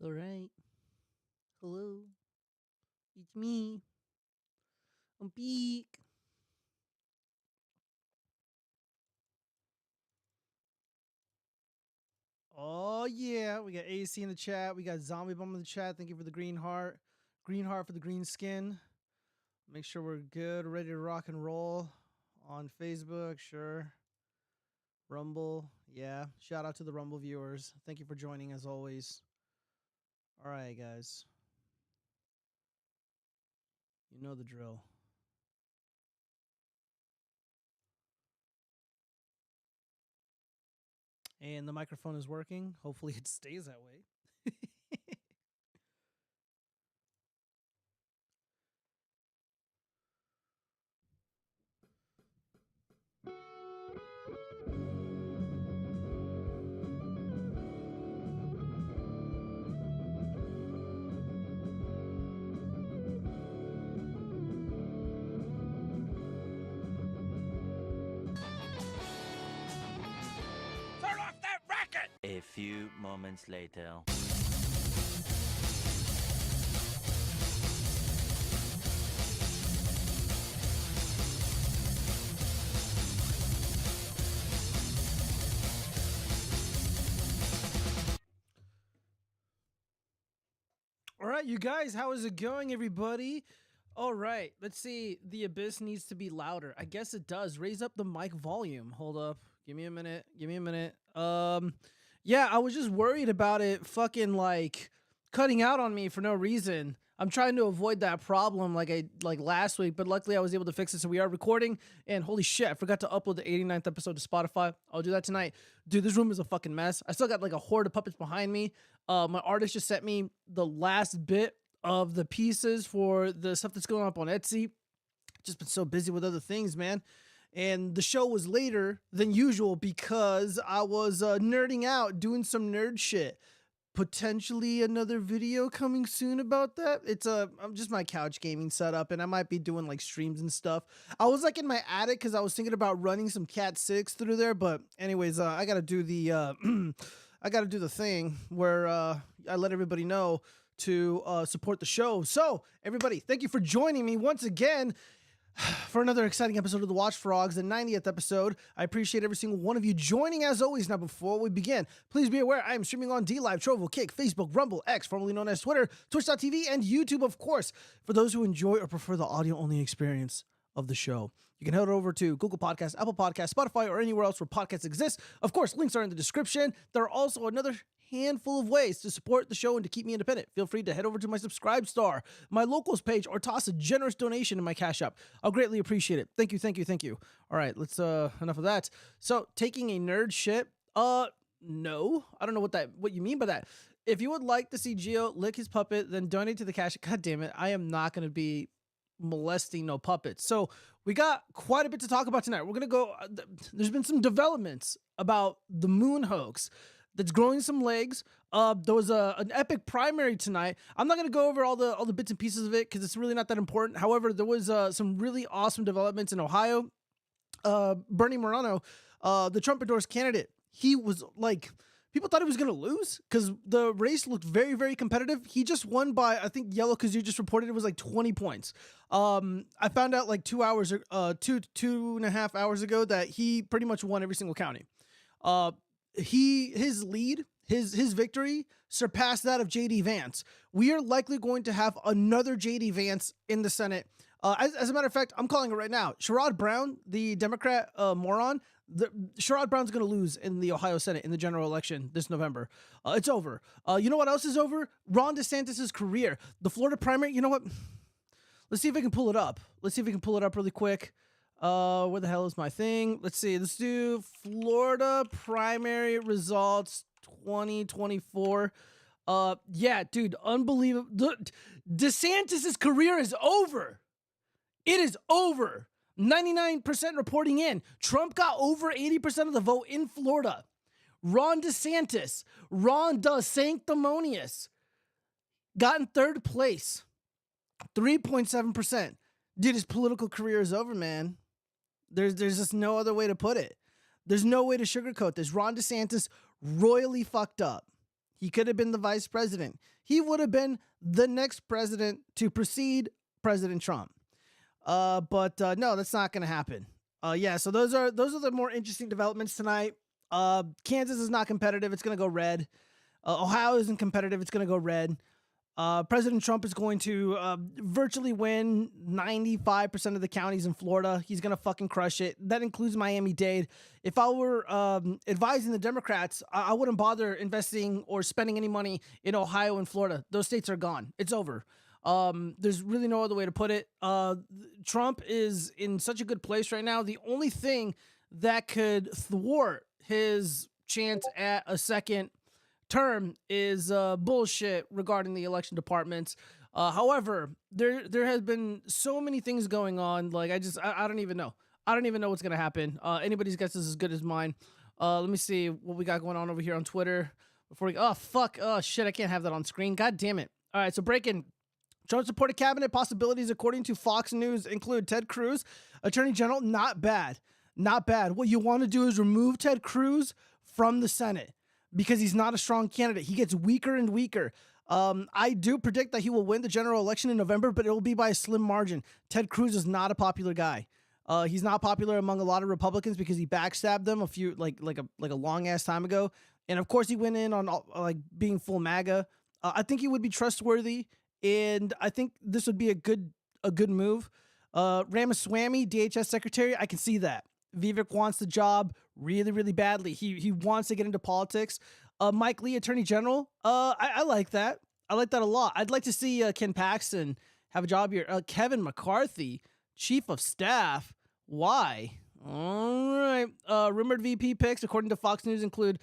All right. Hello. It's me. I'm Peak. Oh yeah, we got AC in the chat. We got Zombie Bum in the chat. Thank you for the green heart. Green heart for the green skin. Make sure we're good, ready to rock and roll on Facebook. Sure. Rumble. Yeah. Shout out to the Rumble viewers. Thank you for joining as always. All right, guys. You know the drill. And the microphone is working. Hopefully it stays that way. Turn off that racket! A few moments later. All right, you guys, how is it going, everybody? All right, let's see. The Abyss needs to be louder. I guess it does. Raise up the mic volume. Hold up. Give me a minute. Yeah, I was just worried about it fucking like cutting out on me for no reason. I'm trying to avoid that problem like last week, but luckily I was able to fix it. So we are recording, and holy shit, I forgot to upload the 89th episode to Spotify. I'll do that tonight. Dude, this room is a fucking mess. I still got like a horde of puppets behind me. My artist just sent me the last bit of the pieces for the stuff that's going up on Etsy. Just been so busy with other things, man. And the show was later than usual because I was nerding out, doing some nerd shit. Potentially another video coming soon about that. It's just my couch gaming setup, and I might be doing like streams and stuff. I was like in my attic because I was thinking about running some Cat 6 through there, but anyways, I gotta do the I gotta do the thing where I let everybody know to support the show. So everybody, thank you for joining me once again for another exciting episode of the watchfrogs, the 90th episode. I appreciate every single one of you joining as always. Now, before we begin, please be aware I am streaming on dlive, Trovo, Kick, Facebook, Rumble, X, formerly known as Twitter, Twitch.tv, and YouTube, of course, for those who enjoy or prefer the audio-only experience of the show. You can head over to Google Podcasts, Apple Podcasts, Spotify, or anywhere else where podcasts exist. Of course, links are in the description. There are also another handful of ways to support the show and to keep me independent. Feel free to head over to my Subscribe Star, my Locals page, or toss a generous donation in my Cash App. I'll greatly appreciate it. Thank you. All right, let's enough of that. So, taking a nerd shit, no, I don't know what you mean by that. If you would like to see Gio lick his puppet, then donate to the Cash. God damn it, I am not going to be molesting no puppets. So we got quite a bit to talk about tonight. We're gonna go. There's been some developments about the moon hoax that's growing some legs. There was an epic primary tonight. I'm not gonna go over all the bits and pieces of it because it's really not that important. However, there was some really awesome developments in Ohio. Bernie Moreno, the Trump endorsed candidate, he was like, people thought he was going to lose because the race looked very, very competitive. He just won by, I think, Yellow, because you just reported it was like 20 points. I found out like 2 and a half hours ago that he pretty much won every single county. His lead, his victory surpassed that of J.D. Vance. We are likely going to have another J.D. Vance in the Senate. As a matter of fact, I'm calling it right now. Sherrod Brown, the Democrat moron, Sherrod Brown's going to lose in the Ohio Senate in the general election this November. It's over. You know what else is over? Ron DeSantis' career. The Florida primary, you know what? Let's see if I can pull it up. Really quick. Where the hell is my thing? Let's see. Let's do Florida primary results 2024. Yeah, dude, unbelievable. DeSantis' career is over. It is over. 99% reporting in. Trump got over 80% of the vote in Florida. Ron DeSantis, Ron DeSanctimonious, got in third place. 3.7%. Dude, his political career is over, man. There's just no other way to put it. There's no way to sugarcoat this. Ron DeSantis royally fucked up. He could have been the vice president. He would have been the next president to precede President Trump. But no, that's not going to happen. Yeah, so those are the more interesting developments tonight. Kansas is not competitive. It's going to go red. Ohio isn't competitive. It's going to go red. President Trump is going to virtually win 95% of the counties in Florida. He's going to fucking crush it. That includes Miami-Dade. If I were advising the Democrats, I wouldn't bother investing or spending any money in Ohio and Florida. Those states are gone. It's over. There's really no other way to put it. Trump is in such a good place right now. The only thing that could thwart his chance at a second term is bullshit regarding the election departments. However, there has been so many things going on. Like I don't even know. I don't even know what's gonna happen. Anybody's guess is as good as mine. Let me see what we got going on over here on Twitter before we. Oh fuck. Oh shit. I can't have that on screen. God damn it. All right. So breaking. Trump supported cabinet possibilities, according to Fox News, include Ted Cruz, Attorney General. Not bad. Not bad. What you want to do is remove Ted Cruz from the Senate because he's not a strong candidate. He gets weaker and weaker. I do predict that he will win the general election in November, but it will be by a slim margin. Ted Cruz is not a popular guy. He's not popular among a lot of Republicans because he backstabbed them a few like a long ass time ago, and of course he went in on like being full MAGA. I think he would be trustworthy. And I think this would be a good move. Ramaswamy, DHS secretary, I can see that. Vivek wants the job really, really badly. He wants to get into politics. Mike Lee, attorney general, I like that. I like that a lot. I'd like to see Ken Paxton have a job here. Kevin McCarthy, chief of staff. Why? All right. Rumored VP picks, according to Fox News, include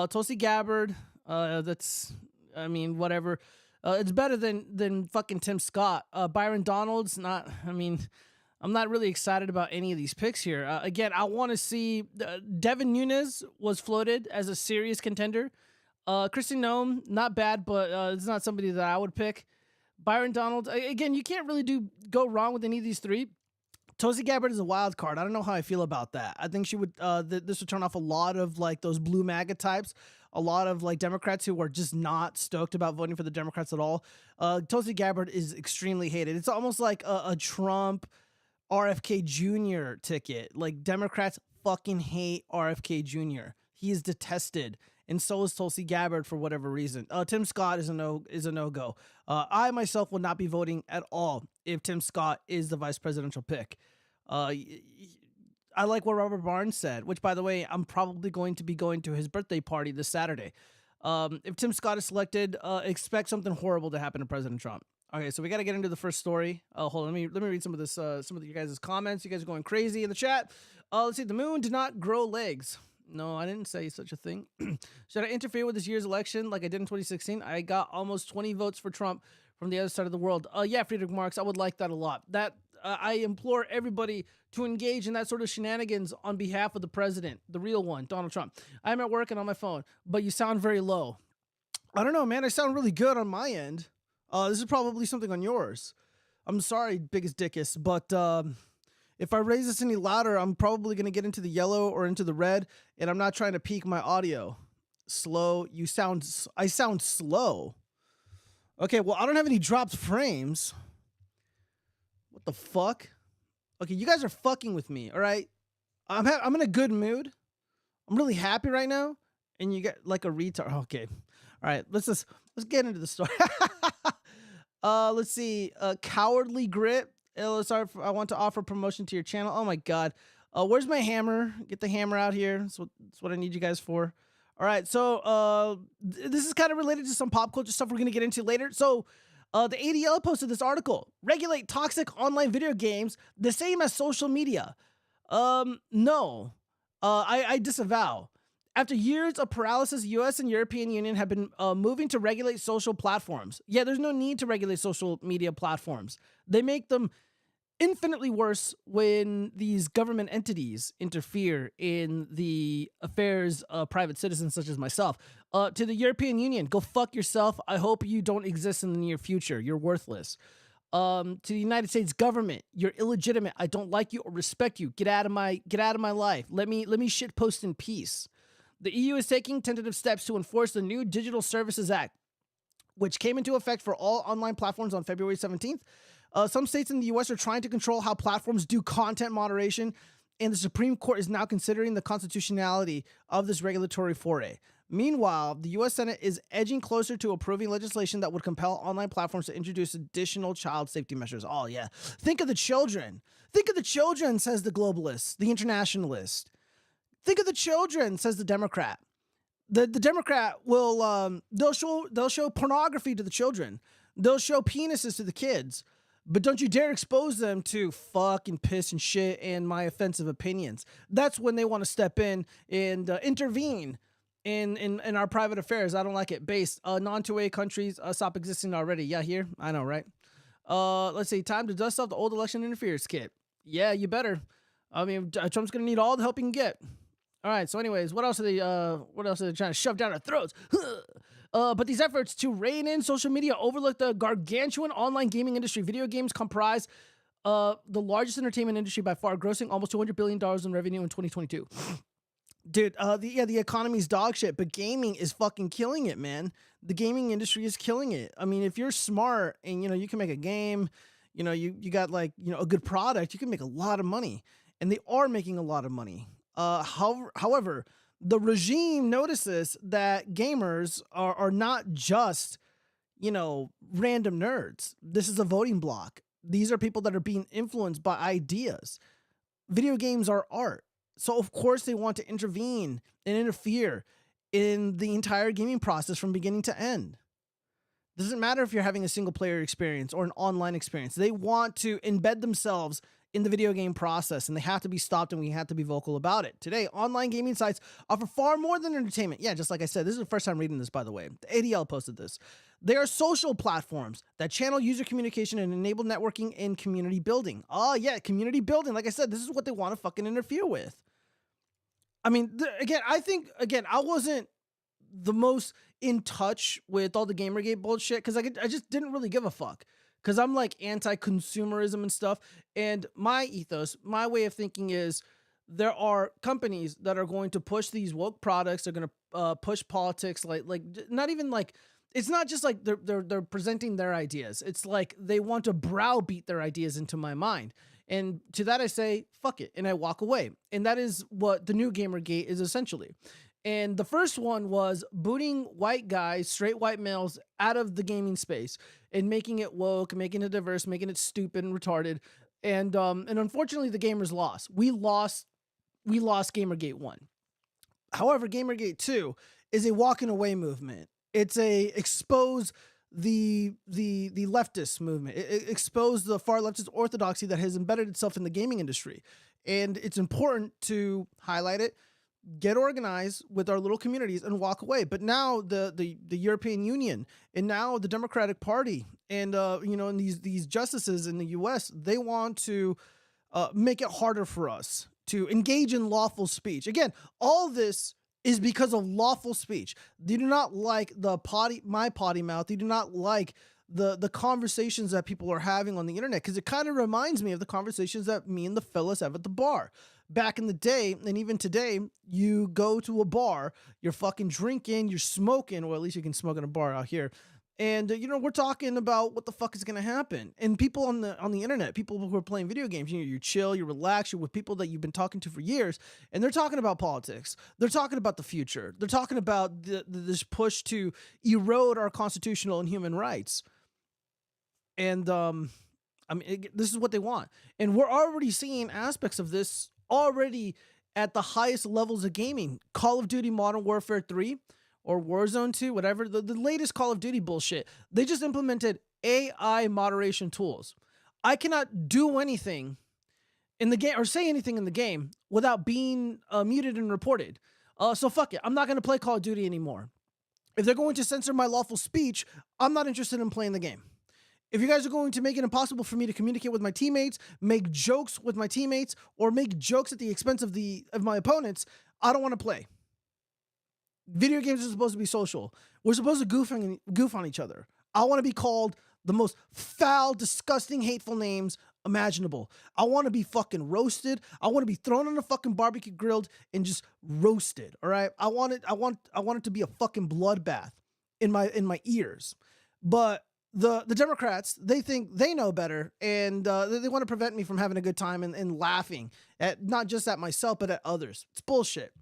Tulsi Gabbard. Whatever. It's better than fucking Tim Scott. Byron Donalds, I'm not really excited about any of these picks here. Again, I want to see Devin Nunes was floated as a serious contender. Christian Nome, not bad, but it's not somebody that I would pick. Byron Donalds, again, you can't really go wrong with any of these three. Tulsi Gabbard is a wild card. I don't know how I feel about that. I think she would. This would turn off a lot of like those blue MAGA types. A lot of like Democrats who are just not stoked about voting for the Democrats at all. Tulsi Gabbard is extremely hated. It's almost like a Trump RFK Jr. ticket. Like Democrats fucking hate RFK Jr. He is detested, and so is Tulsi Gabbard for whatever reason. Tim Scott is a no go. I myself will not be voting at all if Tim Scott is the vice presidential pick. I like what Robert Barnes said, which, by the way, I'm probably going to be going to his birthday party this Saturday. If Tim Scott is selected, expect something horrible to happen to President Trump. Okay, so we got to get into the first story. Hold on, let me read some of this. Some of you guys' comments. You guys are going crazy in the chat. Let's see. The moon did not grow legs. No, I didn't say such a thing. Should I interfere with this year's election like I did in 2016? I got almost 20 votes for Trump from the other side of the world. Yeah, Friedrich Marx, I would like that a lot. I implore everybody to engage in that sort of shenanigans on behalf of the president, the real one, Donald Trump. I'm at work and on my phone, but you sound very low. I don't know, man. I sound really good on my end. This is probably something on yours. I'm sorry, biggest dickus, but if I raise this any louder, I'm probably going to get into the yellow or into the red, and I'm not trying to peak my audio. Slow. I sound slow. Okay, well, I don't have any dropped frames. What the fuck? Okay, you guys are fucking with me, all right? I'm in a good mood. I'm really happy right now, and you get like a retard. Okay, all right. Let's get into the story. Let's see. Cowardly Grit. Sorry, I want to offer promotion to your channel. Oh my god. Where's my hammer? Get the hammer out here. That's what I need you guys for. All right. So this is kind of related to some pop culture stuff we're gonna get into later. So. The ADL posted this article. Regulate toxic online video games the same as social media. No. I disavow. After years of paralysis, the U.S. and European Union have been moving to regulate social platforms. Yeah, there's no need to regulate social media platforms. They make them infinitely worse when these government entities interfere in the affairs of private citizens such as myself. To the European Union, go fuck yourself. I hope you don't exist in the near future. You're worthless. To the United States government, you're illegitimate. I don't like you or respect you. Get out of my life. Let me shit post in peace. The EU is taking tentative steps to enforce the new Digital Services Act, which came into effect for all online platforms on February 17th. Some states in the US are trying to control how platforms do content moderation, and the Supreme Court is now considering the constitutionality of this regulatory foray. Meanwhile, the US Senate is edging closer to approving legislation that would compel online platforms to introduce additional child safety measures. Oh, yeah. Think of the children. Think of the children, says the globalist, the internationalist. Think of the children, says the Democrat. The Democrat will they'll show pornography to the children. They'll show penises to the kids. But don't you dare expose them to fuck and piss and shit and my offensive opinions. That's when they want to step in and intervene in our private affairs. I don't like it. Based non-2A countries stop existing already. Yeah, here I know, right? Let's see. Time to dust off the old election interference kit. Yeah, you better. I mean, Trump's gonna need all the help he can get. All right. So, anyways, what else are they trying to shove down our throats? But these efforts to rein in social media overlook the gargantuan online gaming industry. Video games comprise the largest entertainment industry by far, grossing almost $200 billion in revenue in 2022. Dude, the economy's dog shit, but gaming is fucking killing it, man. The gaming industry is killing it. I mean, if you're smart and, you can make a game, you got like, a good product, you can make a lot of money. And they are making a lot of money. However, the regime notices that gamers are not just, random nerds. This is a voting bloc. These are people that are being influenced by ideas. Video games are art. So, of course, they want to intervene and interfere in the entire gaming process from beginning to end. Doesn't matter if you're having a single player experience or an online experience. They want to embed themselves in the video game process, and they have to be stopped, and we have to be vocal about it. Today, online gaming sites offer far more than entertainment. Yeah, just like I said, this is the first time reading this, by the way. The ADL posted this. They are social platforms that channel user communication and enable networking and community building. Oh, yeah, community building. Like I said, this is what they want to fucking interfere with. I mean, I wasn't the most in touch with all the Gamergate bullshit because I just didn't really give a fuck. Because I'm like anti-consumerism and stuff. And my ethos, my way of thinking is there are companies that are going to push these woke products. They're going to push politics like not even like, it's not just like they're presenting their ideas. It's like they want to browbeat their ideas into my mind. And to that I say, fuck it. And I walk away. And that is what the new Gamergate is essentially. And the first one was booting white guys, straight white males, out of the gaming space and making it woke, making it diverse, making it stupid and retarded. And unfortunately, the gamers lost. We lost Gamergate 1. However, Gamergate 2 is a walking away movement. It's a expose the leftist movement. It exposed the far leftist orthodoxy that has embedded itself in the gaming industry. And it's important to highlight it. Get organized with our little communities and walk away. But now the European Union and now the Democratic Party and and these justices in the US, they want to make it harder for us to engage in lawful speech. Again, all this is because of lawful speech. They do not like my potty mouth. They do not like the conversations that people are having on the internet, because it kind of reminds me of the conversations that me and the fellas have at the bar. Back in the day, and even today, you go to a bar, you're fucking drinking, you're smoking, or at least you can smoke in a bar out here. And, we're talking about what the fuck is going to happen. And people on the internet, people who are playing video games, you chill, you relax, you're with people that you've been talking to for years, and they're talking about politics. They're talking about the future. They're talking about this push to erode our constitutional and human rights. And, this is what they want. And we're already seeing aspects of this already at the highest levels of gaming. Call of Duty Modern Warfare 3 or Warzone 2, whatever, the latest Call of Duty bullshit. They just implemented AI moderation tools. I cannot do anything in the game or say anything in the game without being muted and reported. So fuck it. I'm not going to play Call of Duty anymore. If they're going to censor my lawful speech, I'm not interested in playing the game. If you guys are going to make it impossible for me to communicate with my teammates, make jokes with my teammates, or make jokes at the expense of my opponents, I don't want to play. Video games are supposed to be social. We're supposed to goof on each other. I want to be called the most foul, disgusting, hateful names imaginable. I want to be fucking roasted. I want to be thrown on a fucking barbecue grilled and just roasted. All right. I want it to be a fucking bloodbath in my ears. But the Democrats, they think they know better, and they want to prevent me from having a good time and laughing at not just at myself but at others. It's bullshit.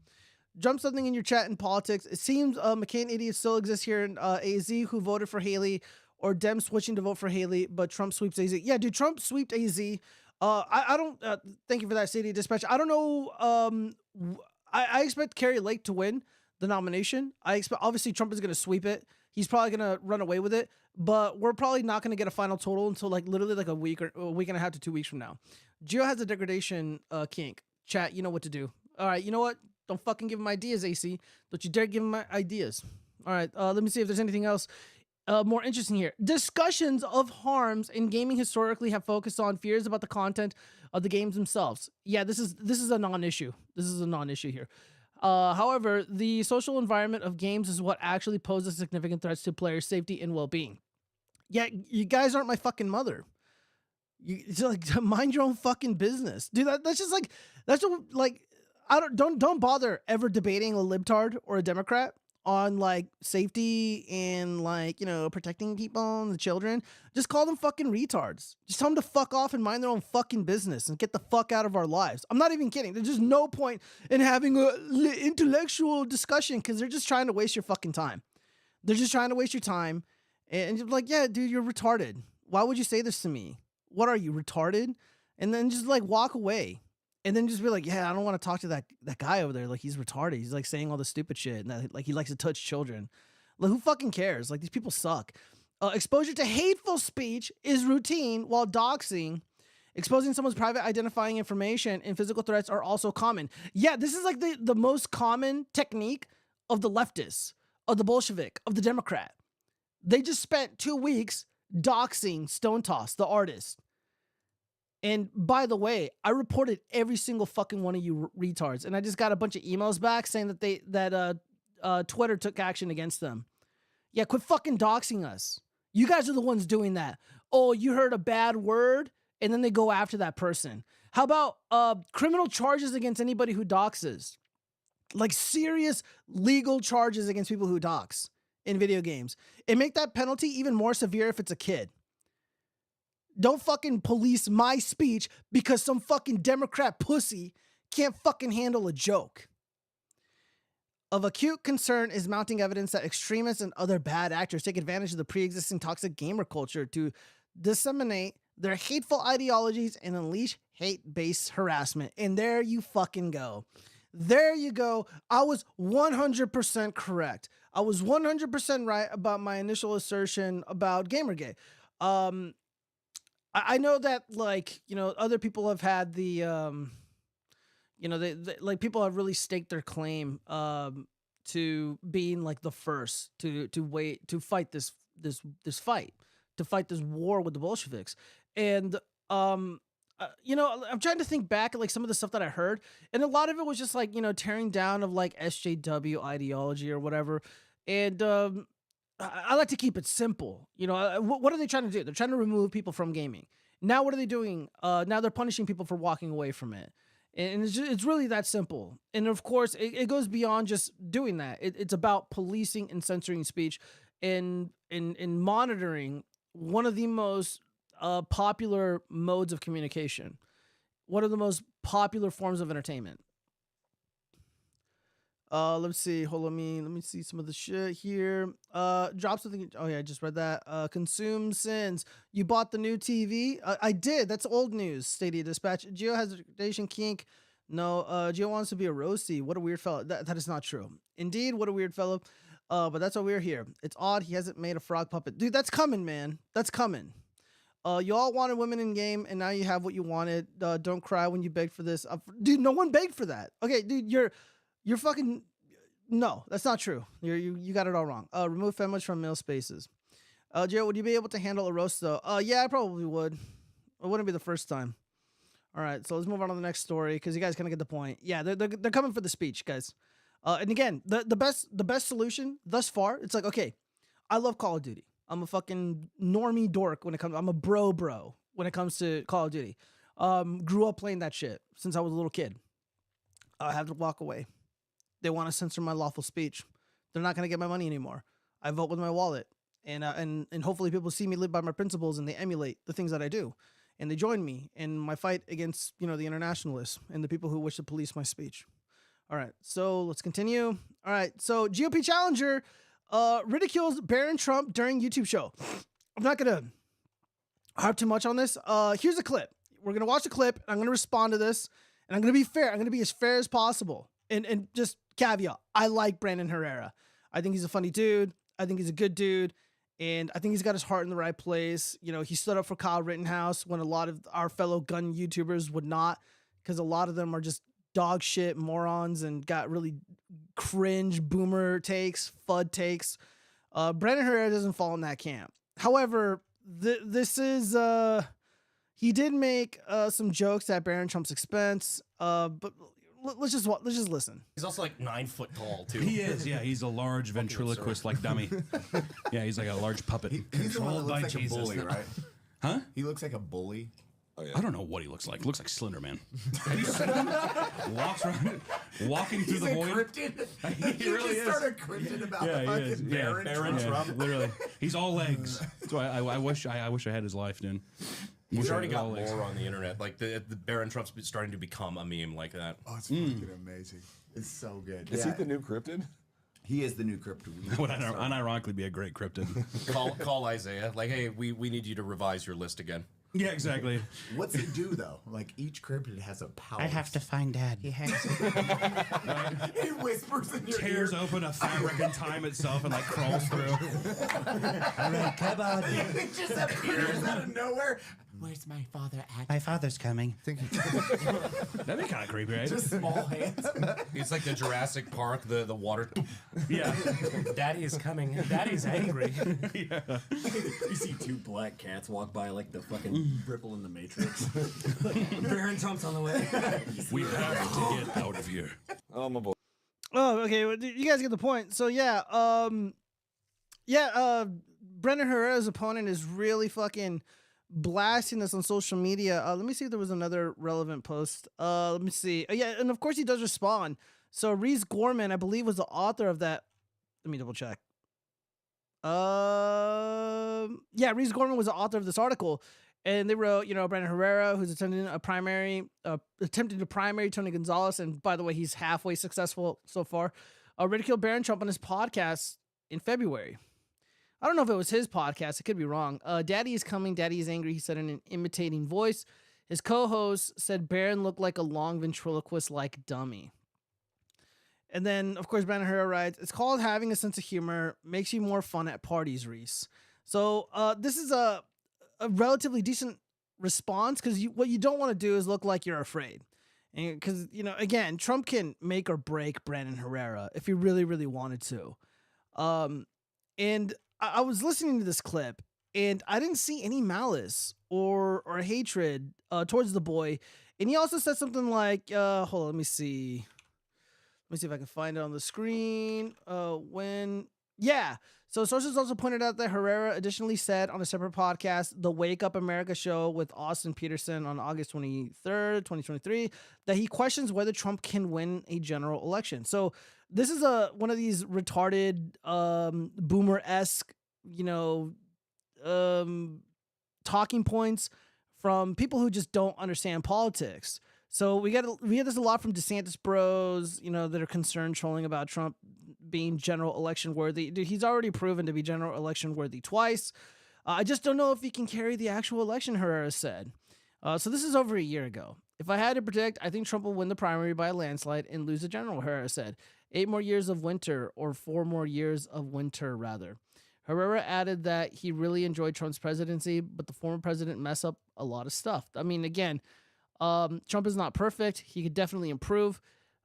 Jump something in your chat in politics. It seems McCain idiots still exist here in AZ who voted for Haley, or Dem switching to vote for Haley, but Trump sweeps AZ. Yeah, dude, Trump sweeped AZ. I don't. Thank you for that, City Dispatch. I don't know. I expect Carrie Lake to win the nomination. I expect obviously Trump is going to sweep it. He's probably going to run away with it, but we're probably not going to get a final total until like literally like a week and a half to 2 weeks from now. Gio has a degradation kink. Chat, you know what to do. All right, you know what? Don't fucking give him ideas, AC. Don't you dare give him my ideas. All right, let me see if there's anything else more interesting here. Discussions of harms in gaming historically have focused on fears about the content of the games themselves. Yeah, this is a non-issue. This is a non-issue here. However, the social environment of games is what actually poses significant threats to players' safety and well-being. Yeah, you guys aren't my fucking mother. It's like, mind your own fucking business, dude. That's just like, that's what, like, I don't bother ever debating a libtard or a Democrat on like safety and like, you know, protecting people and the children. Just call them fucking retards. Just tell them to fuck off and mind their own fucking business and get the fuck out of our lives. I'm not even kidding. There's just no point in having a intellectual discussion because they're just trying to waste your fucking time. They're just trying to waste your time. And you're like, yeah, dude, you're retarded. Why would you say this to me? What are you, retarded? And then just like walk away. And then just be like, yeah, I don't want to talk to that guy over there. Like, he's retarded. He's like saying all this stupid shit. And that, like, he likes to touch children. Like, who fucking cares? Like, these people suck. Exposure to hateful speech is routine, while doxing, exposing someone's private identifying information, and physical threats are also common. Yeah, this is like the most common technique of the leftists, of the Bolshevik, of the Democrat. They just spent 2 weeks doxing Stone Toss, the artist. And by the way, I reported every single fucking one of you retards, and I just got a bunch of emails back saying that Twitter took action against them. Yeah, quit fucking doxing us. You guys are the ones doing that. Oh, you heard a bad word, and then they go after that person. How about criminal charges against anybody who doxes? Like serious legal charges against people who dox in video games. And make that penalty even more severe if it's a kid. Don't fucking police my speech because some fucking Democrat pussy can't fucking handle a joke. Of acute concern is mounting evidence that extremists and other bad actors take advantage of the pre-existing toxic gamer culture to disseminate their hateful ideologies and unleash hate-based harassment. And there you fucking go. There you go. I was 100% correct. I was 100% right about my initial assertion about Gamergate. I know that, like, you know, other people have had the, you know, they like people have really staked their claim to being like the first to fight this fight, to fight this war with the Bolsheviks. And you know, I'm trying to think back at like some of the stuff that I heard, and a lot of it was just like, you know, tearing down of like SJW ideology or whatever. And I like to keep it simple. You know, what are they trying to do? They're trying to remove people from gaming. Now, what are they doing? Now they're punishing people for walking away from it. And it's really that simple. And of course, it goes beyond just doing that. It's about policing and censoring speech and monitoring one of the most popular modes of communication, one of the most popular forms of entertainment. Let's see. Hold on, let me see some of the shit here. Drop something. Oh yeah, I just read that. Consume sins. You bought the new TV? I did. That's old news. Stadia Dispatch. Geo has a degradation kink. No, Geo wants to be a roasty. What a weird fellow. That is not true. Indeed, what a weird fellow. But that's why we're here. It's odd he hasn't made a frog puppet. Dude, that's coming, man. That's coming. You all wanted women in game, and now you have what you wanted. Don't cry when you begged for this. Dude, no one begged for that. Okay, dude, you're fucking, no, that's not true. You got it all wrong. Remove feminists from male spaces. Jared, would you be able to handle a roast though? Yeah, I probably would. It wouldn't be the first time. All right, so let's move on to the next story because you guys kind of get the point. Yeah, they're coming for the speech, guys. And again, the best solution thus far, it's like, okay, I love Call of Duty. I'm a fucking normie dork when it comes. I'm a bro. when it comes to Call of Duty. Grew up playing that shit since I was a little kid. I had to walk away. They want to censor my lawful speech. They're not going to get my money anymore. I vote with my wallet. And hopefully people see me live by my principles and they emulate the things that I do. And they join me in my fight against, the internationalists and the people who wish to police my speech. All right, so let's continue. All right, so GOP challenger ridicules Barron Trump during YouTube show. I'm not going to harp too much on this. Here's a clip. We're going to watch the clip. And I'm going to respond to this. And I'm going to be fair. I'm going to be as fair as possible. And just caveat, I like Brandon Herrera. I think he's a funny dude. I think he's a good dude. And I think he's got his heart in the right place. He stood up for Kyle Rittenhouse when a lot of our fellow gun YouTubers would not, because a lot of them are just dog shit morons and got really cringe boomer takes, FUD takes. Brandon Herrera doesn't fall in that camp. However, this is... he did make some jokes at Barron Trump's expense, but let's just listen. He's also like 9 foot tall too. He is, yeah. He's a large ventriloquist like dummy. Yeah, he's like a large puppet. He's the one that controlled by looks like Jesus. a bully, right? Huh? He looks like a bully. Oh, yeah. I don't know what he looks like. He looks like Slender Man. Walks around, walking through He's the a void. cryptid. He really is. started cryptid about Yeah, he fucking is. Yeah, Barron Trump. literally. He's all legs. That's why I wish I had his life, dude. He's already got more on the internet. Like the Barron Trump's starting to become a meme like that. Oh, it's fucking amazing. It's so good. Is he the new cryptid? He is the new cryptid. That would unironically be a great cryptid. Call Isaiah. Like, hey, we need you to revise your list again. Yeah, exactly. What's it do though? Like each cryptid has a power. I have to find Dad. He hangs. He whispers in your Tears ear. open a fabric in time itself and like crawls through. All right, come on. It just appears out of nowhere. Where's my father at? My father's coming. That'd be kind of creepy, right? Just small hands. It's like the Jurassic Park, the water. Yeah. Daddy is coming. Daddy's angry. You see two black cats walk by like the fucking ripple in the Matrix. Barron Trump's on the way. We have to get out of here. Oh, my boy. Oh, okay. Well, you guys get the point. So yeah, Brendan Herrera's opponent is really fucking blasting us on social media. Let me see if there was another relevant post. Let me see. Yeah, and of course he does respond. So Reese Gorman, I believe, was the author of that. Let me double check. Yeah, Reese Gorman was the author of this article, and they wrote, Brandon Herrera, who's attempting to primary Tony Gonzalez, and by the way, he's halfway successful so far. Ridiculed Barron Trump on his podcast in February. I don't know if it was his podcast. It could be wrong. Daddy is coming. Daddy is angry. He said in an imitating voice. His co-host said Barron looked like a long ventriloquist-like dummy. And then, of course, Brandon Herrera writes, it's called having a sense of humor. Makes you more fun at parties, Reese. So this is a relatively decent response because what you don't want to do is look like you're afraid. Because, again, Trump can make or break Brandon Herrera if he really, really wanted to. And I was listening to this clip, and I didn't see any malice or hatred towards the boy. And he also said something like, hold on, let me see. Let me see if I can find it on the screen. So sources also pointed out that Herrera additionally said on a separate podcast, the Wake Up America show with Austin Peterson on August 23rd, 2023, that he questions whether Trump can win a general election. So this is one of these retarded, boomer-esque, talking points from people who just don't understand politics. So we get this a lot from DeSantis bros, that are concerned trolling about Trump being general election worthy. Dude, he's already proven to be general election worthy twice. I just don't know if he can carry the actual election, Herrera said. So this is over a year ago. If I had to predict, I think Trump will win the primary by a landslide and lose the general, Herrera said. 8 more years of winter, or 4 more years of winter, rather. Herrera added that he really enjoyed Trump's presidency, but the former president messed up a lot of stuff. I mean, again, Trump is not perfect. He could definitely improve,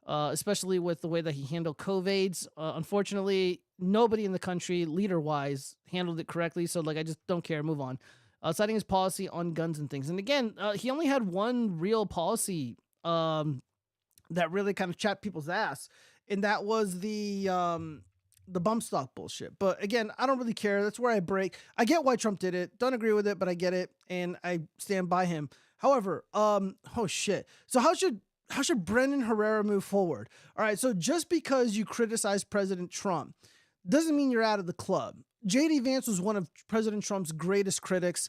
especially with the way that he handled COVIDs. Unfortunately, nobody in the country, leader-wise, handled it correctly. So, I just don't care. Move on. Citing his policy on guns and things. And again, he only had one real policy that really kind of chapped people's ass, and that was the the bump stock bullshit. But again, I don't really care. That's where I break. I get why Trump did it. Don't agree with it, but I get it, and I stand by him. However, oh shit. So how should Brendan Herrera move forward? All right, so just because you criticize President Trump doesn't mean you're out of the club. J.D. Vance was one of President Trump's greatest critics,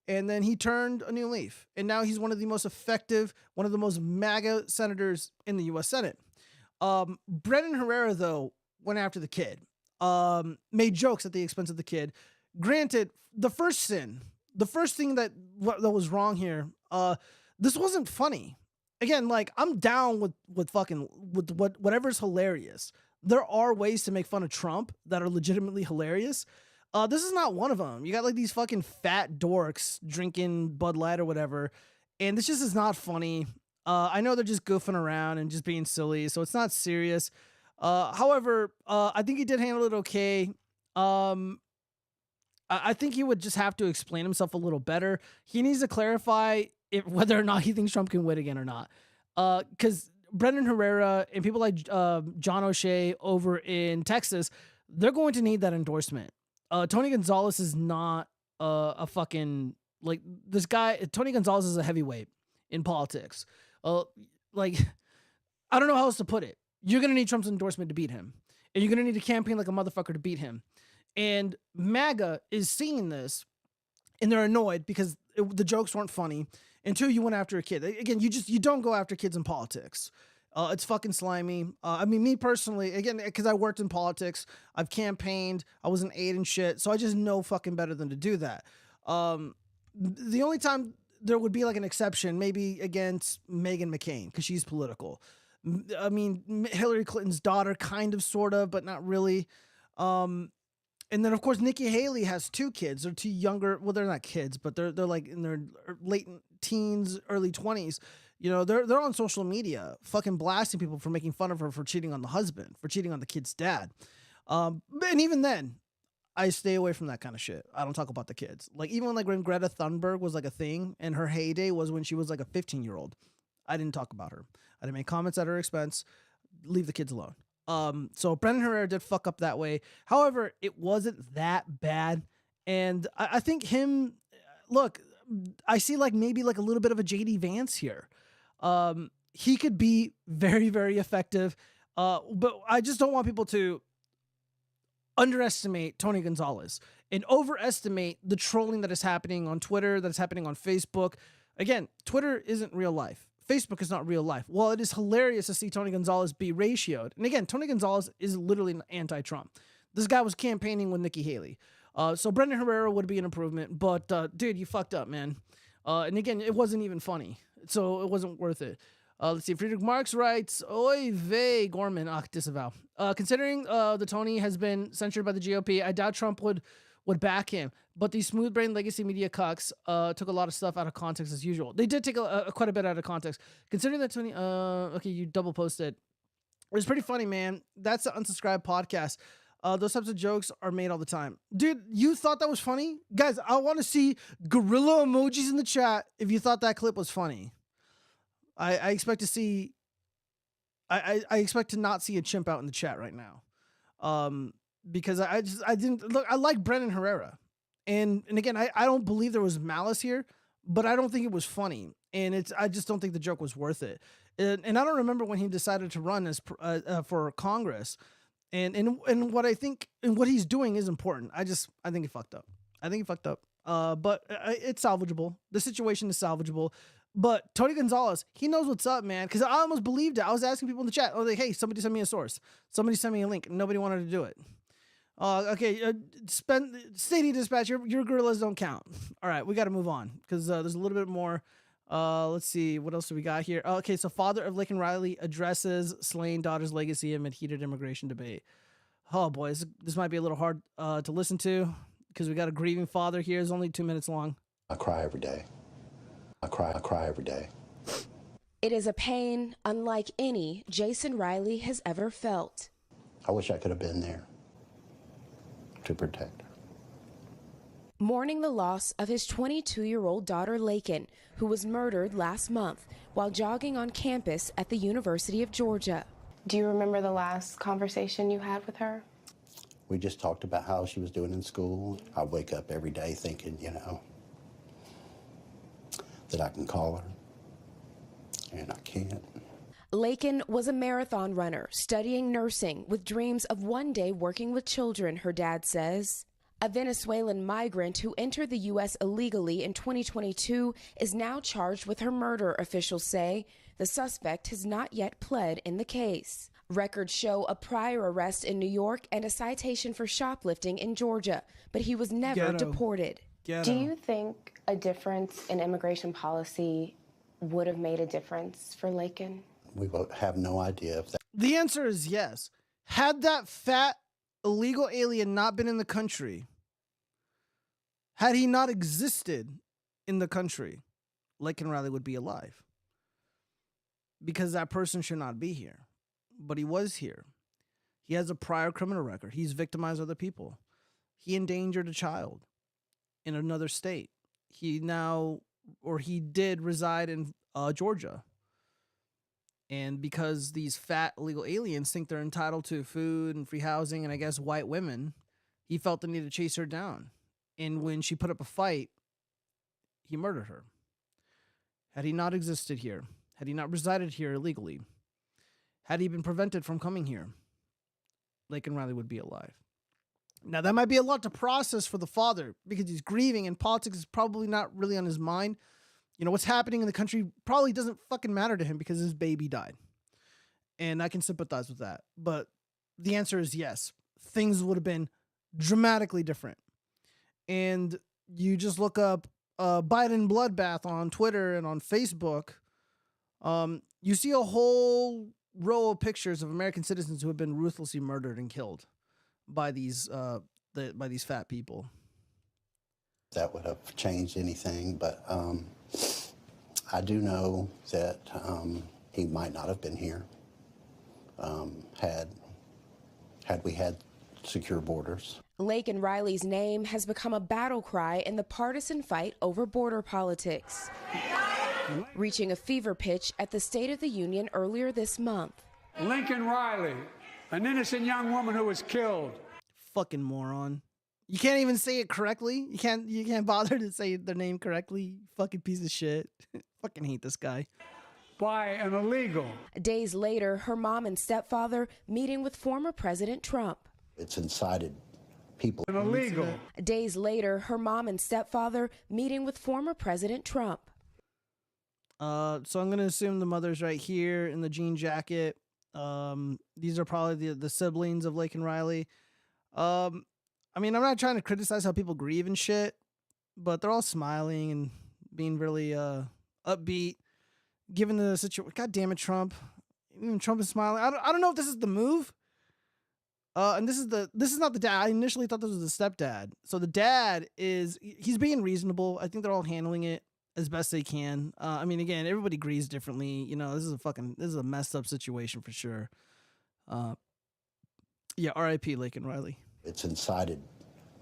and then he turned a new leaf, and now he's one of the most effective, one of the most MAGA senators in the U.S. Senate. Brendan Herrera, though, went after the kid, made jokes at the expense of the kid. Granted, the first thing that was wrong here, this wasn't funny. Again, like, I'm down with whatever's hilarious. There are ways to make fun of Trump that are legitimately hilarious. This is not one of them. You got like these fucking fat dorks drinking Bud Light or whatever, and this just is not funny. I know they're just goofing around and just being silly, so it's not serious. However, I think he did handle it okay. I think he would just have to explain himself a little better. He needs to clarify whether or not he thinks Trump can win again or not. Because Brendan Herrera and people like John O'Shea over in Texas, they're going to need that endorsement. Tony Gonzalez is not a fucking, like, this guy. Tony Gonzalez is a heavyweight in politics. Like, I don't know how else to put it. You're going to need Trump's endorsement to beat him. And you're going to need to campaign like a motherfucker to beat him. And MAGA is seeing this, and they're annoyed because the jokes weren't funny. And two, you went after a kid. Again, you don't go after kids in politics. It's fucking slimy. I mean, me personally, again, because I worked in politics, I've campaigned, I was an aide and shit, so I just know fucking better than to do that. The only time there would be like an exception, maybe against Meghan McCain, because she's political. I mean, Hillary Clinton's daughter, kind of, sort of, but not really. And then, of course, Nikki Haley has two kids. They're two younger. Well, they're not kids, but they're like in their late teens, early 20s. You know, they're on social media fucking blasting people for making fun of her for cheating on the husband, for cheating on the kid's dad. And even then, I stay away from that kind of shit. I don't talk about the kids. Like, even like when Greta Thunberg was like a thing, and her heyday was when she was like a 15-year-old. I didn't talk about her. I didn't make comments at her expense. Leave the kids alone. So Brendan Herrera did fuck up that way. However, it wasn't that bad. And I think him, look, I see like maybe like a little bit of a JD Vance here. He could be very, very effective. But I just don't want people to underestimate Tony Gonzalez and overestimate the trolling that is happening on Twitter, that is happening on Facebook. Again, Twitter isn't real life. Facebook is not real life. Well, it is hilarious to see Tony Gonzalez be ratioed. And again, Tony Gonzalez is literally anti-Trump. This guy was campaigning with Nikki Haley. So Brendan Herrera would be an improvement. But, dude, you fucked up, man. And again, it wasn't even funny. So it wasn't worth it. Let's see. Friedrich Marx writes, Oy vey, Gorman. Disavow. Considering the Tony has been censured by the GOP, I doubt Trump would back him. But these smooth-brained legacy media cucks took a lot of stuff out of context as usual. They did take quite a bit out of context. Considering that Tony... okay, you double posted. It was pretty funny, man. That's the Unsubscribed podcast. Those types of jokes are made all the time. Dude, you thought that was funny? Guys, I want to see gorilla emojis in the chat if you thought that clip was funny. I expect to see... I expect to not see a chimp out in the chat right now. Because I didn't... Look, I like Brendan Herrera. And again, I don't believe there was malice here, but I don't think it was funny. And I just don't think the joke was worth it. And I don't remember when he decided to run as for Congress. And what I think and what he's doing is important. I think he fucked up. But it's salvageable. The situation is salvageable. But Tony Gonzalez, he knows what's up, man. Because I almost believed it. I was asking people in the chat, like, hey, somebody send me a source. Somebody send me a link. Nobody wanted to do it. Okay, Stadium Dispatch, your gorillas don't count. All right, we got to move on because there's a little bit more. Let's see, what else do we got here? Okay, so father of Lincoln Riley addresses slain daughter's legacy amid heated immigration debate. Oh, boy, this might be a little hard to listen to because we got a grieving father here. It's only 2 minutes long. I cry every day. I cry every day. It is a pain unlike any Jason Riley has ever felt. I wish I could have been there to protect her. Mourning the loss of his 22-year-old daughter, Laken, who was murdered last month while jogging on campus at the University of Georgia. Do you remember the last conversation you had with her? We just talked about how she was doing in school. I wake up every day thinking, you know, that I can call her, and I can't. Lakin was a marathon runner, studying nursing with dreams of one day working with children, her dad says. A Venezuelan migrant who entered the U.S. illegally in 2022 is now charged with her murder, officials say. The suspect has not yet pled in the case. Records show a prior arrest in New York and a citation for shoplifting in Georgia, but he was never deported. Ghetto. Do you think a difference in immigration policy would have made a difference for Lakin? We have no idea if that. The answer is yes. Had that fat illegal alien not been in the country, had he not existed in the country, Lakin Riley would be alive. Because that person should not be here. But he was here. He has a prior criminal record. He's victimized other people. He endangered a child in another state. He did reside in Georgia. And because these fat illegal aliens think they're entitled to food and free housing and I guess white women, he felt the need to chase her down. And when she put up a fight, he murdered her. Had he not existed here, had he not resided here illegally, had he been prevented from coming here, Lakin Riley would be alive. Now, that might be a lot to process for the father because he's grieving and politics is probably not really on his mind. You know, what's happening in the country probably doesn't fucking matter to him because his baby died. And I can sympathize with that. But the answer is yes. Things would have been dramatically different. And you just look up Biden bloodbath on Twitter and on Facebook. You see a whole row of pictures of American citizens who have been ruthlessly murdered and killed by these fat people. That would have changed anything, but I do know that he might not have been here had we had secure borders. Lakin Riley's name has become a battle cry in the partisan fight over border politics, reaching a fever pitch at the State of the Union earlier this month. Lincoln Riley, an innocent young woman who was killed. Fucking moron. You can't even say it correctly. You can't bother to say their name correctly. You fucking piece of shit. Fucking hate this guy. By an illegal. Days later, her mom and stepfather meeting with former President Trump. It's incited people. An illegal. Days later, her mom and stepfather meeting with former President Trump. So I'm going to assume the mother's right here in the jean jacket. These are probably the siblings of Lakin Riley. I mean, I'm not trying to criticize how people grieve and shit, but they're all smiling and being really upbeat, given the situation. God damn it, Trump! Even Trump is smiling. I don't know if this is the move. And this is not the dad. I initially thought this was the stepdad. So the dad he's being reasonable. I think they're all handling it as best they can. I mean, again, everybody grieves differently. You know, this is a messed up situation for sure. Yeah, R.I.P. Lakin Riley. It's incited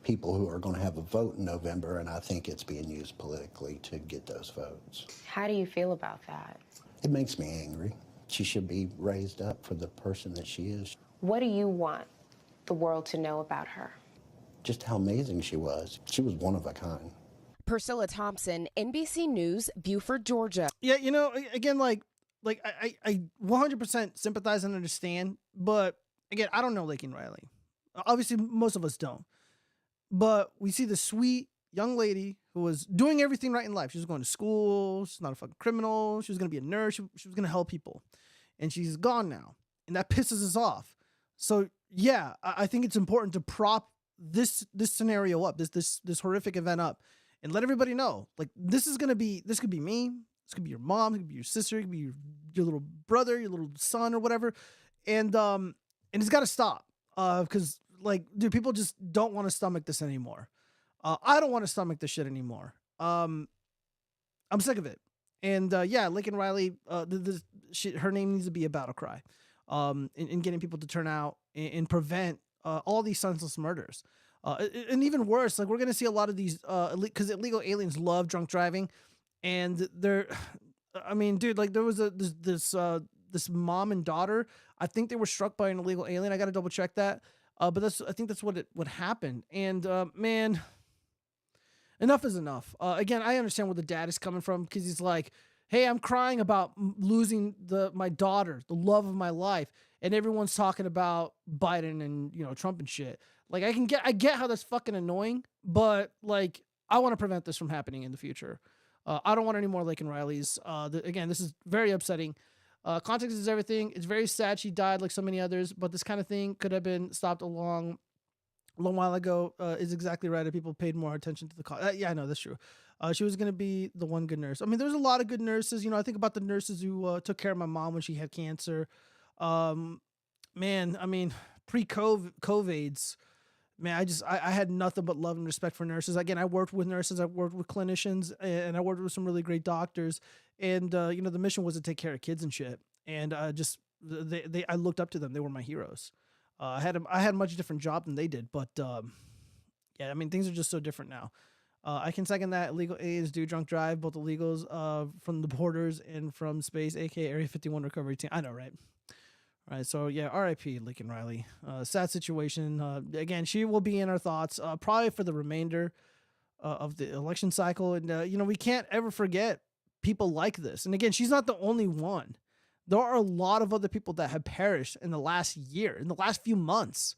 people who are going to have a vote in November, and I think it's being used politically to get those votes. How do you feel about that? It makes me angry. She should be raised up for the person that she is. What do you want the world to know about her? Just how amazing she was. She was one of a kind. Priscilla Thompson, NBC News, Beaufort, Georgia. Yeah, you know, again, like I 100% sympathize and understand, but again, I don't know Lakin Riley. Obviously, most of us don't. But we see the sweet young lady who was doing everything right in life. She was going to school. She's not a fucking criminal. She was going to be a nurse. She was going to help people. And she's gone now. And that pisses us off. So, yeah, I think it's important to prop this scenario up, this horrific event up, and let everybody know, like, this could be me. This could be your mom. It could be your sister. It could be your little brother, your little son or whatever. And it's got to stop. Because, like, dude, people just don't want to stomach this anymore. I don't want to stomach this shit anymore. I'm sick of it. And yeah, Lakin Riley, her name needs to be a battle cry. In getting people to turn out and prevent all these senseless murders. And even worse, like, we're gonna see a lot of these because illegal aliens love drunk driving, and I mean, dude, like, there was this mom and daughter. I think they were struck by an illegal alien. I got to double check that. But I think that's what happened. And man, enough is enough. Again, I understand where the dad is coming from, because he's like, hey, I'm crying about losing my daughter, the love of my life, and everyone's talking about Biden and Trump and shit. Like, I get how that's fucking annoying, but like, I want to prevent this from happening in the future. I don't want any more Laken Rileys. Again, this is very upsetting. Context is everything. It's very sad she died like so many others, but this kind of thing could have been stopped a long while ago. Is exactly right if people paid more attention to the cause. Yeah, I know, that's true. She was going to be the one good nurse. I mean, there's a lot of good nurses. I think about the nurses who took care of my mom when she had cancer. Man, I mean, pre-COVIDs, man, I had nothing but love and respect for nurses. Again, I worked with nurses, I worked with clinicians, and I worked with some really great doctors. And, the mission was to take care of kids and shit. And I looked up to them. They were my heroes. I had a much different job than they did, but yeah, I mean, things are just so different now. I can second that. Illegal A's do drunk drive, both illegals from the borders and from space, aka Area 51 recovery team. I know, right? All right, so yeah, R.I.P. Laken Riley. Sad situation. Again, she will be in our thoughts probably for the remainder of the election cycle. And we can't ever forget people like this. And again, she's not the only one. There are a lot of other people that have perished in the last year, in the last few months,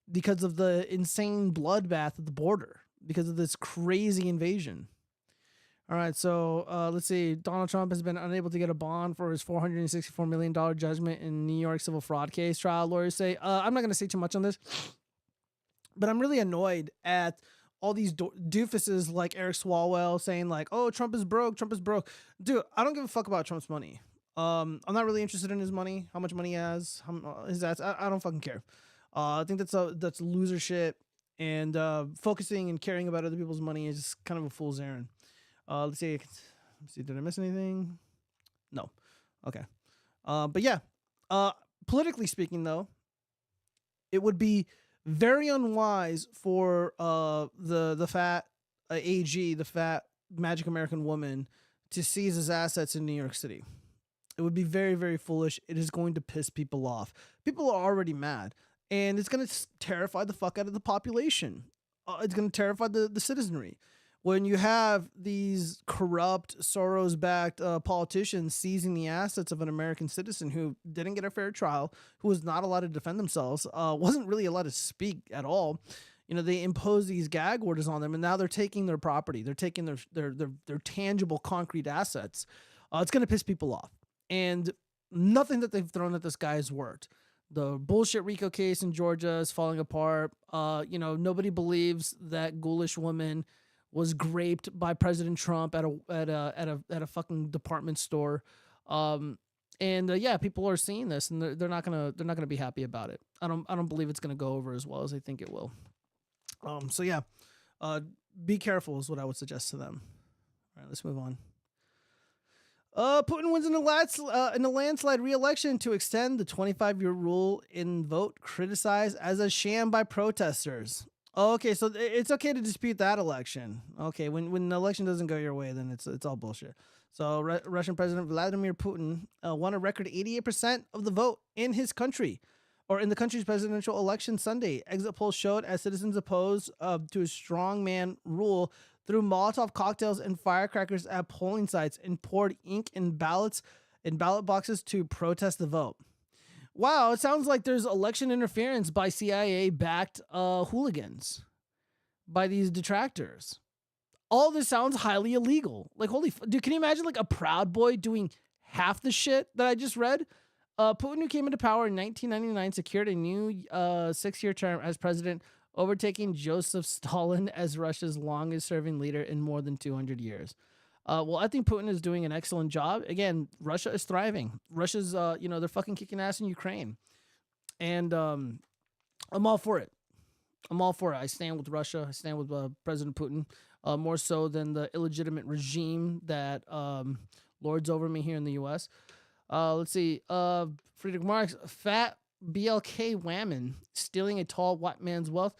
because of the insane bloodbath at the border, because of this crazy invasion. All right, so let's see. Donald Trump has been unable to get a bond for his $464 million judgment in New York civil fraud case, trial lawyers say. I'm not going to say too much on this, but I'm really annoyed at all these doofuses like Eric Swalwell saying like, oh, Trump is broke, Trump is broke. Dude, I don't give a fuck about Trump's money. I'm not really interested in his money, how much money he has, his assets. I don't fucking care. I think that's loser shit, and focusing and caring about other people's money is just kind of a fool's errand. Let's see. Did I miss anything? No. Okay. But yeah, politically speaking, though, it would be very unwise for the fat AG, the fat Magic American woman, to seize his assets in New York City. It would be very, very foolish. It is going to piss people off. People are already mad, and it's going to terrify the fuck out of the population. It's going to terrify the citizenry. When you have these corrupt, Soros-backed politicians seizing the assets of an American citizen who didn't get a fair trial, who was not allowed to defend themselves, wasn't really allowed to speak at all. They impose these gag orders on them, and now they're taking their property. They're taking their tangible, concrete assets. It's going to piss people off. And nothing that they've thrown at this guy has worked. The bullshit RICO case in Georgia is falling apart. Nobody believes that ghoulish woman was graped by President Trump at a fucking department store. Yeah, people are seeing this, and they're not gonna be happy about it. I don't believe it's gonna go over as well as I think it will. So yeah, be careful is what I would suggest to them. All right, let's move on. Putin wins in a landslide re-election to extend the 25-year rule in vote criticized as a sham by protesters. Okay, so it's okay to dispute that election. Okay, when the election doesn't go your way, then it's all bullshit. So Russian President Vladimir Putin won a record 88% of the vote in his country, or in the country's presidential election Sunday. Exit polls showed as citizens opposed to his strongman rule threw Molotov cocktails and firecrackers at polling sites and poured ink in ballot boxes to protest the vote. Wow, it sounds like there's election interference by CIA-backed hooligans, by these detractors. All this sounds highly illegal. Like, dude, can you imagine like a Proud Boy doing half the shit that I just read? Putin, who came into power in 1999, secured a new 6-year term as president, overtaking Joseph Stalin as Russia's longest-serving leader in more than 200 years. Well, I think Putin is doing an excellent job. Again, Russia is thriving. Russia's, they're fucking kicking ass in Ukraine. And I'm all for it. I stand with Russia. I stand with President Putin, more so than the illegitimate regime that lords over me here in the U.S. Let's see. Friedrich Marx, fat BLK whammon, stealing a tall white man's wealth.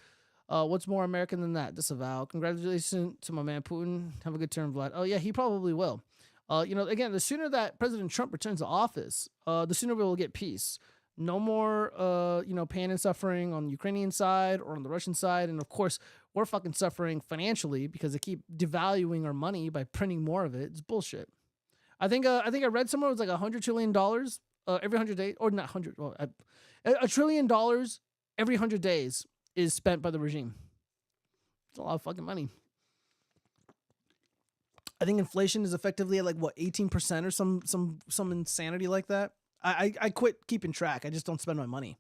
What's more American than that? Disavow. Congratulations to my man Putin. Have a good term, Vlad. Oh, yeah, he probably will. Again, the sooner that President Trump returns to office, the sooner we will get peace. No more, pain and suffering on the Ukrainian side or on the Russian side. And of course, we're fucking suffering financially because they keep devaluing our money by printing more of it. It's bullshit. I think I read somewhere it was like $100 trillion every 100 days, or not 100. Well, $1 trillion every 100 days is spent by the regime. It's a lot of fucking money. I think inflation is effectively at like what 18% or some insanity like that. I quit keeping track. I just don't spend my money.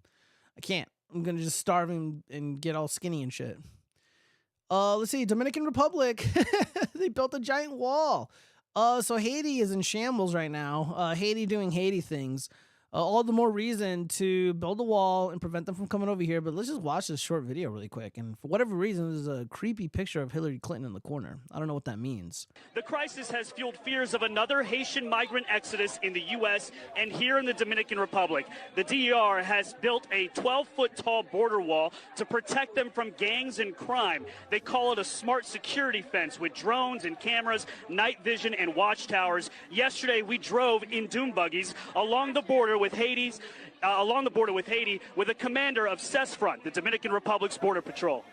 I can't. I'm gonna just starve and get all skinny and shit. Let's see. Dominican Republic. They built a giant wall. So Haiti is in shambles right now. Haiti doing Haiti things. All the more reason to build a wall and prevent them from coming over here. But let's just watch this short video really quick. And for whatever reason, there's a creepy picture of Hillary Clinton in the corner. I don't know what that means. The crisis has fueled fears of another Haitian migrant exodus in the U.S. and here in the Dominican Republic. The DER has built a 12-foot tall border wall to protect them from gangs and crime. They call it a smart security fence with drones and cameras, night vision, and watchtowers. Yesterday, we drove in dune buggies along the border with Haiti with a commander of CESFRONT, the Dominican Republic's Border Patrol.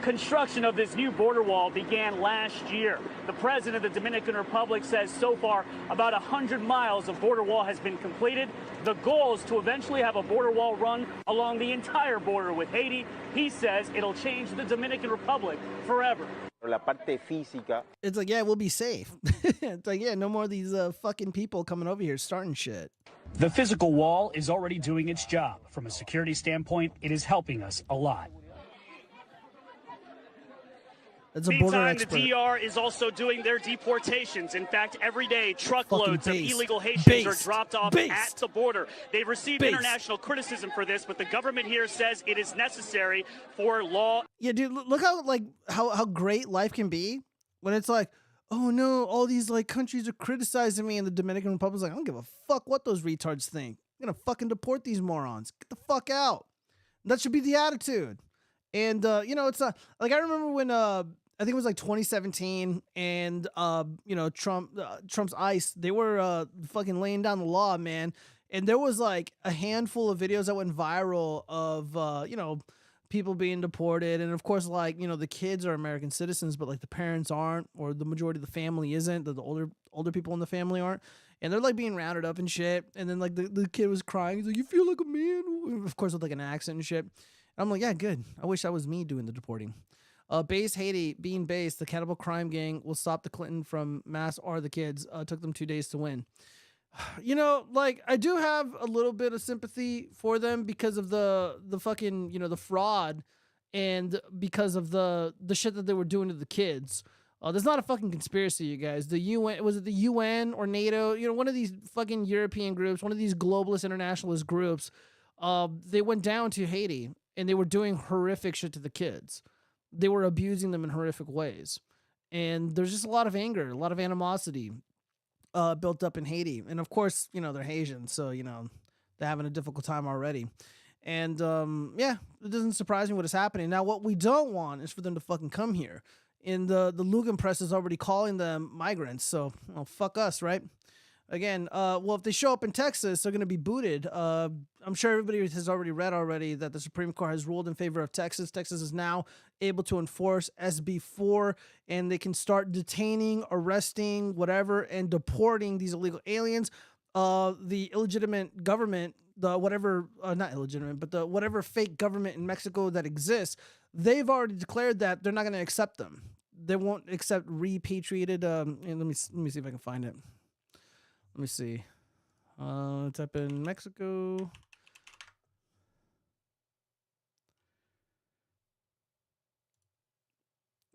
Construction of this new border wall began last year. The president of the Dominican Republic says so far about 100 miles of border wall has been completed. The goal is to eventually have a border wall run along the entire border with Haiti. He says it'll change the Dominican Republic forever. It's like, yeah, we'll be safe. It's like, yeah, no more of these fucking people coming over here starting shit. The physical wall is already doing its job. From a security standpoint, it is helping us a lot. That's a border Meantime, expert. the DR is also doing their deportations. In fact, every day, truckloads of illegal Haitians Based. are dropped off at the border. They've received Based. international criticism for this, but the government here says it is necessary for law. Yeah, dude, look how great life can be when it's like, oh no, all these like countries are criticizing me, and the Dominican Republic's like, I don't give a fuck what those retards think. I'm gonna fucking deport these morons. Get the fuck out. That should be the attitude. And it's not like I remember when I think it was like 2017, and Trump's ICE, they were fucking laying down the law, man. And there was like a handful of videos that went viral of people being deported, and of course, like, the kids are American citizens, but like the parents aren't, or the majority of the family isn't. The older people in the family aren't, and they're like being rounded up and shit. And then like the kid was crying. He's like, "You feel like a man?" Of course, with like an accent and shit. And I'm like, yeah, good. I wish that was me doing the deporting. Base Haiti being based, the cannibal crime gang will stop the Clinton from mass or the kids. Took them 2 days to win. Like I do have a little bit of sympathy for them because of the fucking, the fraud, and because of the shit that they were doing to the kids. There's not a fucking conspiracy, you guys. The UN, was it the UN or NATO? One of these fucking European groups, one of these globalist internationalist groups, they went down to Haiti and they were doing horrific shit to the kids. They were abusing them in horrific ways. And there's just a lot of anger, a lot of animosity built up in Haiti. And of course, they're Haitian, so, they're having a difficult time already. And, it doesn't surprise me what is happening. Now, what we don't want is for them to fucking come here. And the Lugan press is already calling them migrants, so, fuck us, right? Again, if they show up in Texas, they're going to be booted. I'm sure everybody has already read that the Supreme Court has ruled in favor of Texas. Texas is now able to enforce SB 4, and they can start detaining, arresting, whatever, and deporting these illegal aliens. The illegitimate government, whatever fake government in Mexico that exists, they've already declared that they're not going to accept them. They won't accept repatriated. And let me see if I can find it. Let me see. Type in Mexico.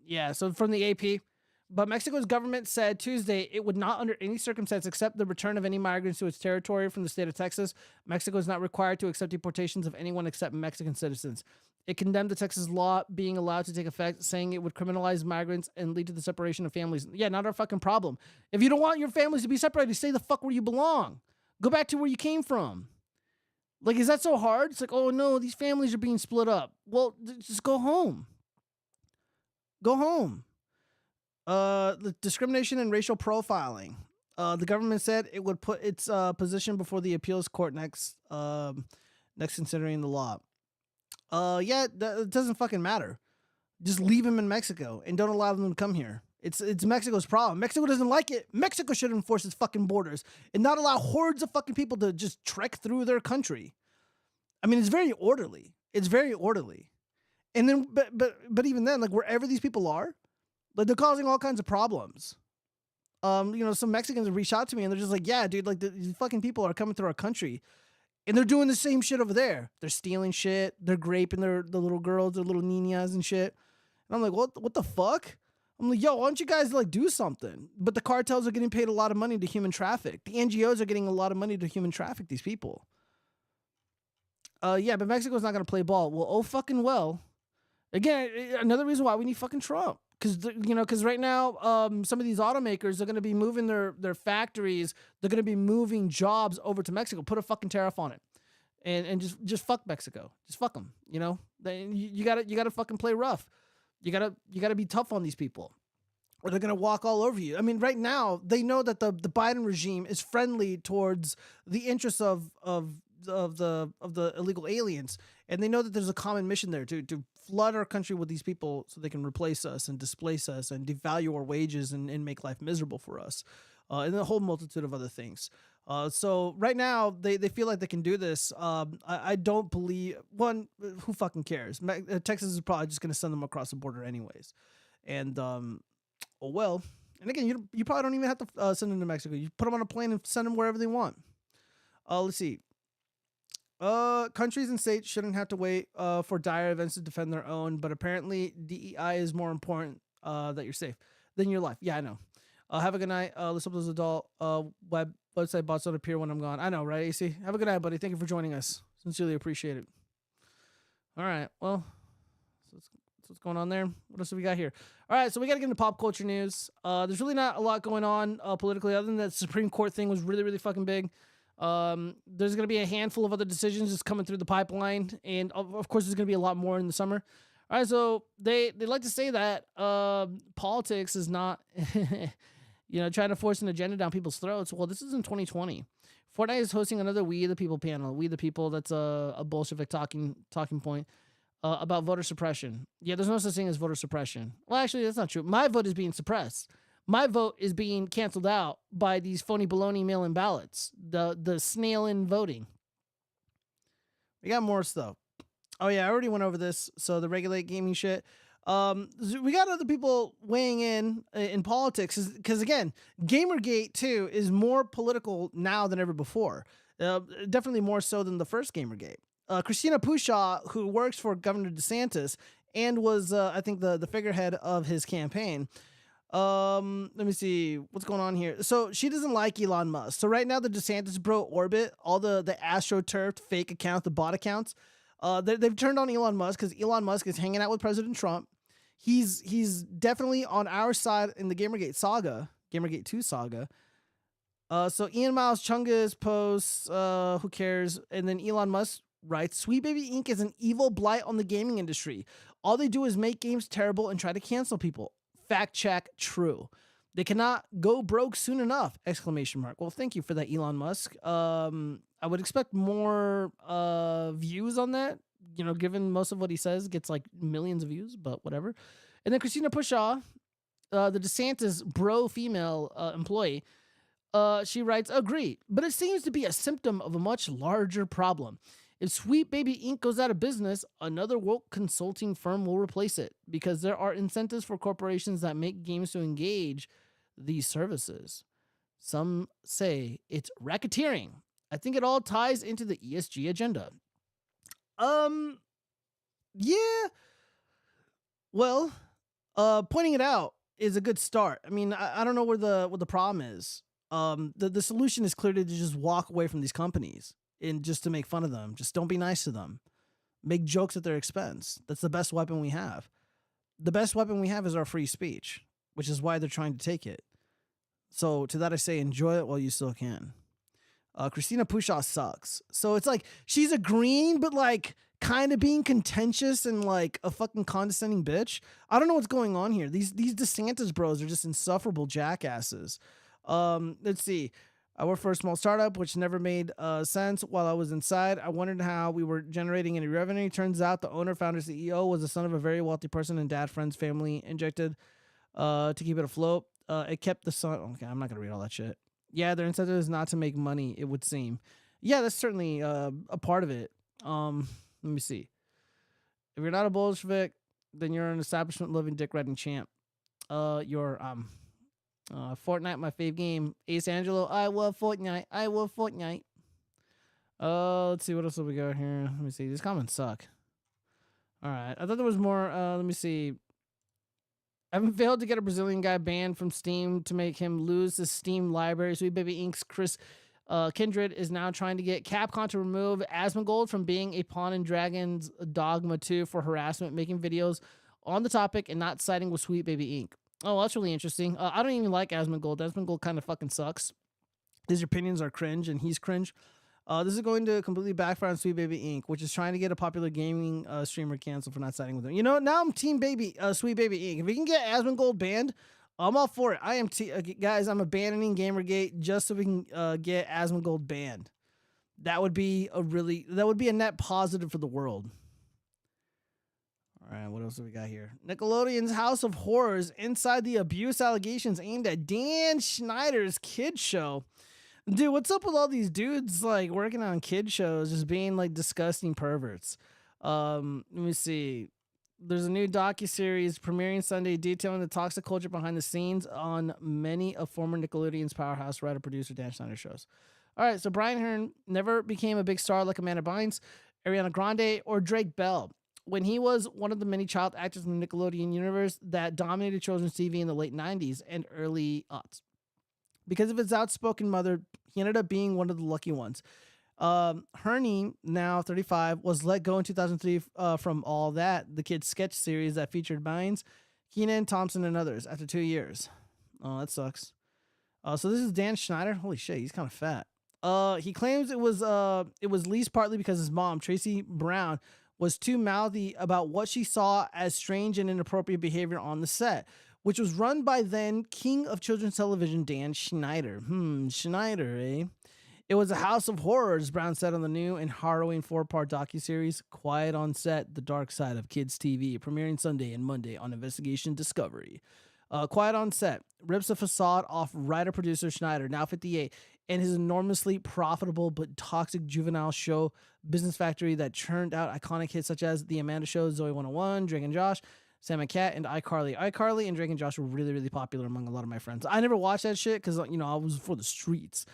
Yeah, so from the AP. But Mexico's government said Tuesday it would not under any circumstance accept the return of any migrants to its territory from the state of Texas. Mexico is not required to accept deportations of anyone except Mexican citizens. It condemned the Texas law being allowed to take effect, saying it would criminalize migrants and lead to the separation of families. Yeah, not our fucking problem. If you don't want your families to be separated, stay the fuck where you belong. Go back to where you came from. Like, is that so hard? It's like, oh no, these families are being split up. Well, just go home. Go home. The discrimination and racial profiling. The government said it would put its position before the appeals court next considering the law. Yeah, it doesn't fucking matter. Just leave him in Mexico and don't allow them to come here. It's Mexico's problem. Mexico doesn't like it. Mexico should enforce its fucking borders and not allow hordes of fucking people to just trek through their country. I mean, it's very orderly. It's very orderly. And then, but even then, like wherever these people are, like they're causing all kinds of problems. Some Mexicans have reached out to me and they're just like, yeah, dude, like these fucking people are coming through our country and they're doing the same shit over there. They're stealing shit. They're raping the little girls, their little niñas and shit. And I'm like, what the fuck? I'm like, yo, why don't you guys like do something? But the cartels are getting paid a lot of money to human traffic. The NGOs are getting a lot of money to human traffic these people. Yeah, but Mexico's not going to play ball. Well, oh fucking well. Again, another reason why we need fucking Trump. Because right now, some of these automakers are going to be moving their factories. They're going to be moving jobs over to Mexico. Put a fucking tariff on it, and just fuck Mexico. Just fuck them. You gotta fucking play rough. You gotta be tough on these people, or they're gonna walk all over you. I mean, right now they know that the Biden regime is friendly towards the interests of the illegal aliens, and they know that there's a common mission there to flood our country with these people so they can replace us and displace us and devalue our wages and make life miserable for us, and a whole multitude of other things. So right now they feel like they can do this. I don't believe who fucking cares? Texas is probably just going to send them across the border anyways. And and again, you probably don't even have to send them to Mexico. You put them on a plane and send them wherever they want. Let's see. Countries and states shouldn't have to wait for dire events to defend their own, but apparently DEI is more important that you're safe than your life. Yeah, I know. Have a good night. Let's hope those adult website bots don't appear when I'm gone. I know, right, AC? Have a good night, buddy. Thank you for joining us. Sincerely appreciate it. All right, well, so what's going on there? What else have we got here? All right, so we got to get into pop culture news. There's really not a lot going on politically other than that Supreme Court thing was really, really fucking big. There's going to be a handful of other decisions just coming through the pipeline, and of course there's going to be a lot more in the summer. All right, so they like to say that politics is not trying to force an agenda down people's throats. Well, this is in 2020. Fortnite is hosting another We the People panel. We the People, that's a Bolshevik talking point about voter suppression. Yeah, there's no such thing as voter suppression. Well, actually, that's not true. My vote is being suppressed. My vote is being canceled out by these phony baloney mail-in ballots, the snail-in voting. We got more stuff. Oh, yeah, I already went over this. So the regulate gaming shit. We got other people weighing in politics because, again, Gamergate, too, is more political now than ever before. Definitely more so than the first Gamergate. Christina Pushaw, who works for Governor DeSantis and was, I think, the figurehead of his campaign. Let me see what's going on here. So she doesn't like Elon Musk. So right now the DeSantis bro orbit, all the AstroTurf fake accounts, the bot accounts, they've turned on Elon Musk because Elon Musk is hanging out with President Trump. He's definitely on our side in the Gamergate saga, Gamergate 2 saga. So Ian Miles Chunga's posts, who cares? And then Elon Musk writes, Sweet Baby Inc. is an evil blight on the gaming industry. All they do is make games terrible and try to cancel people. Fact check, true. They cannot go broke soon enough! ! Well, thank you for that, Elon Musk. I would expect more views on that, given most of what he says gets like millions of views, but whatever. And then Christina Pushaw, the DeSantis bro female employee, she writes, agree, but it seems to be a symptom of a much larger problem. If Sweet Baby Inc. goes out of business, another woke consulting firm will replace it because there are incentives for corporations that make games to engage these services. Some say it's racketeering. I think it all ties into the ESG agenda. Yeah. Well, pointing it out is a good start. I mean, I don't know what the problem is. The solution is clearly to just walk away from these companies. And just to make fun of them. Just don't be nice to them. Make jokes at their expense. That's the best weapon we have. The best weapon we have is our free speech, which is why they're trying to take it. So to that I say, enjoy it while you still can. Christina Pushaw sucks. So it's like she's agreeing, but like kind of being contentious and like a fucking condescending bitch. I don't know what's going on here. These DeSantis bros are just insufferable jackasses. Let's see. I worked for a small startup, which never made sense while I was inside. I wondered how we were generating any revenue. Turns out the owner, founder, CEO was the son of a very wealthy person, and dad, friends, family injected to keep it afloat. It kept the son. Okay, I'm not going to read all that shit. Yeah, their incentive is not to make money, it would seem. Yeah, that's certainly a part of it. Let me see. If you're not a Bolshevik, then you're an establishment-loving dick-riding champ. You're Fortnite, my fave game. Ace Angelo, I love Fortnite. I love Fortnite. Let's see, what else have we got here? Let me see. These comments suck. All right. I thought there was more. Let me see. I haven't failed to get a Brazilian guy banned from Steam to make him lose his Steam library. Sweet Baby Inc.'s Chris Kindred is now trying to get Capcom to remove Asmongold from being a pawn in Dragon's Dogma 2 for harassment, making videos on the topic and not siding with Sweet Baby Inc. Oh, that's really interesting. I don't even like Asmongold. Asmongold kind of fucking sucks. His opinions are cringe, and he's cringe. This is going to completely backfire on Sweet Baby Inc., which is trying to get a popular gaming streamer canceled for not siding with him. You know, now I'm Team Baby, Sweet Baby Inc. If we can get Asmongold banned, I'm all for it. I am, guys, I'm abandoning Gamergate just so we can get Asmongold banned. That would be a net positive for the world. All right, what else do we got here? Nickelodeon's House of Horrors inside the abuse allegations aimed at Dan Schneider's kid show. Dude, what's up with all these dudes like working on kid shows just being like disgusting perverts? Let me see. There's a new docuseries premiering Sunday detailing the toxic culture behind the scenes on many of former Nickelodeon's powerhouse writer-producer Dan Schneider shows. All right, so Brian Hearn never became a big star like Amanda Bynes, Ariana Grande, or Drake Bell. When he was one of the many child actors in the Nickelodeon universe that dominated children's TV in the late 90s and early aughts. Because of his outspoken mother, he ended up being one of the lucky ones. Herney, now 35, was let go in 2003 from All That, the kids' sketch series that featured Bynes, Kenan Thompson, and others after 2 years. Oh, that sucks. So this is Dan Schneider. Holy shit, he's kind of fat. He claims it was least partly because his mom, Tracy Brown, was too mouthy about what she saw as strange and inappropriate behavior on the set, which was run by then king of children's television, Dan Schneider. Schneider, eh? It was a house of horrors, Brown said on the new and harrowing 4-part docuseries, Quiet on Set, The Dark Side of Kids TV, premiering Sunday and Monday on Investigation Discovery. Quiet on Set rips a facade off writer-producer Schneider, now 58, and his enormously profitable but toxic juvenile show, Business Factory, that churned out iconic hits such as The Amanda Show, Zoe 101, Drake and Josh, Sam and Cat, and iCarly. iCarly and Drake and Josh were really, really popular among a lot of my friends. I never watched that shit because, you know, I was for the streets.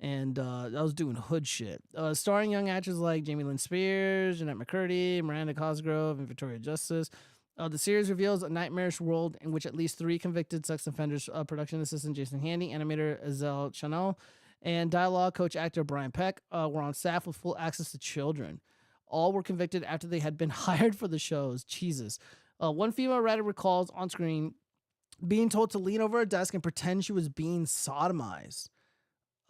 And I was doing hood shit. Starring young actors like Jamie Lynn Spears, Jeanette McCurdy, Miranda Cosgrove, and Victoria Justice. The series reveals a nightmarish world in which at least 3 convicted sex offenders, production assistant Jason Handy, animator Azelle Chanel, and dialogue coach actor Brian Peck were on staff with full access to children. All were convicted after they had been hired for the shows. Jesus. One female writer recalls on screen being told to lean over a desk and pretend she was being sodomized.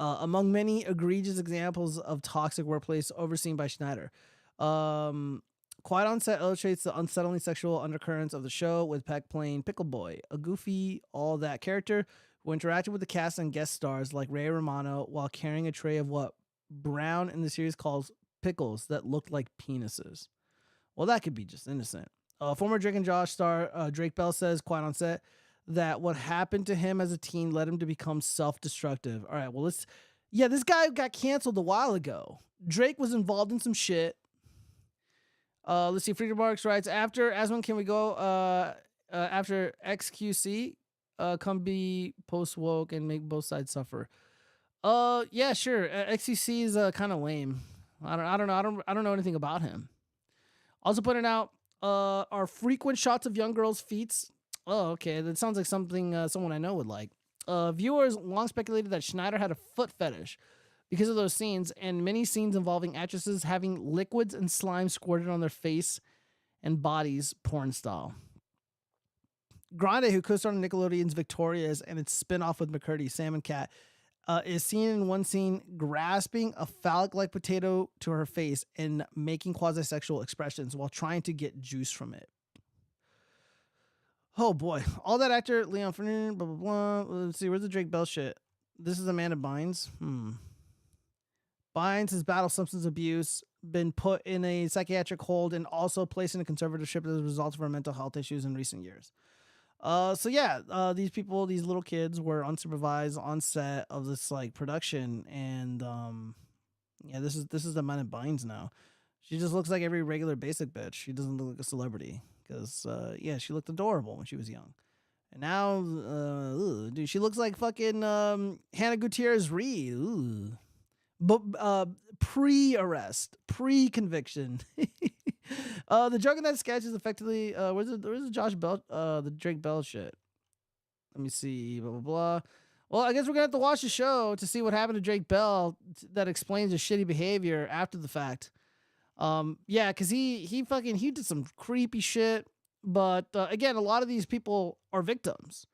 Among many egregious examples of toxic workplace overseen by Schneider. Quiet on Set illustrates the unsettling sexual undercurrents of the show, with Peck playing Pickle Boy, a goofy, all-that character who interacted with the cast and guest stars like Ray Romano while carrying a tray of what Brown in the series calls pickles that looked like penises. Well, that could be just innocent. Former Drake and Josh star Drake Bell says, Quiet on Set, that what happened to him as a teen led him to become self-destructive. All right, well, this guy got canceled a while ago. Drake was involved in some shit. Let's see, Freedom Marks writes, after Asmund, can we go after XQC? Come be post-woke and make both sides suffer. Yeah, sure. XQC is kind of lame. I don't know anything about him. Also pointed out, are frequent shots of young girls' feet. Oh, okay. That sounds like something someone I know would like. Viewers long speculated that Schneider had a foot fetish because of those scenes, and many scenes involving actresses having liquids and slime squirted on their face and bodies, porn style. Grande, who co-starred on Nickelodeon's Victorious and its spin-off with McCurdy, Sam and Cat, is seen in one scene grasping a phallic-like potato to her face and making quasi-sexual expressions while trying to get juice from it. Oh boy. All that actor, Leon Fernandez, blah, blah, blah. Let's see, where's the Drake Bell shit? This is Amanda Bynes. Bynes has battled substance abuse, been put in a psychiatric hold, and also placed in a conservatorship as a result of her mental health issues in recent years. These people, these little kids, were unsupervised on set of this like production, and this is Amanda Bynes now. She just looks like every regular basic bitch. She doesn't look like a celebrity because she looked adorable when she was young. And now, dude, she looks like fucking Hannah Gutierrez Reed. Ooh. But pre-arrest, pre-conviction. The joke in that sketch is effectively where's the Josh Bell, the Drake Bell shit. Let me see, blah blah blah. Well, I guess we're gonna have to watch the show to see what happened to Drake Bell that explains his shitty behavior after the fact. Because he did some creepy shit. But again, a lot of these people are victims.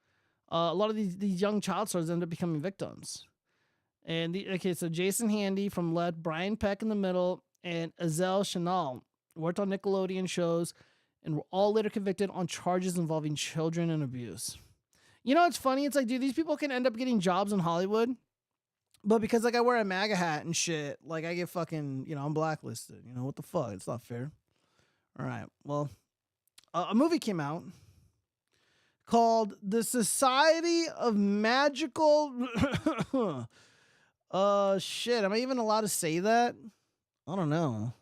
A lot of these young child stars end up becoming victims. And so Jason Handy from left, Brian Peck in the middle, and Azel Chanel worked on Nickelodeon shows and were all later convicted on charges involving children and abuse. You know, it's funny. It's like, dude, these people can end up getting jobs in Hollywood, but because like I wear a MAGA hat and shit, like I get fucking, I'm blacklisted. You know, what the fuck? It's not fair. All right. Well, a movie came out called The Society of Magical... shit, am I even allowed to say that? I don't know.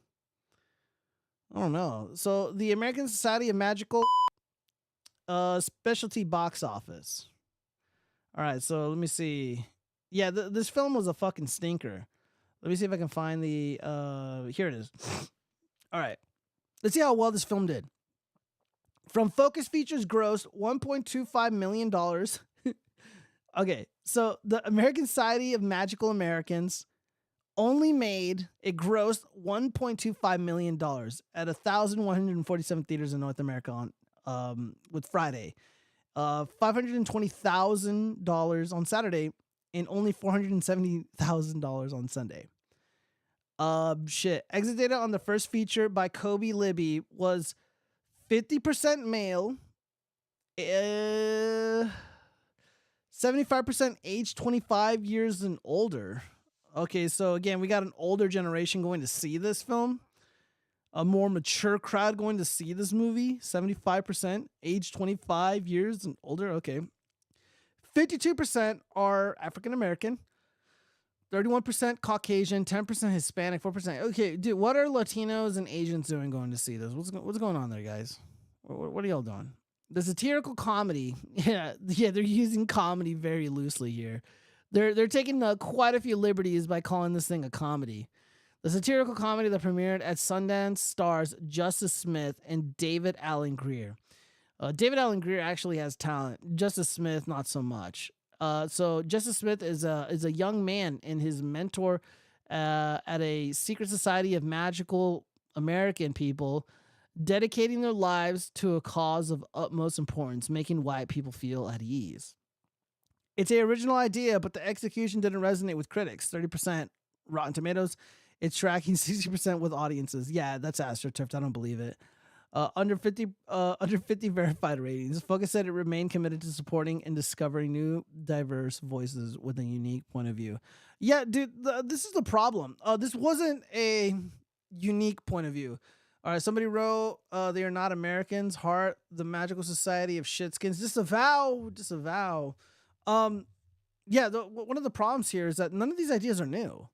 So, the American Society of Magical specialty box office. All right, so let me see. Yeah, this film was a fucking stinker. Let me see if I can find the... here it is. All right. Let's see how well this film did. From Focus Features grossed $1.25 million. Okay, so the American Society of Magical Americans only it grossed $1.25 million at 1,147 theaters in North America with Friday. $520,000 on Saturday and only $470,000 on Sunday. Exit data on the first feature by Kobe Libby was 50% male, 75% age 25 years and older. Okay, so again, we got an older generation going to see this film. A more mature crowd going to see this movie. 75% age 25 years and older. Okay. 52% are African American. 31% Caucasian. 10% Hispanic. 4%. Okay, dude, what are Latinos and Asians doing going to see this? What's going on there, guys? What are y'all doing? The satirical comedy. Yeah, they're using comedy very loosely here. They're taking quite a few liberties by calling this thing a comedy. The satirical comedy that premiered at Sundance stars Justice Smith and David Alan Grier. David Alan Grier actually has talent. Justice Smith, not so much. So Justice Smith is a young man and his mentor at a secret society of magical American people dedicating their lives to a cause of utmost importance, making white people feel at ease. It's an original idea, but the execution didn't resonate with critics. 30% Rotten Tomatoes. It's tracking 60% with audiences. Yeah, that's astroturfed. I don't believe it. Under 50 verified ratings. Focus said it remained committed to supporting and discovering new, diverse voices with a unique point of view. Yeah, dude, this is the problem. This wasn't a unique point of view. All right, somebody wrote, they are not Americans. Heart, the Magical Society of Shitskins. Disavow. One of the problems here is that none of these ideas are new.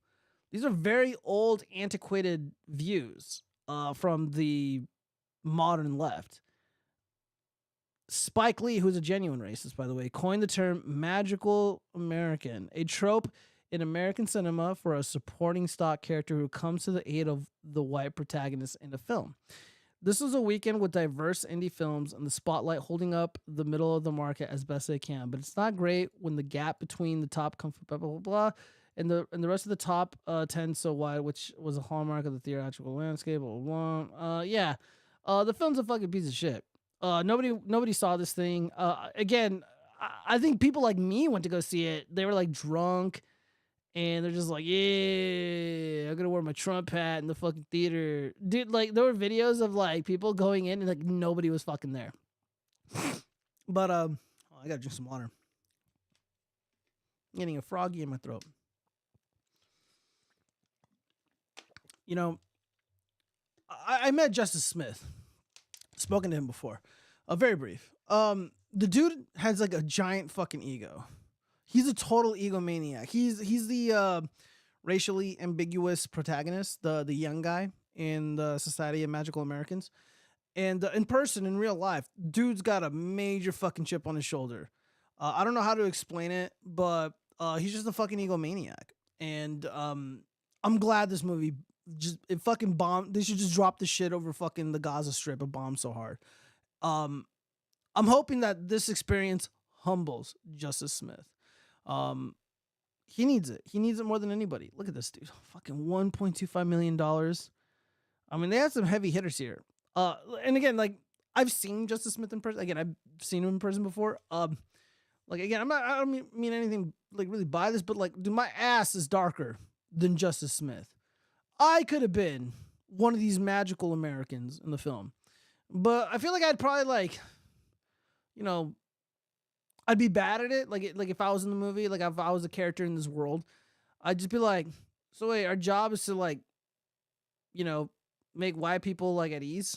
These are very old, antiquated views from the modern left. Spike Lee, who's a genuine racist, by the way, coined the term magical American, a trope in American cinema for a supporting stock character who comes to the aid of the white protagonist in a film. This was a weekend with diverse indie films and the spotlight holding up the middle of the market as best they can, but it's not great when the gap between the top blah, blah, blah, blah, and the rest of the top 10 so wide, which was a hallmark of the theatrical landscape, blah, blah, blah. The film's a fucking piece of shit. Nobody saw this thing. Again, I think people like me went to go see it. They were like drunk, and they're just like, yeah, I'm gonna wear my Trump hat in the fucking theater. Dude, like, there were videos of like people going in and like nobody was fucking there. But I gotta drink some water. Getting a froggy in my throat. You know, I met Justice Smith. Spoken to him before. Very brief. The dude has like a giant fucking ego. He's a total egomaniac. He's the racially ambiguous protagonist, the young guy in the Society of Magical Americans. And in person, in real life, dude's got a major fucking chip on his shoulder. I don't know how to explain it, but he's just a fucking egomaniac. And I'm glad this movie it fucking bombed. They should just drop the shit over fucking the Gaza Strip. It bombed so hard. I'm hoping that this experience humbles Justice Smith. He needs it. He needs it more than anybody. Look at this dude. Fucking $1.25 million. I mean, they had some heavy hitters here. And again, like, I've seen Justice Smith in person. Again, I've seen him in person before. Like, again, I don't mean anything like really by this, but like, dude, my ass is darker than Justice Smith. I could have been one of these magical Americans in the film, but I feel like I'd probably like, you know, I'd be bad at it. Like if I was in the movie, like if I was a character in this world, I'd just be like, so wait, our job is to like, you know, make white people like at ease.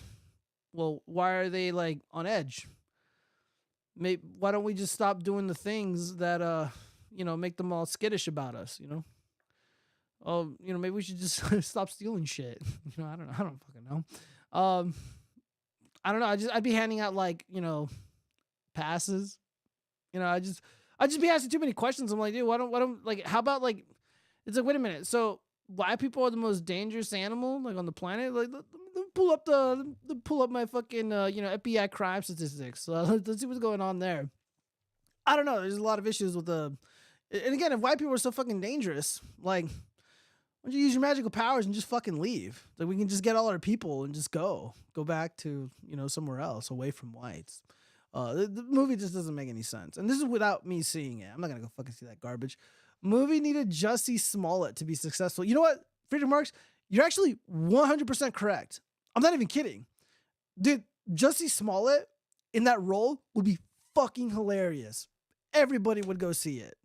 Well, why are they like on edge? Maybe why don't we just stop doing the things that you know, make them all skittish about us, you know? Oh, you know, maybe we should just stop stealing shit. You know, I don't fucking know. I don't know. I'd be handing out like, you know, passes. You know, I'd just be asking too many questions. I'm like, dude, why don't like, how about like, it's like, wait a minute. So white people are the most dangerous animal like on the planet? Like, pull up my fucking you know, FBI crime statistics. Let's see what's going on there. I don't know. There's a lot of issues with and again, if white people are so fucking dangerous, like, why don't you use your magical powers and just fucking leave? Like, we can just get all our people and just go back to, you know, somewhere else away from whites. The movie just doesn't make any sense. And this is without me seeing it. I'm not going to go fucking see that garbage. Movie needed Jussie Smollett to be successful. You know what? Freedom Marks, you're actually 100% correct. I'm not even kidding. Dude, Jussie Smollett in that role would be fucking hilarious. Everybody would go see it.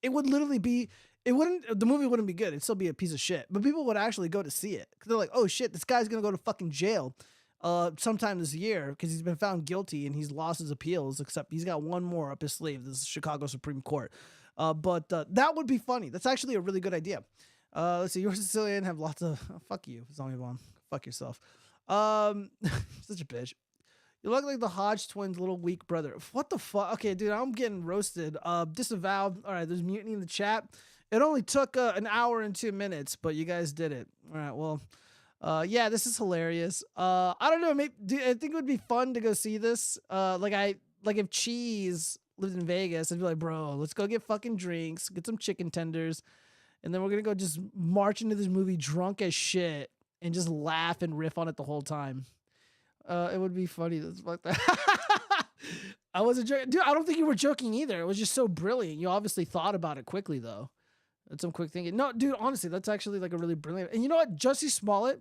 It would literally be... the movie wouldn't be good. It'd still be a piece of shit. But people would actually go to see it. Because they're like, oh shit, this guy's going to go to fucking jail sometime this year because he's been found guilty and he's lost his appeals, except he's got one more up his sleeve. This is Chicago Supreme Court. But that would be funny. That's actually a really good idea. Let's see. You're Sicilian, have lots of... fuck you, Zombie Bomb. Fuck yourself. Such a bitch. You look like the Hodge twins' little weak brother. What the fuck? Okay, dude, I'm getting roasted. Disavowed. All right, there's mutiny in the chat. It only took an hour and 2 minutes, but you guys did it. All right, well, yeah, this is hilarious. I don't know. Maybe I think it would be fun to go see this. Like if Cheese lived in Vegas, I'd be like, bro, let's go get fucking drinks, get some chicken tenders, and then we're gonna go just march into this movie drunk as shit and just laugh and riff on it the whole time. It would be funny. Fuck that. I wasn't joking, dude. I don't think you were joking either. It was just so brilliant. You obviously thought about it quickly, though. That's some quick thinking. No, dude, honestly, that's actually like a really brilliant. And you know what? Jussie Smollett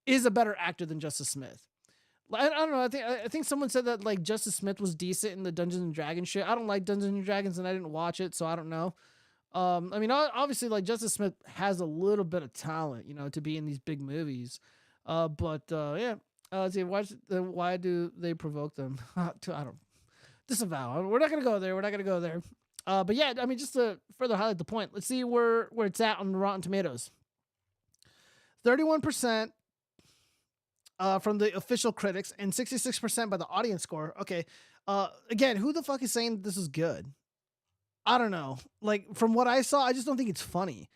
is a better actor than Justice Smith. I don't know. I think someone said that like Justice Smith was decent in the Dungeons and Dragons shit. I don't like Dungeons and Dragons, and I didn't watch it, so I don't know. I mean, obviously, like Justice Smith has a little bit of talent, you know, to be in these big movies. But yeah. Let's see. Why do they provoke them? I don't disavow. We're not gonna go there. But yeah, I mean, just to further highlight the point, let's see where it's at on Rotten Tomatoes. 31% from the official critics and 66% by the audience score. Okay. Again, who the fuck is saying this is good? I don't know. Like, from what I saw, I just don't think it's funny.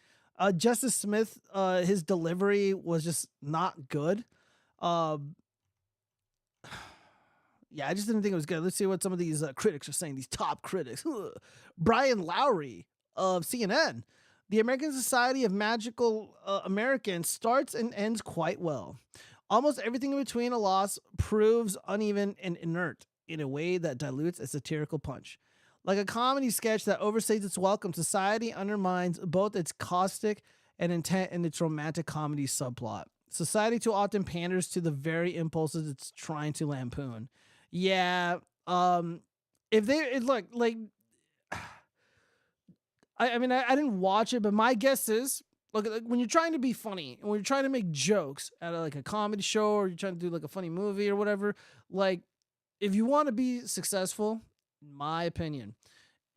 Justice Smith, his delivery was just not good. Yeah, I just didn't think it was good. Let's see what some of these critics are saying. These top critics. Brian Lowry of CNN. The American Society of Magical Americans starts and ends quite well. Almost everything in between a loss proves uneven and inert in a way that dilutes a satirical punch. Like a comedy sketch that overstates its welcome, Society undermines both its caustic and intent in its romantic comedy subplot. Society too often panders to the very impulses it's trying to lampoon. Yeah, if they look like, I mean, I didn't watch it, but my guess is, look, like, when you're trying to be funny and when you're trying to make jokes at like a comedy show or you're trying to do like a funny movie or whatever, like if you want to be successful, in my opinion,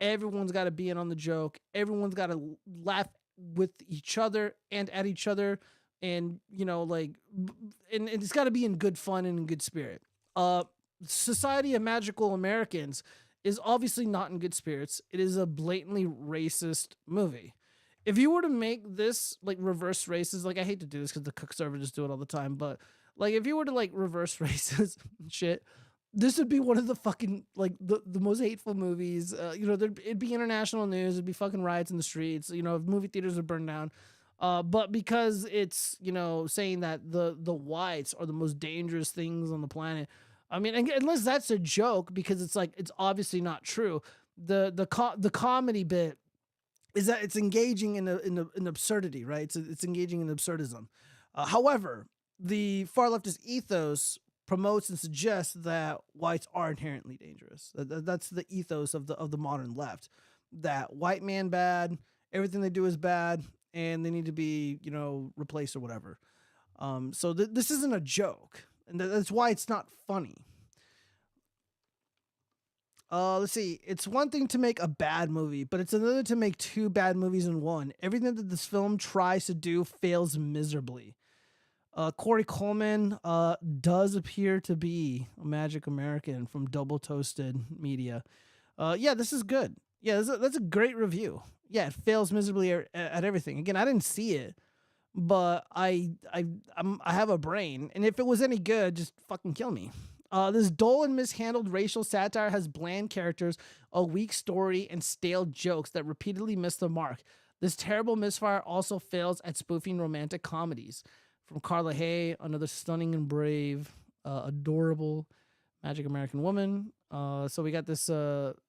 everyone's got to be in on the joke. Everyone's got to laugh with each other and at each other. And, you know, like, and it's got to be in good fun and in good spirit. Society of Magical Americans is obviously not in good spirits. It is a blatantly racist movie. If you were to make this like reverse races, like I hate to do this because the cook server just do it all the time, but like if you were to like reverse races shit, this would be one of the fucking like the most hateful movies. You know, it'd be international news. It'd be fucking riots in the streets. You know, movie theaters would burn down. But because it's, you know, saying that the whites are the most dangerous things on the planet. I mean, unless that's a joke, because it's like it's obviously not true. The comedy bit is that it's engaging in absurdity, right? It's engaging in absurdism. However, the far leftist ethos promotes and suggests that whites are inherently dangerous. That's the ethos of the modern left. That white man bad, everything they do is bad, and they need to be, you know, replaced or whatever. So this isn't a joke, and that's why it's not funny. Let's see. It's one thing to make a bad movie, but it's another to make two bad movies in one. Everything that this film tries to do fails miserably. Corey Coleman does appear to be a Magic American from Double Toasted Media. Yeah, this is good. Yeah, that's a great review. Yeah, it fails miserably at everything. Again, I didn't see it, but I have a brain, and if it was any good, just fucking kill me. This dull and mishandled racial satire has bland characters, a weak story, and stale jokes that repeatedly miss the mark. This terrible misfire also fails at spoofing romantic comedies. From Carla Hay, another stunning and brave, adorable Magic American woman. So we got this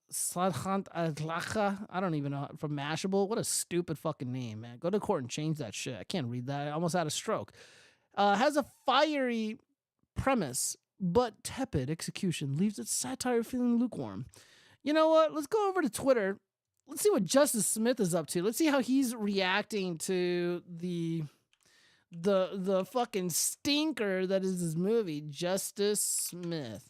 Sadhant Adlacha, I don't even know, from Mashable. What a stupid fucking name, man. Go to court and change that shit. I can't read that. I almost had a stroke. Has a fiery premise, but tepid execution leaves its satire feeling lukewarm. You know what? Let's go over to Twitter. Let's see what Justice Smith is up to. Let's see how he's reacting to the fucking stinker that is this movie, Justice Smith.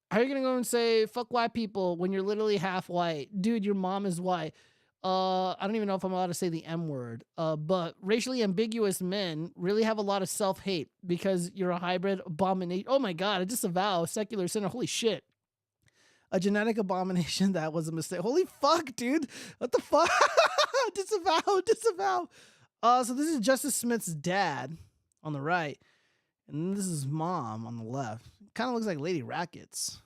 How are you gonna go and say fuck white people when you're literally half white? Dude, your mom is white. I don't even know if I'm allowed to say the M word. But racially ambiguous men really have a lot of self-hate because you're a hybrid abomination. Oh my God, I disavow secular sinner. Holy shit. A genetic abomination. That was a mistake. Holy fuck, dude. What the fuck? Disavow. So this is Justice Smith's dad on the right. And this is mom on the left. Kind of looks like Lady Rackets.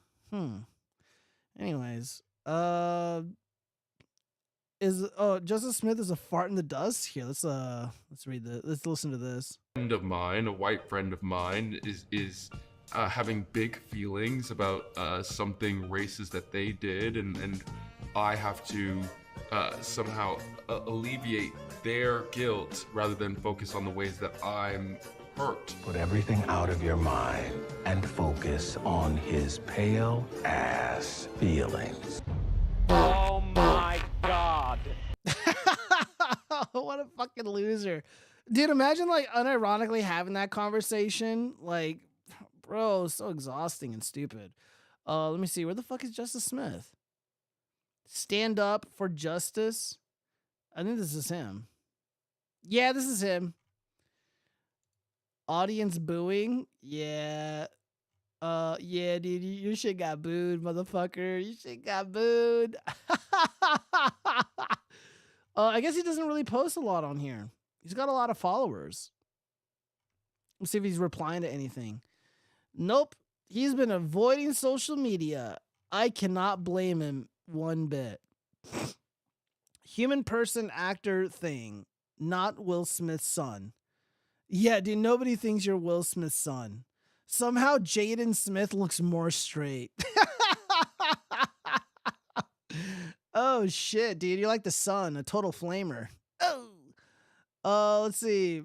Anyways, Justice Smith is a fart in the dust? Here, let's read this. Let's listen to this. Friend of mine, a white friend of mine, is having big feelings about something racist that they did, and I have to somehow alleviate their guilt rather than focus on the ways that I'm hurt. Put everything out of your mind and focus on his pale ass feelings. Oh my God. What a fucking loser. Dude, imagine like unironically having that conversation. Like, bro, so exhausting and stupid. Let me see. Where the fuck is Justice Smith? Stand up for justice. I think this is him. Yeah, this is him. Audience booing. Yeah. Yeah, dude, your shit got booed, motherfucker. Your shit got booed. I guess he doesn't really post a lot on here. He's got a lot of followers. Let's see if he's replying to anything. Nope. He's been avoiding social media. I cannot blame him one bit. Human person actor thing. Not Will Smith's son. Yeah, dude, nobody thinks you're Will Smith's son. Somehow Jaden Smith looks more straight. Oh, shit, dude. You're like the sun, a total flamer. Oh. Let's see.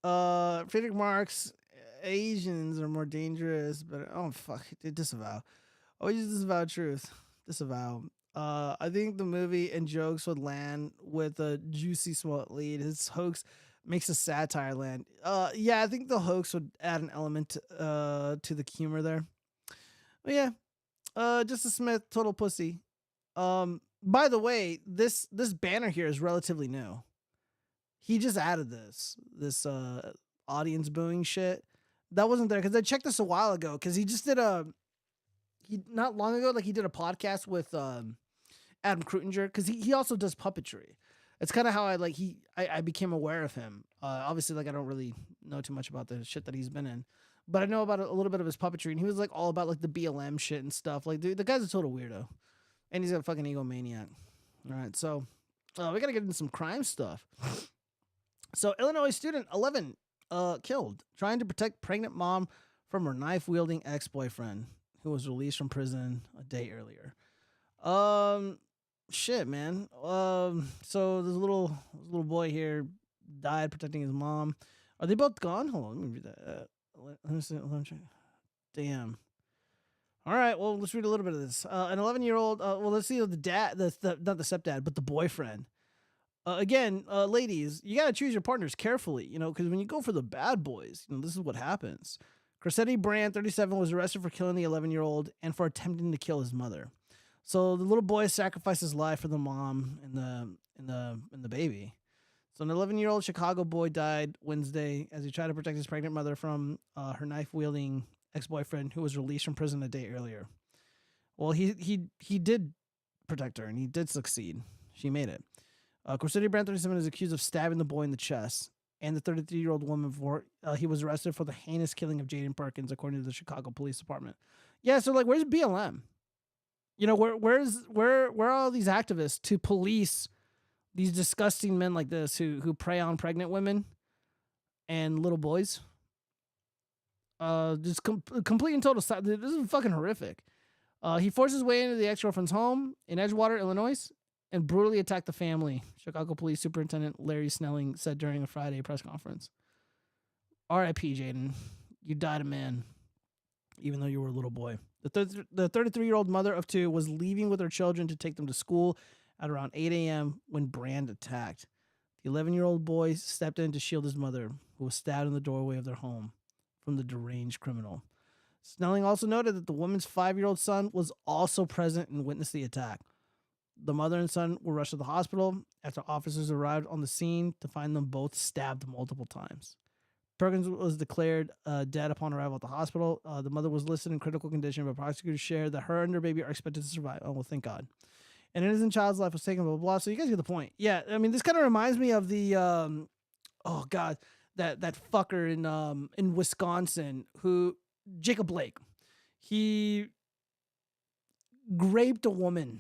Friedrich Marx Asians are more dangerous, but oh fuck, dude, disavow. Always disavow truth. Disavow. I think the movie and jokes would land with a juicy smart lead. His hoax makes a satire land. Yeah, I think the hoax would add an element to the humor there. But yeah, Justice Smith, total pussy. By the way, this banner here is relatively new. He just added this audience booing shit. That wasn't there because I checked this a while ago because he just did not long ago, like he did a podcast with Adam Krutinger because he also does puppetry. It's kind of how I became aware of him. Obviously, like I don't really know too much about the shit that he's been in, but I know about a little bit of his puppetry, and he was like all about like the BLM shit and stuff. Like the guy's a total weirdo, and he's a fucking egomaniac. All right, so we gotta get into some crime stuff. So Illinois student 11 killed trying to protect pregnant mom from her knife-wielding ex-boyfriend who was released from prison a day earlier. Shit, man. So this little boy here died protecting his mom. Are they both gone? Hold on, let me read that. Let me see. Let me check. Damn. All right, well, let's read a little bit of this. An 11-year-old. Well, let's see the dad. Not the stepdad, but the boyfriend. Again, ladies, you gotta choose your partners carefully, you know, because when you go for the bad boys, you know, this is what happens. Corsetti Brand, 37, was arrested for killing the 11-year-old and for attempting to kill his mother. So the little boy sacrificed his life for the mom and the baby. So an 11-year-old Chicago boy died Wednesday as he tried to protect his pregnant mother from her knife-wielding ex-boyfriend who was released from prison a day earlier. Well, he did protect her and he did succeed. She made it. Corsetti Brand, 37, is accused of stabbing the boy in the chest and the 33-year-old woman before he was arrested for the heinous killing of Jaden Perkins, according to the Chicago Police Department. Yeah, so like, where's BLM? You know, where are all these activists to police these disgusting men like this who prey on pregnant women and little boys? Just complete and total. This is fucking horrific. He forced his way into the ex-girlfriend's home in Edgewater, Illinois, and brutally attacked the family, Chicago Police Superintendent Larry Snelling said during a Friday press conference. R.I.P. Jaden. You died a man, even though you were a little boy. The 33-year-old mother of two was leaving with her children to take them to school at around 8 a.m. when Brand attacked. The 11-year-old boy stepped in to shield his mother, who was stabbed in the doorway of their home, from the deranged criminal. Snelling also noted that the woman's 5-year-old son was also present and witnessed the attack. The mother and son were rushed to the hospital after officers arrived on the scene to find them both stabbed multiple times. Perkins was declared dead upon arrival at the hospital. The mother was listed in critical condition, but prosecutors shared that her and her baby are expected to survive. Oh, well, thank God. An innocent child's life was taken, blah, blah, blah. So you guys get the point. Yeah, I mean, this kind of reminds me of the, oh, God, that fucker in Wisconsin Jacob Blake. He raped a woman.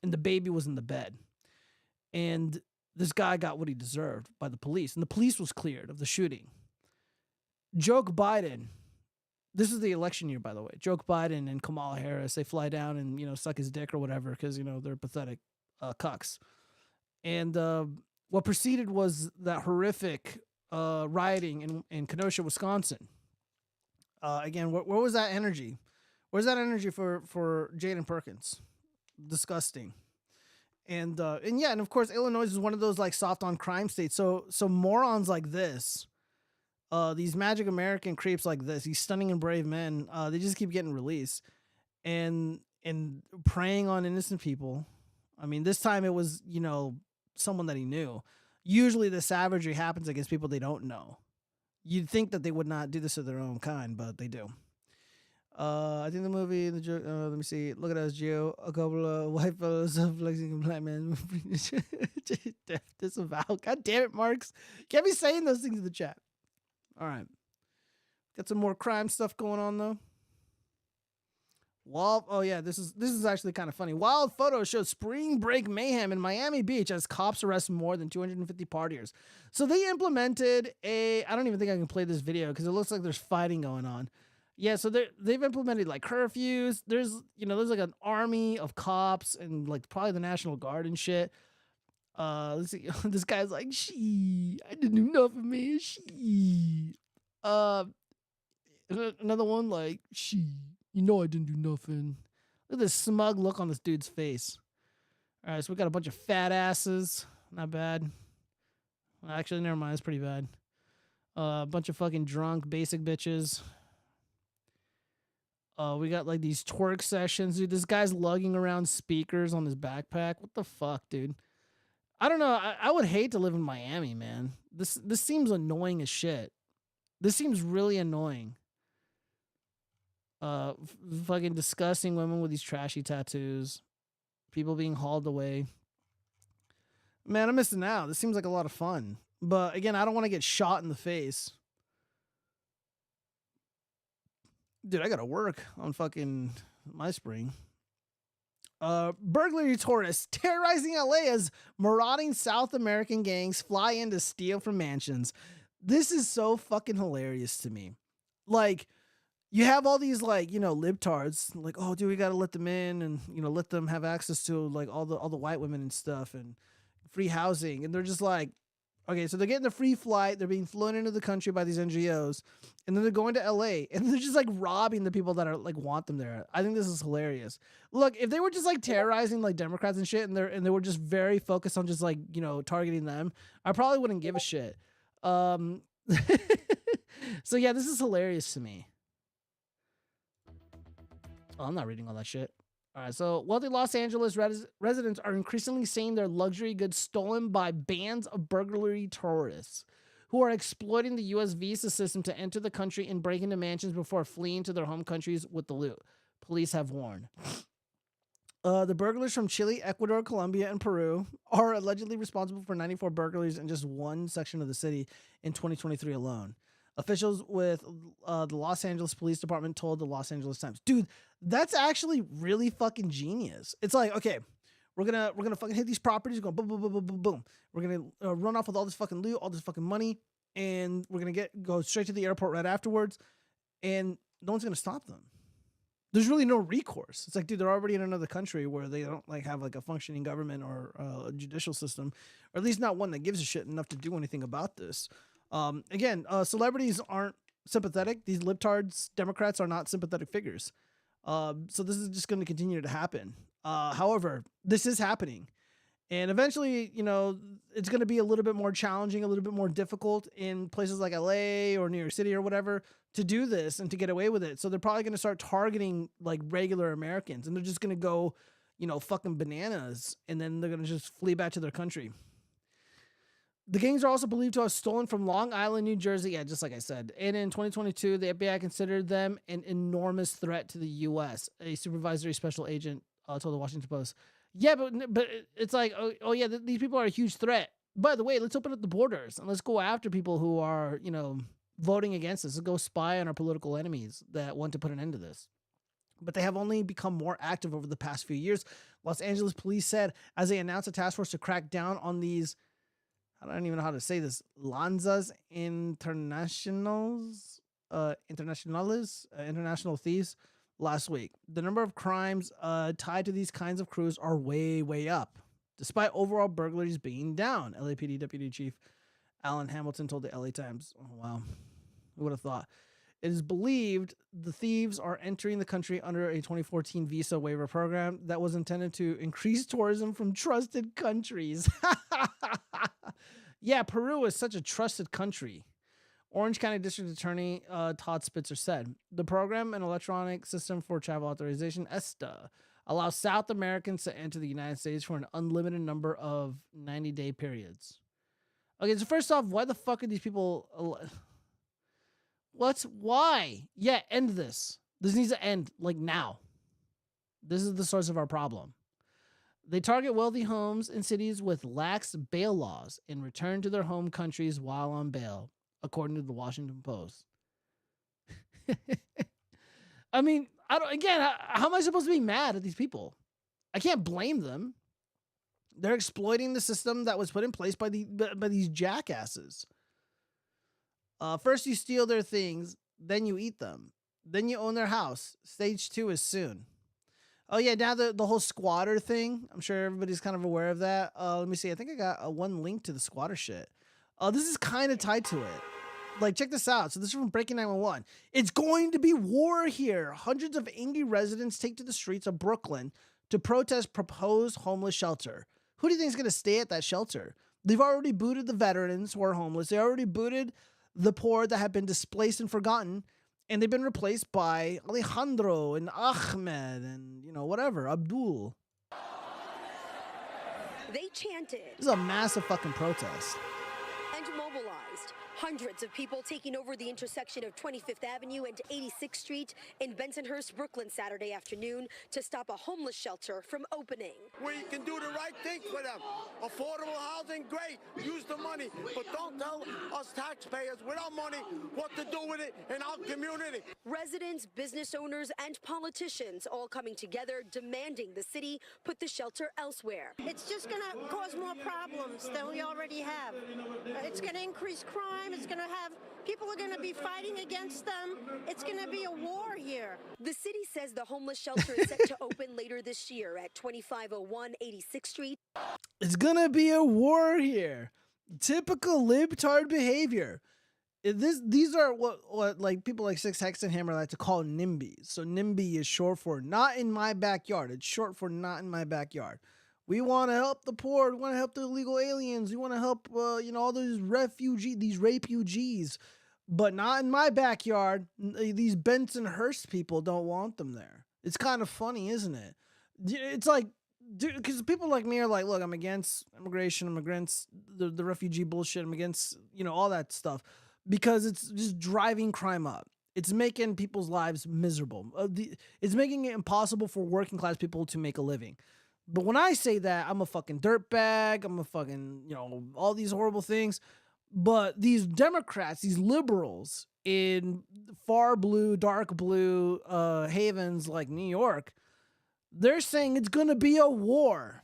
And the baby was in the bed. And this guy got what he deserved by the police. And the police was cleared of the shooting. Joe Biden, this is the election year, by the way. Joe Biden and Kamala Harris, they fly down and, you know, suck his dick or whatever because, you know, they're pathetic cucks. And what preceded was that horrific rioting in Kenosha, Wisconsin. Again, where was that energy? Where's that energy for Jaden Perkins? Disgusting. And yeah, and of course Illinois is one of those like soft on crime states. So morons like this, these magic American creeps like this, these stunning and brave men, they just keep getting released and preying on innocent people. I mean, this time it was, you know, someone that he knew. Usually the savagery happens against people they don't know. You'd think that they would not do this to their own kind, but they do. I think the movie, let me see. Look at us, Gio. A couple of white fellows flexing a black man. Disavow. God damn it, Marks. Can't be saying those things in the chat. All right. Got some more crime stuff going on, though. Oh, yeah, this is actually kind of funny. Wild photos show spring break mayhem in Miami Beach as cops arrest more than 250 partiers. So they implemented I don't even think I can play this video because it looks like there's fighting going on. Yeah, so they've implemented like curfews. There's like an army of cops and like probably the National Guard and shit. Let's see. This guy's like, I didn't enough of me. Another one like, she, you know I didn't do nothing. Look at this smug look on this dude's face. All right, so we got a bunch of fat asses. Not bad. Well, actually, never mind. It's pretty bad. A bunch of fucking drunk basic bitches. We got like these twerk sessions. Dude, this guy's lugging around speakers on his backpack. What the fuck, dude? I don't know. I would hate to live in Miami, man. This seems annoying as shit. This seems really annoying. Fucking disgusting women with these trashy tattoos. People being hauled away. Man, I'm missing out. This seems like a lot of fun. But again, I don't want to get shot in the face. Dude, I gotta work on fucking my spring. Burglary tourists terrorizing LA as marauding South American gangs fly in to steal from mansions. This is so fucking hilarious to me. Like, you have all these, like, you know, libtards, like, oh, dude, we gotta let them in and, you know, let them have access to, like, all the white women and stuff and free housing. And they're just like, okay, so they're getting the free flight. They're being flown into the country by these NGOs. And then they're going to LA and they're just like robbing the people that are like want them there. I think this is hilarious. Look, if they were just like terrorizing like Democrats and shit and they were just very focused on just like, you know, targeting them, I probably wouldn't give a shit. So yeah, this is hilarious to me. Oh, I'm not reading all that shit. All right, so wealthy Los Angeles residents are increasingly seeing their luxury goods stolen by bands of burglary tourists who are exploiting the U.S. visa system to enter the country and break into mansions before fleeing to their home countries with the loot. Police have warned. The burglars from Chile, Ecuador, Colombia, and Peru are allegedly responsible for 94 burglaries in just one section of the city in 2023 alone. Officials with the Los Angeles Police Department told the Los Angeles Times, dude, that's actually really fucking genius. It's like, okay, we're gonna fucking hit these properties, go boom, boom, boom, boom, boom, boom. We're gonna run off with all this fucking loot, all this fucking money, and we're gonna go straight to the airport right afterwards, and no one's gonna stop them. There's really no recourse. It's like, dude, they're already in another country where they don't like have like a functioning government or a judicial system, or at least not one that gives a shit enough to do anything about this. Again, celebrities aren't sympathetic. These libtards, Democrats, are not sympathetic figures. So this is just going to continue to happen. However, this is happening. And eventually, you know, it's going to be a little bit more challenging, a little bit more difficult in places like LA or New York City or whatever to do this and to get away with it. So they're probably going to start targeting like regular Americans, and they're just going to go, you know, fucking bananas, and then they're going to just flee back to their country. The gangs are also believed to have stolen from Long Island, New Jersey. Yeah, just like I said. And in 2022, the FBI considered them an enormous threat to the U.S. A supervisory special agent told the Washington Post. Yeah, but it's like, oh yeah, these people are a huge threat. By the way, let's open up the borders and let's go after people who are, you know, voting against us. Let's go spy on our political enemies that want to put an end to this. But they have only become more active over the past few years. Los Angeles police said as they announced a task force to crack down on these, I don't even know how to say this, Lanzas Internationales, international thieves, last week. The number of crimes tied to these kinds of crews are way, way up, despite overall burglaries being down. LAPD Deputy Chief Alan Hamilton told the LA Times. Oh, wow. Who would have thought? It is believed the thieves are entering the country under a 2014 visa waiver program that was intended to increase tourism from trusted countries. Yeah, Peru is such a trusted country. Orange County District Attorney Todd Spitzer said, the program, an electronic system for travel authorization, ESTA, allows South Americans to enter the United States for an unlimited number of 90-day periods. Okay, so first off, why the fuck are these people... Why? Yeah, end this. This needs to end, like, now. This is the source of our problem. They target wealthy homes in cities with lax bail laws and return to their home countries while on bail, according to the Washington Post. I mean, how am I supposed to be mad at these people? I can't blame them. They're exploiting the system that was put in place by these jackasses. First you steal their things, then you eat them. Then you own their house. Stage 2 is soon. Oh yeah, now the whole squatter thing. I'm sure everybody's kind of aware of that. Let me see. I think I got one link to the squatter shit. This is kind of tied to it. Like, check this out. So this is from Breaking 911. It's going to be war here. Hundreds of angry residents take to the streets of Brooklyn to protest proposed homeless shelter. Who do you think is going to stay at that shelter? They've already booted the veterans who are homeless. They already booted the poor that have been displaced and forgotten. And they've been replaced by Alejandro and Ahmed and, you know, whatever, Abdul. They chanted. This is a massive fucking protest. And mobilized. Hundreds of people taking over the intersection of 25th Avenue and 86th Street in Bensonhurst, Brooklyn, Saturday afternoon to stop a homeless shelter from opening. We can do the right thing for them. Affordable housing, great. Use the money. But don't tell us taxpayers without money what to do with it in our community. Residents, business owners, and politicians all coming together demanding the city put the shelter elsewhere. It's just going to cause more problems than we already have. It's going to increase crime. It's going to have, people are going to be fighting against them. It's going to be a war here. The city says the homeless shelter is set to open later this year at 2501 86th Street. It's going to be a war here. Typical libtard behavior. These are what like people like Six Hexenhammer like to call NIMBYs. So NIMBY is short for not in my backyard. It's short for not in my backyard. We want to help the poor. We want to help the illegal aliens. We want to help, you know, all those these refugees, but not in my backyard. These Bensonhurst people don't want them there. It's kind of funny, isn't it? It's like, because people like me are like, look, I'm against immigration. I'm against the refugee bullshit. I'm against, you know, all that stuff because it's just driving crime up. It's making people's lives miserable. It's making it impossible for working class people to make a living. But when I say that, I'm a fucking dirtbag, I'm a fucking, you know, all these horrible things. But these Democrats, these liberals in far blue, dark blue havens like New York, they're saying it's going to be a war.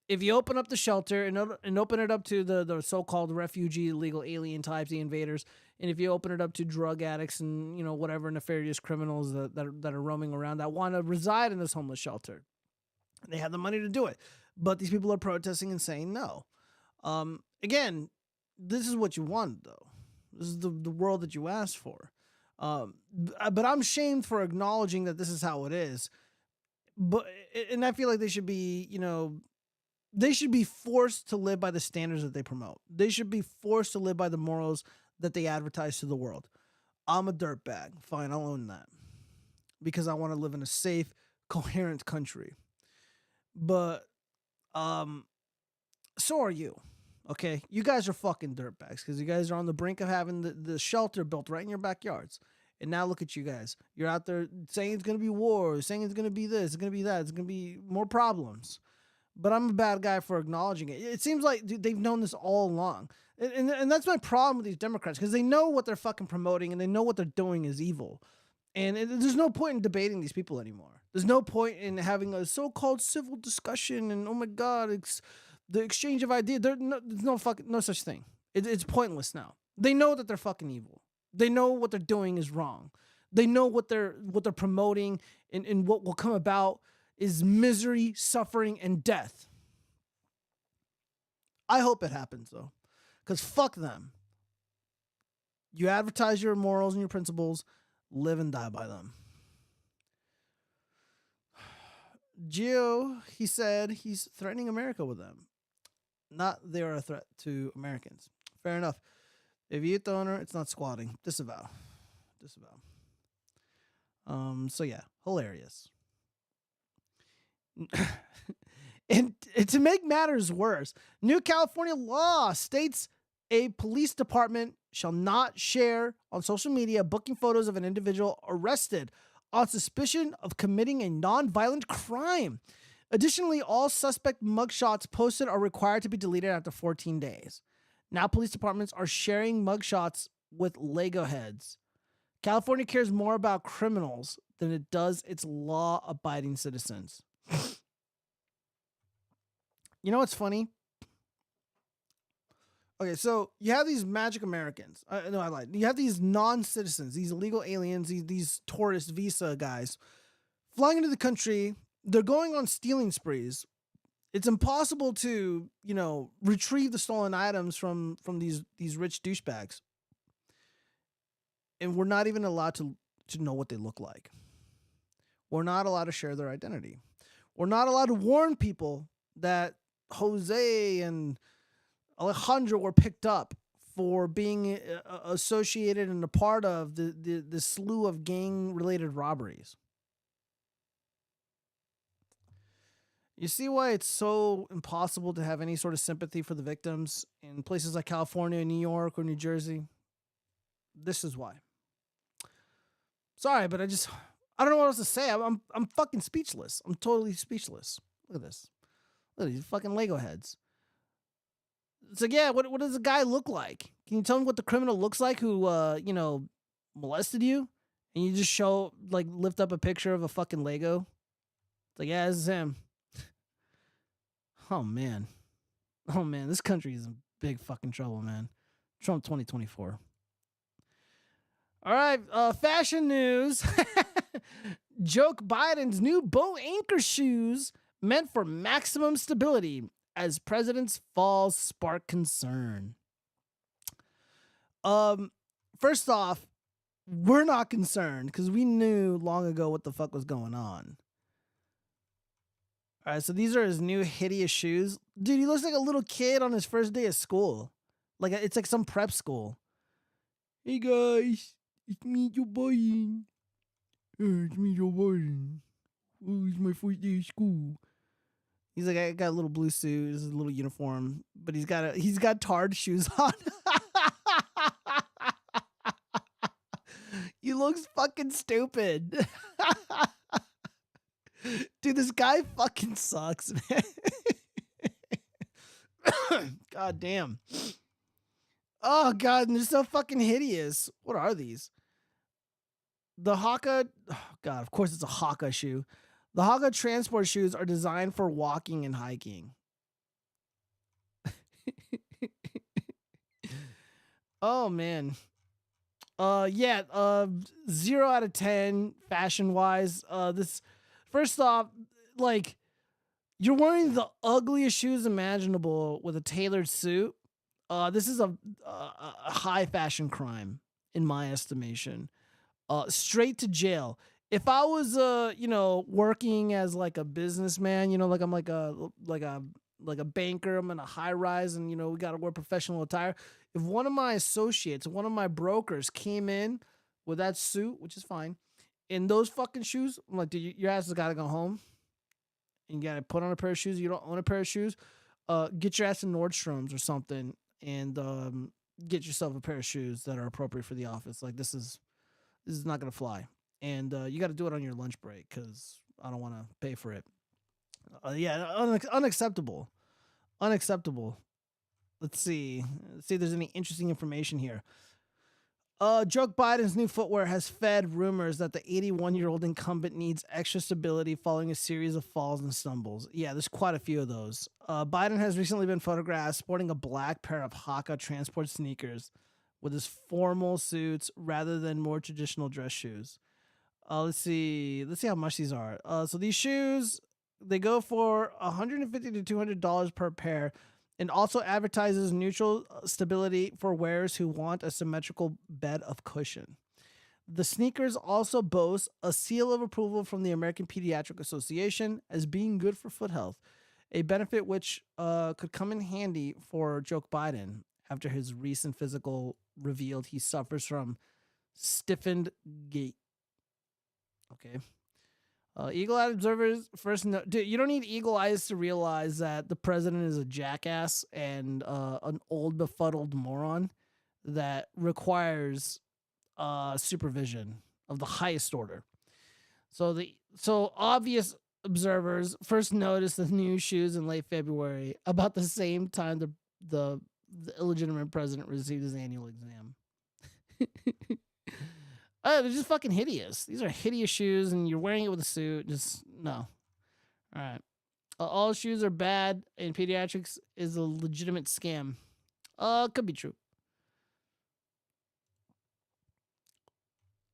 If you open up the shelter and open it up to the so-called refugee, illegal alien types, the invaders, and if you open it up to drug addicts and, you know, whatever nefarious criminals that are roaming around that want to reside in this homeless shelter. They have the money to do it. But these people are protesting and saying no. Again, this is what you want, though. This is the world that you asked for. But I'm shamed for acknowledging that this is how it is. And I feel like they should be, you know, they should be forced to live by the standards that they promote. They should be forced to live by the morals that they advertise to the world. I'm a dirtbag. Fine, I'll own that. Because I want to live in a safe, coherent country. But so are you. Okay? You guys are fucking dirtbags because you guys are on the brink of having the shelter built right in your backyards. And now look at you guys. You're out there saying it's going to be war, saying it's going to be this, it's going to be that, it's going to be more problems. But I'm a bad guy for acknowledging it. It seems like they've known this all along. And that's my problem with these Democrats because they know what they're fucking promoting and they know what they're doing is evil. And there's no point in debating these people anymore. There's no point in having a so-called civil discussion and, oh my God, it's the exchange of ideas. There's no such thing. It's pointless now. They know that they're fucking evil. They know what they're doing is wrong. They know what they're promoting and what will come about is misery, suffering, and death. I hope it happens, though, because fuck them. You advertise your morals and your principles, live and die by them. Gio, he said he's threatening America with them. Not they are a threat to Americans. Fair enough. If you hit the owner, it's not squatting. Disavow. So yeah, hilarious. And to make matters worse, new California law states a police department shall not share on social media booking photos of an individual arrested on suspicion of committing a non-violent crime. Additionally, all suspect mugshots posted are required to be deleted after 14 days. Now police departments are sharing mugshots with Lego heads. California cares more about criminals than it does its law-abiding citizens. You know what's funny? Okay, so you have these magic Americans. No, I lied. You have these non-citizens, these illegal aliens, these tourist visa guys flying into the country. They're going on stealing sprees. It's impossible to, you know, retrieve the stolen items from these rich douchebags. and we're not even allowed to know what they look like. We're not allowed to share their identity. We're not allowed to warn people that Jose and Alejandro were picked up for being associated and a part of the slew of gang-related robberies. You see why it's so impossible to have any sort of sympathy for the victims in places like California, New York, or New Jersey? This is why. Sorry, but I don't know what else to say. I'm fucking speechless. I'm totally speechless. Look at this. Look at these fucking Lego heads. It's like, yeah, what does a guy look like? Can you tell me what the criminal looks like who, molested you? And you just lift up a picture of a fucking Lego? It's like, yeah, this is him. Oh, man. This country is in big fucking trouble, man. Trump 2024. All right, fashion news. Joe Biden's new bow anchor shoes meant for maximum stability as president's falls spark concern. First off, we're not concerned because we knew long ago what the fuck was going on. All right, so these are his new hideous shoes. Dude, he looks like a little kid on his first day of school. It's like some prep school. Hey guys, it's me, Joe Biden. It's me, Joe Biden. Oh, it's my first day of school. He's like, I got a little blue suit, this is a little uniform, but he's got tarred shoes on. He looks fucking stupid. Dude, this guy fucking sucks, man. God damn. Oh, God, they're so fucking hideous. What are these? The Haka... Oh, God, of course it's a Haka shoe. The Haka transport shoes are designed for walking and hiking. Oh, man. 0 out of 10 fashion-wise. This... First off, you're wearing the ugliest shoes imaginable with a tailored suit. This is a high fashion crime, in my estimation. Straight to jail. If I was, working as like a businessman, I'm like a banker, I'm in a high rise, and we gotta wear professional attire. If one of my associates, one of my brokers came in with that suit, which is fine, in those fucking shoes, I'm like, dude, your ass has got to go home. You got to put on a pair of shoes. You don't own a pair of shoes. Get your ass in Nordstrom's or something and get yourself a pair of shoes that are appropriate for the office. Like, this is not going to fly. And you got to do it on your lunch break because I don't want to pay for it. Unacceptable. Unacceptable. Let's see if there's any interesting information here. Joe Biden's new footwear has fed rumors that the 81-year-old incumbent needs extra stability following a series of falls and stumbles. Yeah, there's quite a few of those. Biden has recently been photographed sporting a black pair of Haka transport sneakers with his formal suits rather than more traditional dress shoes. Let's see how much these are. So these shoes, they go for $150 to $200 per pair, and also advertises neutral stability for wearers who want a symmetrical bed of cushion. The sneakers also boast a seal of approval from the American Pediatric Association as being good for foot health, a benefit which could come in handy for Joe Biden after his recent physical revealed he suffers from stiffened gait. Okay. Eagle-eyed observers first know... Dude, you don't need eagle eyes to realize that the president is a jackass and an old, befuddled moron that requires supervision of the highest order. So obvious observers first noticed the new shoes in late February, about the same time the illegitimate president received his annual exam. Oh, they're just fucking hideous. These are hideous shoes, and you're wearing it with a suit. Just, no. All right. All shoes are bad, and pediatrics is a legitimate scam. Could be true.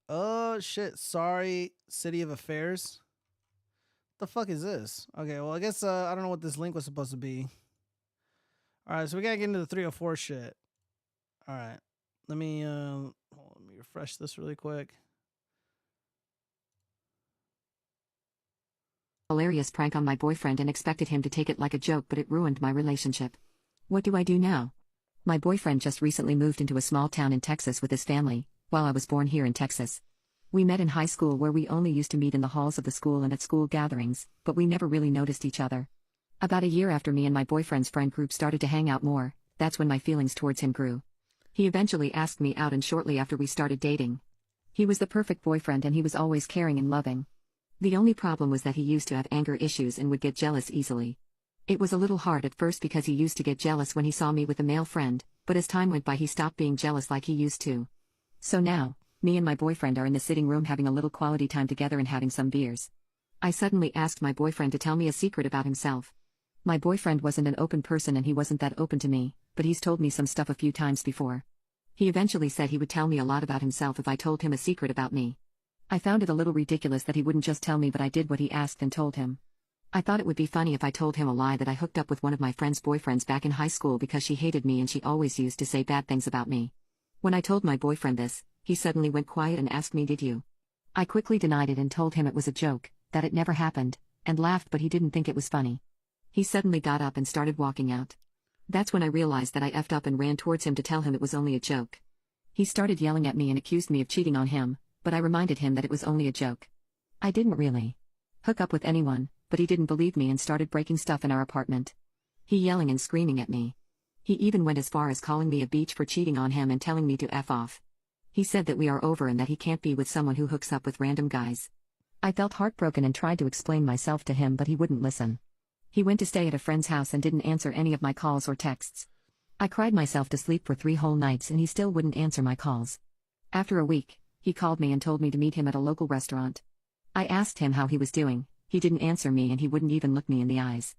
Oh, shit. Sorry, City of Affairs. What the fuck is this? Okay, well, I guess, I don't know what this link was supposed to be. All right, so we gotta get into the 304 shit. All right. Let me refresh this really quick. Hilarious prank on my boyfriend and expected him to take it like a joke, but it ruined my relationship. What do I do now? My boyfriend just recently moved into a small town in Texas with his family, while I was born here in Texas. We met in high school where we only used to meet in the halls of the school and at school gatherings, but we never really noticed each other. About a year after me and my boyfriend's friend group started to hang out more, that's when my feelings towards him grew. He eventually asked me out, and shortly after we started dating. He was the perfect boyfriend and he was always caring and loving. The only problem was that he used to have anger issues and would get jealous easily. It was a little hard at first because he used to get jealous when he saw me with a male friend, but as time went by he stopped being jealous like he used to. So now, me and my boyfriend are in the sitting room having a little quality time together and having some beers. I suddenly asked my boyfriend to tell me a secret about himself. My boyfriend wasn't an open person and he wasn't that open to me, but he's told me some stuff a few times before. He eventually said he would tell me a lot about himself if I told him a secret about me. I found it a little ridiculous that he wouldn't just tell me, but I did what he asked and told him. I thought it would be funny if I told him a lie that I hooked up with one of my friend's boyfriends back in high school because she hated me and she always used to say bad things about me. When I told my boyfriend this, he suddenly went quiet and asked me, "Did you?" I quickly denied it and told him it was a joke, that it never happened, and laughed, but he didn't think it was funny. He suddenly got up and started walking out. That's when I realized that I effed up and ran towards him to tell him it was only a joke. He started yelling at me and accused me of cheating on him, but I reminded him that it was only a joke. I didn't really hook up with anyone, but he didn't believe me and started breaking stuff in our apartment. He yelling and screaming at me. He even went as far as calling me a bitch for cheating on him and telling me to F off. He said that we are over and that he can't be with someone who hooks up with random guys. I felt heartbroken and tried to explain myself to him, but he wouldn't listen. He went to stay at a friend's house and didn't answer any of my calls or texts. I cried myself to sleep for 3 whole nights and he still wouldn't answer my calls. After a week, he called me and told me to meet him at a local restaurant. I asked him how he was doing. He didn't answer me and he wouldn't even look me in the eyes.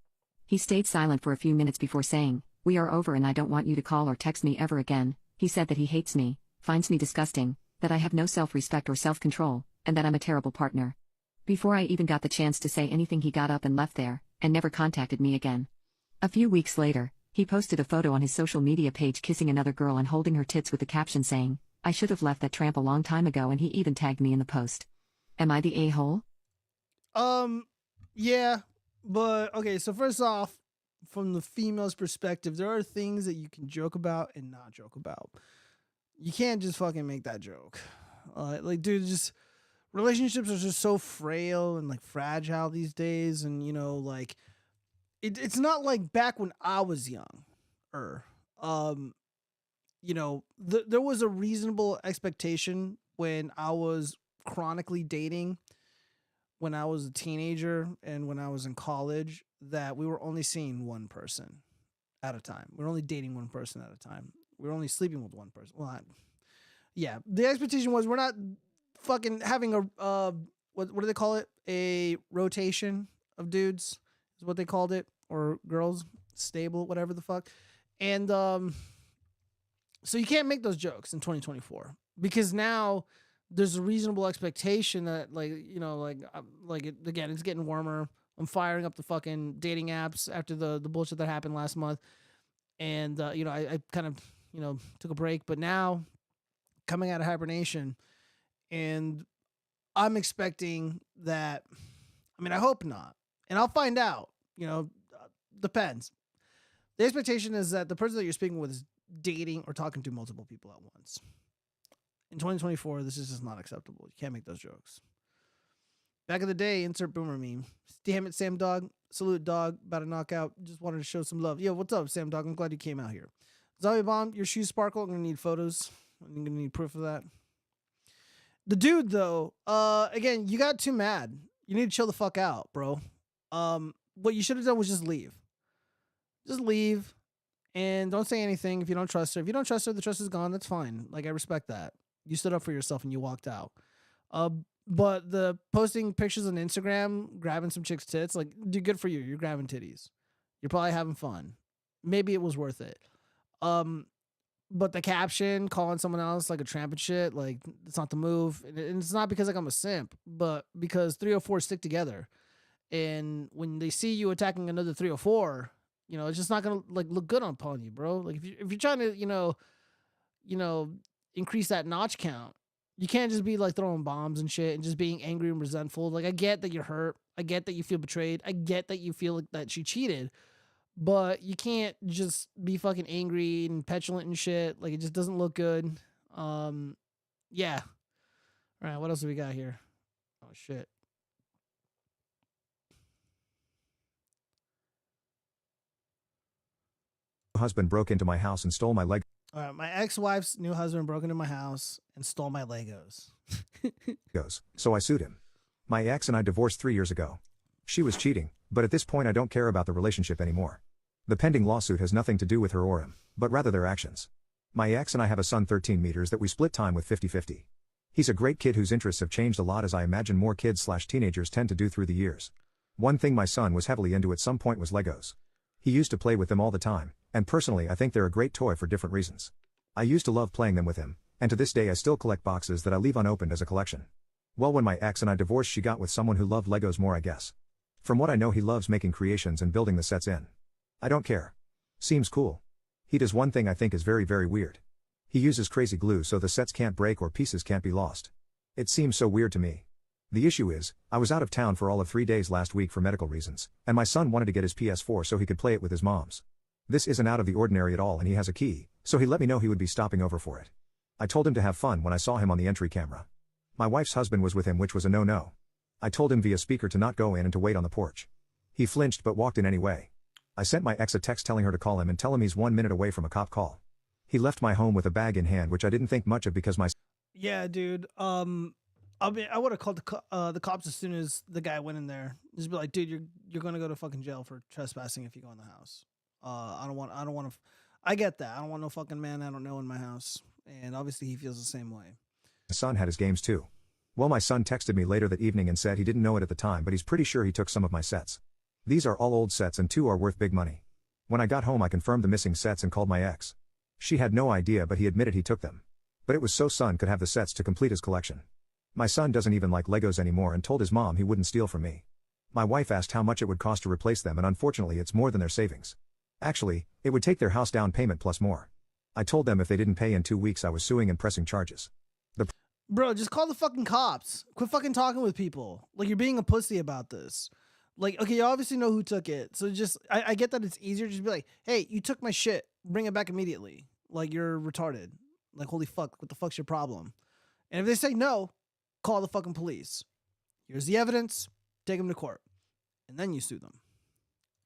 He stayed silent for a few minutes before saying, "We are over and I don't want you to call or text me ever again." He said that he hates me, finds me disgusting, that I have no self-respect or self-control, and that I'm a terrible partner. Before I even got the chance to say anything, he got up and left there, and never contacted me again. A few weeks later, he posted a photo on his social media page kissing another girl and holding her tits with the caption saying, "I should have left that tramp a long time ago," and he even tagged me in the post. Am I the a-hole? Yeah, but okay, so first off, from the female's perspective, there are things that you can joke about and not joke about. You can't just fucking make that joke. Like, dude, just relationships are just so frail and like fragile these days, and you know, like it's not like back when I was young. You know, there was a reasonable expectation when I was chronically dating, when I was a teenager and when I was in college, that we were only seeing one person at a time. We were only dating one person at a time. We were only sleeping with one person. Well, yeah, the expectation was we're not fucking having a what do they call it? A rotation of dudes is what they called it, or girls, stable, whatever the fuck. And so you can't make those jokes in 2024 because now there's a reasonable expectation that, like, you know, again, it's getting warmer. I'm firing up the fucking dating apps after the bullshit that happened last month. And, you know, I kind of, you know, took a break, but now coming out of hibernation, and I'm expecting that, I mean, I hope not, and I'll find out, you know, depends. The expectation is that the person that you're speaking with is dating or talking to multiple people at once. In 2024, this is just not acceptable. You can't make those jokes. Back in the day, insert boomer meme. Damn it, Sam Dog. Salute, dog. About to knock out. Just wanted to show some love. Yo, what's up, Sam Dog? I'm glad you came out here. Zombie Bomb, your shoes sparkle. I'm going to need photos. I'm going to need proof of that. The dude, though, again, you got too mad. You need to chill the fuck out, bro. What you should have done was just leave. Just leave and don't say anything if you don't trust her. If you don't trust her, the trust is gone. That's fine. Like, I respect that. You stood up for yourself and you walked out. But the posting pictures on Instagram, grabbing some chick's tits, like, dude, good for you. You're grabbing titties. You're probably having fun. Maybe it was worth it. But the caption, calling someone else like a tramp and shit, like, it's not the move. And it's not because, like, I'm a simp, but because 304 stick together. And when they see you attacking another 304, you know, it's just not gonna, like, look good upon you, bro. Like, if you're trying to, you know, increase that notch count, You can't just be like throwing bombs and shit and just being angry and resentful. Like, I get that you're hurt. I get that you feel betrayed. I get that you feel like that she cheated. But you can't just be fucking angry and petulant and shit. Like, it just doesn't look good. Yeah. All right, what else do we got here? Oh, shit. Husband broke into my house and stole my leg. All right, my ex-wife's new husband broke into my house and stole my Legos. So I sued him. My ex and I divorced 3 years ago. She was cheating, but at this point I don't care about the relationship anymore. The pending lawsuit has nothing to do with her or him, but rather their actions. My ex and I have a son 13 meters that we split time with 50-50. He's a great kid whose interests have changed a lot, as I imagine more kids/teenagers tend to do through the years. One thing my son was heavily into at some point was Legos. He used to play with them all the time, and personally I think they're a great toy for different reasons. I used to love playing them with him, and to this day I still collect boxes that I leave unopened as a collection. Well, when my ex and I divorced, she got with someone who loved Legos more, I guess. From what I know, he loves making creations and building the sets in. I don't care. Seems cool. He does one thing I think is very, very weird. He uses crazy glue so the sets can't break or pieces can't be lost. It seems so weird to me. The issue is, I was out of town for all of 3 days last week for medical reasons, and my son wanted to get his PS4 so he could play it with his mom's. This isn't out of the ordinary at all, and he has a key, so he let me know he would be stopping over for it. I told him to have fun when I saw him on the entry camera. My wife's husband was with him, which was a no-no. I told him via speaker to not go in and to wait on the porch. He flinched but walked in anyway. I sent my ex a text telling her to call him and tell him he's 1 minute away from a cop call. He left my home with a bag in hand, which I didn't think much of because my... Yeah, dude. I would have called the cops as soon as the guy went in there. Just be like, dude, you're gonna go to fucking jail for trespassing if you go in the house. I don't want to. I get that. I don't want no fucking man I don't know in my house. And obviously he feels the same way. My son had his games too. Well, my son texted me later that evening and said he didn't know it at the time, but he's pretty sure he took some of my sets. These are all old sets and 2 are worth big money. When I got home, I confirmed the missing sets and called my ex. She had no idea, but he admitted he took them. But it was so son could have the sets to complete his collection. My son doesn't even like Legos anymore and told his mom he wouldn't steal from me. My wife asked how much it would cost to replace them, and unfortunately it's more than their savings. Actually, it would take their house down payment plus more. I told them if they didn't pay in 2 weeks I was suing and pressing charges. Bro, just call the fucking cops. Quit fucking talking with people. Like, you're being a pussy about this. Like, okay, you obviously know who took it. So just, I get that it's easier to just be like, hey, you took my shit. Bring it back immediately. Like, you're retarded. Like, holy fuck, what the fuck's your problem? And if they say no, call the fucking police. Here's the evidence. Take them to court. And then you sue them.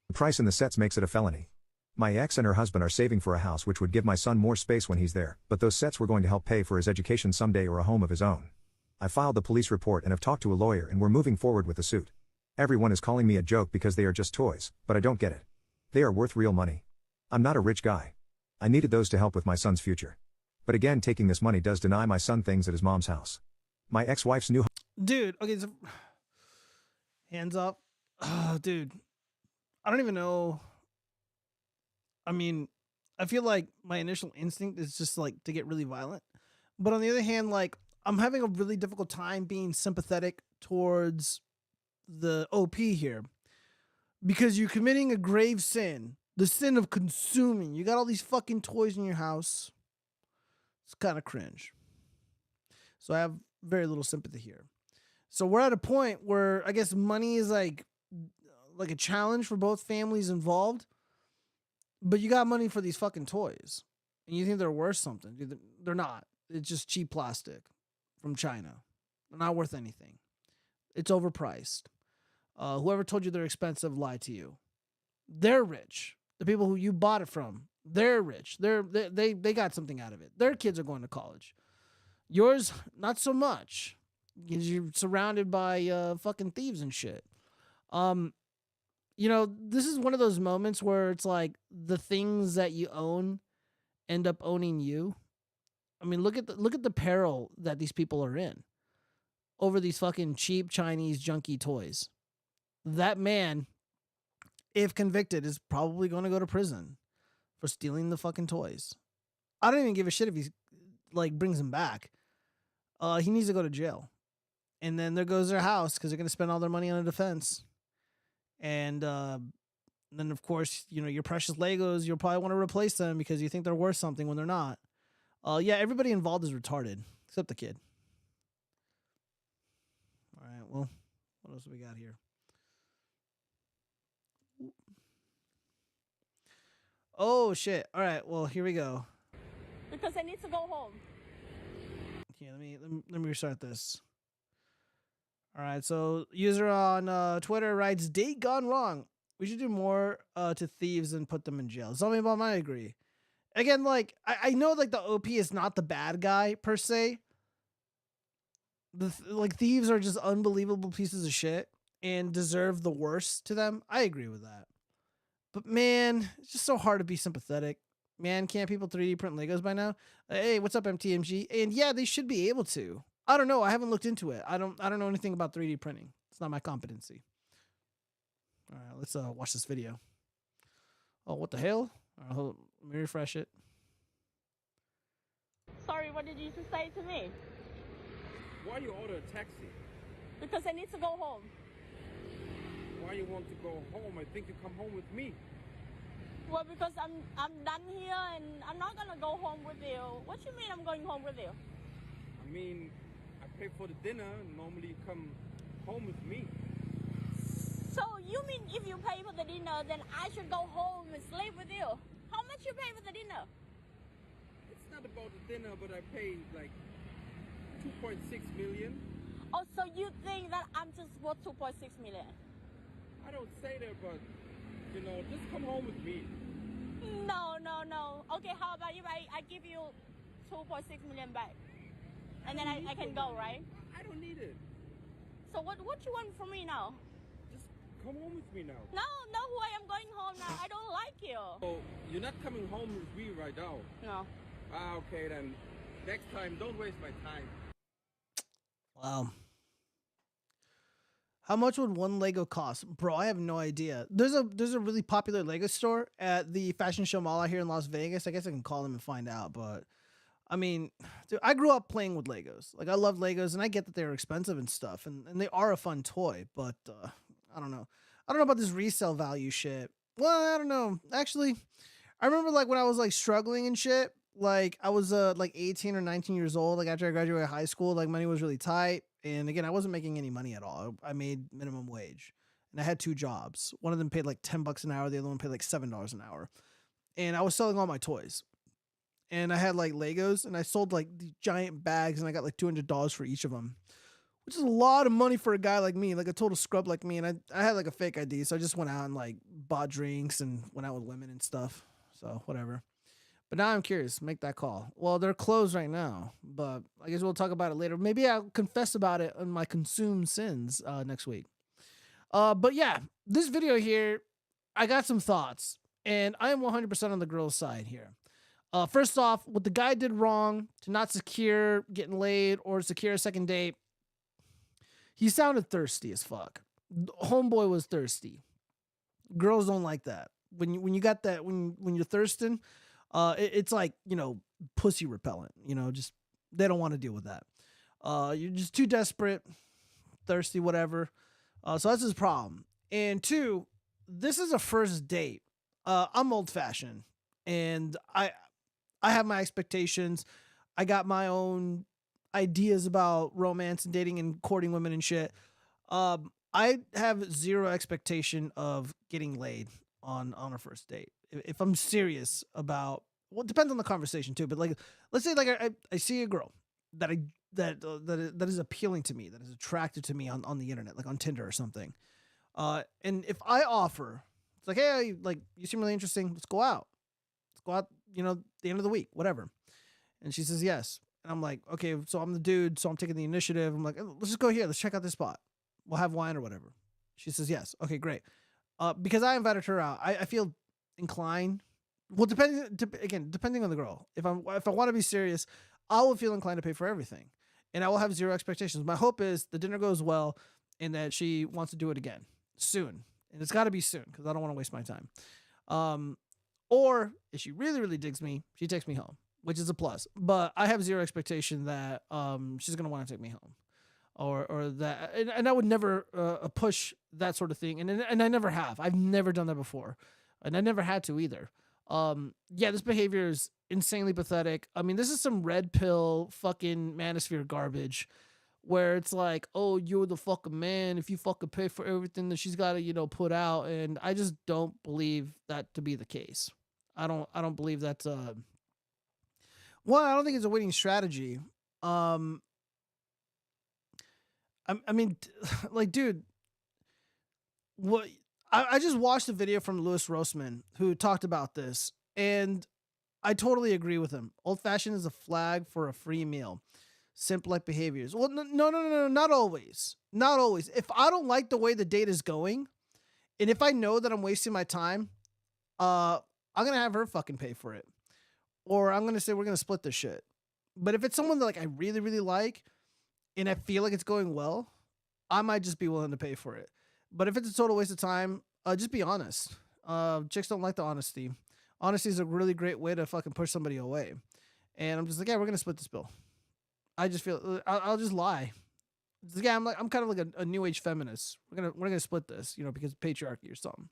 The price in the sets makes it a felony. My ex and her husband are saving for a house which would give my son more space when he's there, but those sets were going to help pay for his education someday or a home of his own. I filed the police report and have talked to a lawyer, and we're moving forward with the suit. Everyone is calling me a joke because they are just toys, but I don't get it. They are worth real money. I'm not a rich guy. I needed those to help with my son's future. But again, taking this money does deny my son things at his mom's house. My ex-wife's new... Dude, okay, so... Hands up. Dude. I don't even know... I mean, I feel like my initial instinct is just like to get really violent. But on the other hand, like, I'm having a really difficult time being sympathetic towards the OP here. Because you're committing a grave sin. The sin of consuming. You got all these fucking toys in your house. It's kind of cringe. So I have very little sympathy here. So we're at a point where I guess money is like a challenge for both families involved. But you got money for these fucking toys. And you think they're worth something. They're not. It's just cheap plastic from China. They're not worth anything. It's overpriced. Whoever told you they're expensive lied to you. They're rich. The people who you bought it from, they're rich. They got something out of it. Their kids are going to college. Yours, not so much. Because you're surrounded by fucking thieves and shit. You know, this is one of those moments where it's like the things that you own end up owning you. I mean, look at the peril that these people are in over these fucking cheap Chinese junky toys. That man, if convicted, is probably going to go to prison for stealing the fucking toys. I don't even give a shit if he like brings him back. He needs to go to jail. And then there goes their house because they're going to spend all their money on a defense. And then, of course, you know, your precious Legos, you'll probably want to replace them because you think they're worth something when they're not. Yeah, everybody involved is retarded, except the kid. well, what else do we got here? Oh shit! All right, well here we go. Because I need to go home. Yeah, let me restart this. All right, so user on Twitter writes, "Date gone wrong. We should do more to thieves and put them in jail." Zombie Bomb, I agree. Again, like I know like the OP is not the bad guy per se. Like thieves are just unbelievable pieces of shit and deserve the worst to them. I agree with that. But man, it's just so hard to be sympathetic. Man, can't people 3D print Legos by now? Hey, what's up, MTMG? And yeah, they should be able to. I don't know. I haven't looked into it. I don't know anything about 3D printing. It's not my competency. All right, let's watch this video. Oh, what the hell? Hold on, let me refresh it. Sorry, what did you just say to me? Why you order a taxi? Because I need to go home. Why you want to go home? I think you come home with me. Well, because I'm done here and I'm not gonna go home with you. What you mean I'm going home with you? I mean, I pay for the dinner. Normally you come home with me. So you mean if you pay for the dinner, then I should go home and sleep with you? How much you pay for the dinner? It's not about the dinner, but I pay like 2.6 million. Oh, so you think that I'm just worth 2.6 million? I don't say that, but you know, just come home with me. No. Okay, how about if I give you 2.6 million back? And then I can go, right? I don't need it. So what you want from me now? Just come home with me now. No way, I'm going home now. I don't like you. Oh, you're not coming home with me right now? No. Ah, okay then. Next time, don't waste my time. Wow. How much would one Lego cost? Bro, I have no idea. There's a really popular Lego store at the Fashion Show Mall out here in Las Vegas. I guess I can call them and find out. But, I mean, dude, I grew up playing with Legos. Like, I love Legos, and I get that they're expensive and stuff. And they are a fun toy. But, I don't know. I don't know about this resale value shit. Well, I don't know. Actually, I remember, like, when I was, like, struggling and shit. Like, I was, like, 18 or 19 years old. Like, after I graduated high school, like, money was really tight. And again, I wasn't making any money at all. I made minimum wage. And I had 2 jobs. One of them paid like $10 an hour. The other one paid like $7 an hour. And I was selling all my toys. And I had like Legos. And I sold like these giant bags. And I got like $200 for each of them. Which is a lot of money for a guy like me. Like a total scrub like me. And I had like a fake ID. So I just went out and like bought drinks. And went out with women and stuff. So whatever. But now I'm curious. Make that call. Well, they're closed right now, but I guess we'll talk about it later. Maybe I'll confess about it on my consumed sins next week. But yeah, this video here, I got some thoughts, and I am 100% on the girl's side here. First off, what the guy did wrong to not secure getting laid or secure a second date, he sounded thirsty as fuck. Homeboy was thirsty. Girls don't like that. When you got that, when you're thirsting, it's like, you know, pussy repellent, you know, just, they don't want to deal with that. You're just too desperate, thirsty, whatever. So that's his problem. And 2, this is a first date. I'm old fashioned and I have my expectations. I got my own ideas about romance and dating and courting women and shit. I have zero expectation of getting laid on a first date. If I'm serious about, well, it depends on the conversation too, but like, let's say like I see a girl that is appealing to me, that is attracted to me on the internet, like on Tinder or something. And if I offer, it's like, hey, like, you seem really interesting. Let's go out, you know, the end of the week, whatever. And she says yes. And I'm like, okay, so I'm the dude. So I'm taking the initiative. I'm like, let's just go here. Let's check out this spot. We'll have wine or whatever. She says yes. Okay, great. Because I invited her out, I feel inclined. Well, depending on the girl. If I want to be serious, I will feel inclined to pay for everything, and I will have zero expectations. My hope is the dinner goes well, and that she wants to do it again soon, and it's got to be soon because I don't want to waste my time. Or if she really, really digs me, she takes me home, which is a plus. But I have zero expectation that she's gonna want to take me home, or that, and I would never push that sort of thing, and I never have. I've never done that before, and I never had to either. Yeah, this behavior is insanely pathetic. I mean, this is some red pill fucking manosphere garbage where it's like, oh, you're the fucking man if you fucking pay for everything that she's got to, put out. And I just don't believe that to be the case. I don't believe that's one, I don't think it's a winning strategy. I mean, like, dude, what I just watched a video from Louis Rossmann who talked about this, and I totally agree with him. Old-fashioned is a flag for a free meal. Simp-like behaviors. Well, no, not always. Not always. If I don't like the way the date is going, and if I know that I'm wasting my time, I'm going to have her fucking pay for it. Or I'm going to say we're going to split this shit. But if it's someone that like I really, really like, and I feel like it's going well, I might just be willing to pay for it. But if it's a total waste of time, just be honest. Chicks don't like the honesty. Honesty is a really great way to fucking push somebody away. And I'm just like, yeah, we're going to split this bill. I just feel I'll just lie. Yeah, I'm kind of like a new age feminist. We're gonna split this, because of patriarchy or something.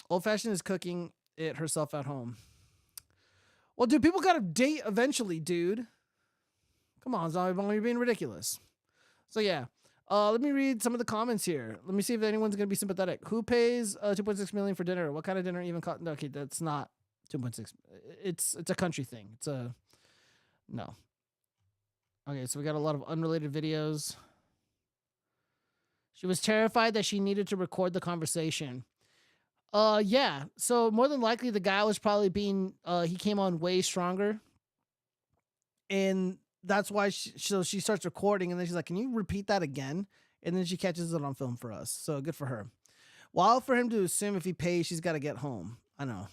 Old fashioned is cooking it herself at home. Well, dude, people gotta date eventually, dude. Come on, Zombie Bone, you're being ridiculous. So yeah, let me read some of the comments here. Let me see if anyone's gonna be sympathetic. Who pays $2.6 million for dinner? What kind of dinner even cost? Okay, that's not 2.6. It's a country thing. No. Okay, so we got a lot of unrelated videos. She was terrified that she needed to record the conversation. Yeah. So more than likely, the guy was probably he came on way stronger. And that's why she starts recording, and then she's like, can you repeat that again? And then she catches it on film for us. So good for her. Wild for him to assume if he pays, she's got to get home. I know.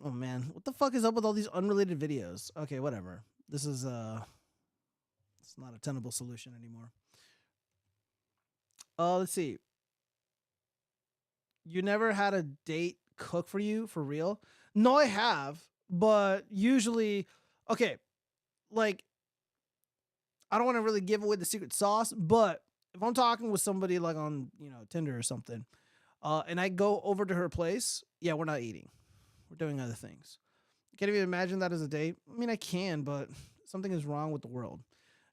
Oh man, what the fuck is up with all these unrelated videos? Okay, whatever. This is it's not a tenable solution anymore. Let's see. You never had a date cook for you for real? No, I have, but usually, okay, like I don't want to really give away the secret sauce, but if I'm talking with somebody like on, Tinder or something, and I go over to her place, yeah, we're not eating. We're doing other things. Can't even imagine that as a date. I mean, I can, but something is wrong with the world.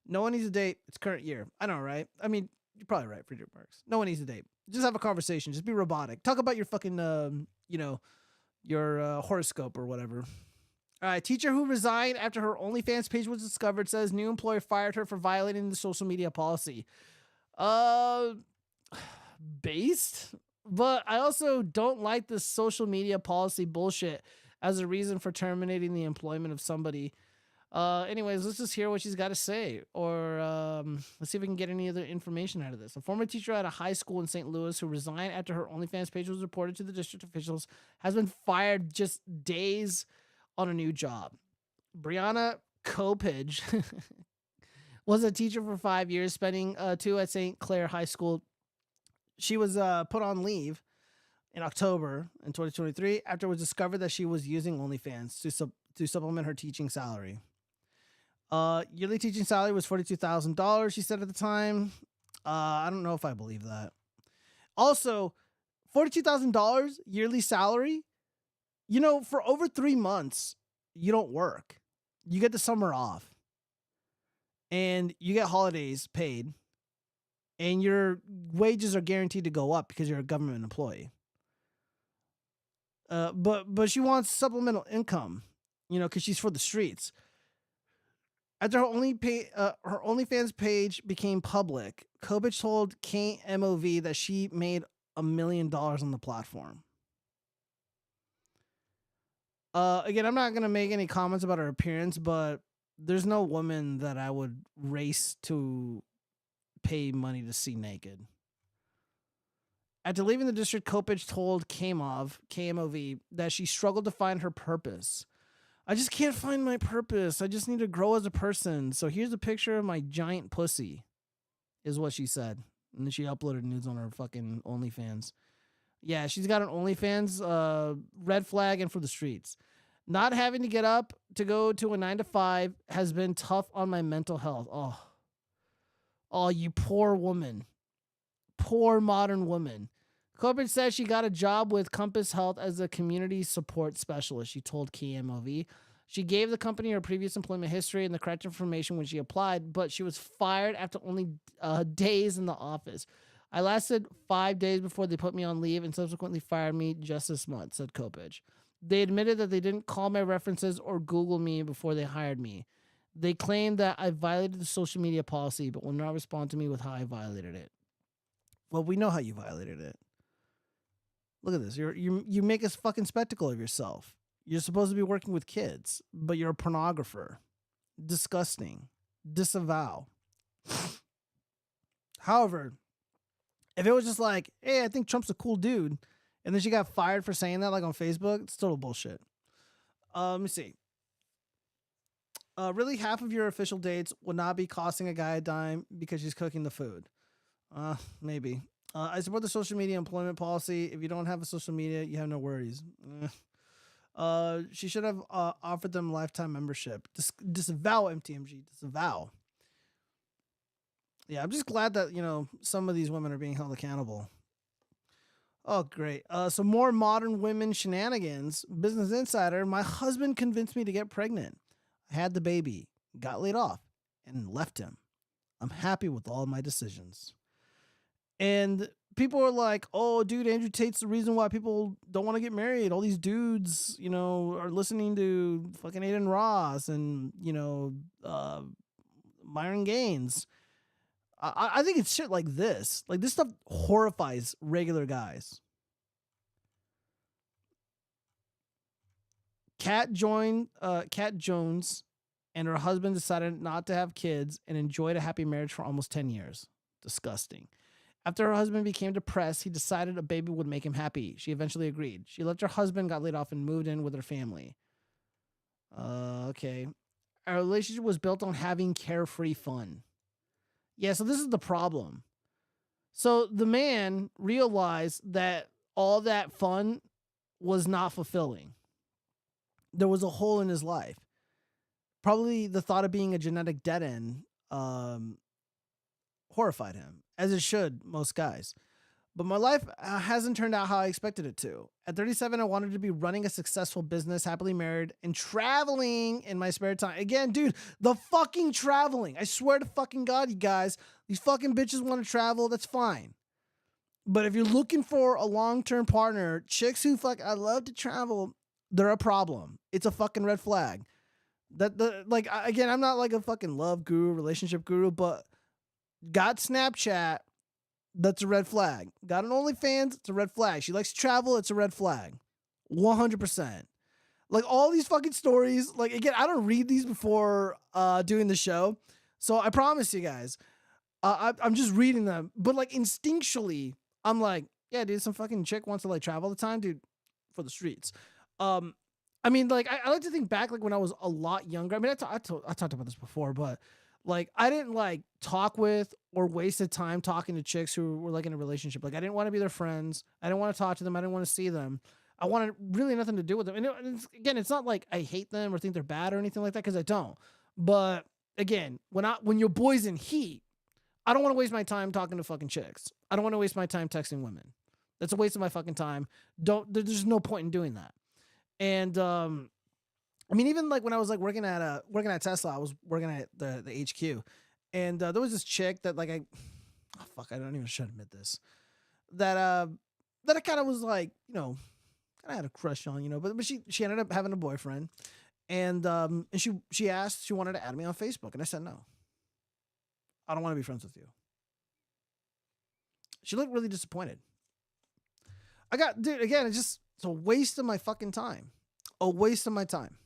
No one needs a date. It's current year. I know, right? I mean, you're probably right, Friedrich Marx. No one needs a date. Just have a conversation. Just be robotic. Talk about your fucking, your horoscope or whatever. All right. Teacher who resigned after her OnlyFans page was discovered says new employer fired her for violating the social media policy. Based? But I also don't like this social media policy bullshit as a reason for terminating the employment of somebody. Anyways, let's just hear what she's got to say. Or let's see if we can get any other information out of this. A former teacher at a high school in St. Louis who resigned after her OnlyFans page was reported to the district officials has been fired just days on a new job. Brianna Copage was a teacher for 5 years, spending 2 at St. Clair High School. She was put on leave in October in 2023 after it was discovered that she was using OnlyFans to supplement her teaching salary. Yearly teaching salary was $42,000, she said at the time. I don't know if I believe that. Also, $42,000 yearly salary, for over 3 months, you don't work. You get the summer off. And you get holidays paid. And your wages are guaranteed to go up because you're a government employee. But she wants supplemental income, because she's for the streets. After her OnlyFans page became public, Kobach told KMOV that she made $1 million on the platform. Again, I'm not going to make any comments about her appearance, but there's no woman that I would race to pay money to see naked. After leaving the district, Kopich told KMOV that she struggled to find her purpose. I just can't find my purpose. I just need to grow as a person. So here's a picture of my giant pussy, is what she said. And then she uploaded nudes on her fucking OnlyFans. Yeah, she's got an OnlyFans, red flag and for the streets. Not having to get up to go to a 9 to 5 has been tough on my mental health. Oh, you poor woman. Poor modern woman. Corbett says she got a job with Compass Health as a community support specialist. She told KMOV She gave the company her previous employment history and the correct information when she applied, but she was fired after only days in the office. I lasted 5 days before they put me on leave and subsequently fired me just this month, said Kopich. They admitted that they didn't call my references or Google me before they hired me. They claimed that I violated the social media policy, but will not respond to me with how I violated it. Well, we know how you violated it. Look at this. You make a fucking spectacle of yourself. You're supposed to be working with kids, but you're a pornographer. Disgusting. Disavow. However, if it was just like, hey, I think Trump's a cool dude, and then she got fired for saying that, like on Facebook, it's total bullshit. Let me see. Really, half of your official dates will not be costing a guy a dime because she's cooking the food. Maybe. I support the social media employment policy. If you don't have a social media, you have no worries. She should have offered them lifetime membership. Disavow MTMG. Disavow. Yeah, I'm just glad that, some of these women are being held accountable. Oh, great. Some more modern women shenanigans. Business Insider. My husband convinced me to get pregnant. I had the baby, got laid off, and left him. I'm happy with all my decisions. And people are like, oh, dude, Andrew Tate's the reason why people don't want to get married. All these dudes, are listening to fucking Aiden Ross and, Myron Gaines. I think it's shit like this. Like, this stuff horrifies regular guys. Kat Jones and her husband decided not to have kids and enjoyed a happy marriage for almost 10 years. Disgusting. After her husband became depressed, he decided a baby would make him happy. She eventually agreed. She left her husband, got laid off, and moved in with her family. Okay. Our relationship was built on having carefree fun. Yeah, so this is the problem. So the man realized that all that fun was not fulfilling. There was a hole in his life. Probably the thought of being a genetic dead end horrified him, as it should most guys. But my life hasn't turned out how I expected it to. At 37, I wanted to be running a successful business, happily married, and traveling in my spare time. Again, dude, the fucking traveling. I swear to fucking God, you guys, these fucking bitches want to travel. That's fine. But if you're looking for a long-term partner, chicks who I love to travel, they're a problem. It's a fucking red flag. Again, I'm not like a fucking love guru, relationship guru, but got Snapchat, that's a red flag. Got an OnlyFans, it's a red flag. She likes to travel, it's a red flag. 100%. Like, all these fucking stories, like, again, I don't read these before doing the show. So I promise you guys, I'm just reading them. But, like, instinctually, I'm like, yeah, dude, some fucking chick wants to, like, travel all the time, dude, for the streets. I mean, like, I like to think back, like, when I was a lot younger. I mean, I talked about this before, but, like, I didn't, like, talk with or wasted time talking to chicks who were, like, in a relationship. Like, I didn't want to be their friends. I didn't want to talk to them. I didn't want to see them. I wanted really nothing to do with them. And again, it's not like I hate them or think they're bad or anything like that, because I don't. But, again, when your boy's in heat, I don't want to waste my time talking to fucking chicks. I don't want to waste my time texting women. That's a waste of my fucking time. There's no point in doing that. And, I mean, even like when I was like working at Tesla, I was working at the HQ, and there was this chick that I don't even should admit this, that I kind of was like, kind of had a crush on, but she ended up having a boyfriend, and she asked, she wanted to add me on Facebook, and I said no. I don't want to be friends with you. She looked really disappointed. Dude, again, it's a waste of my fucking time. A waste of my time.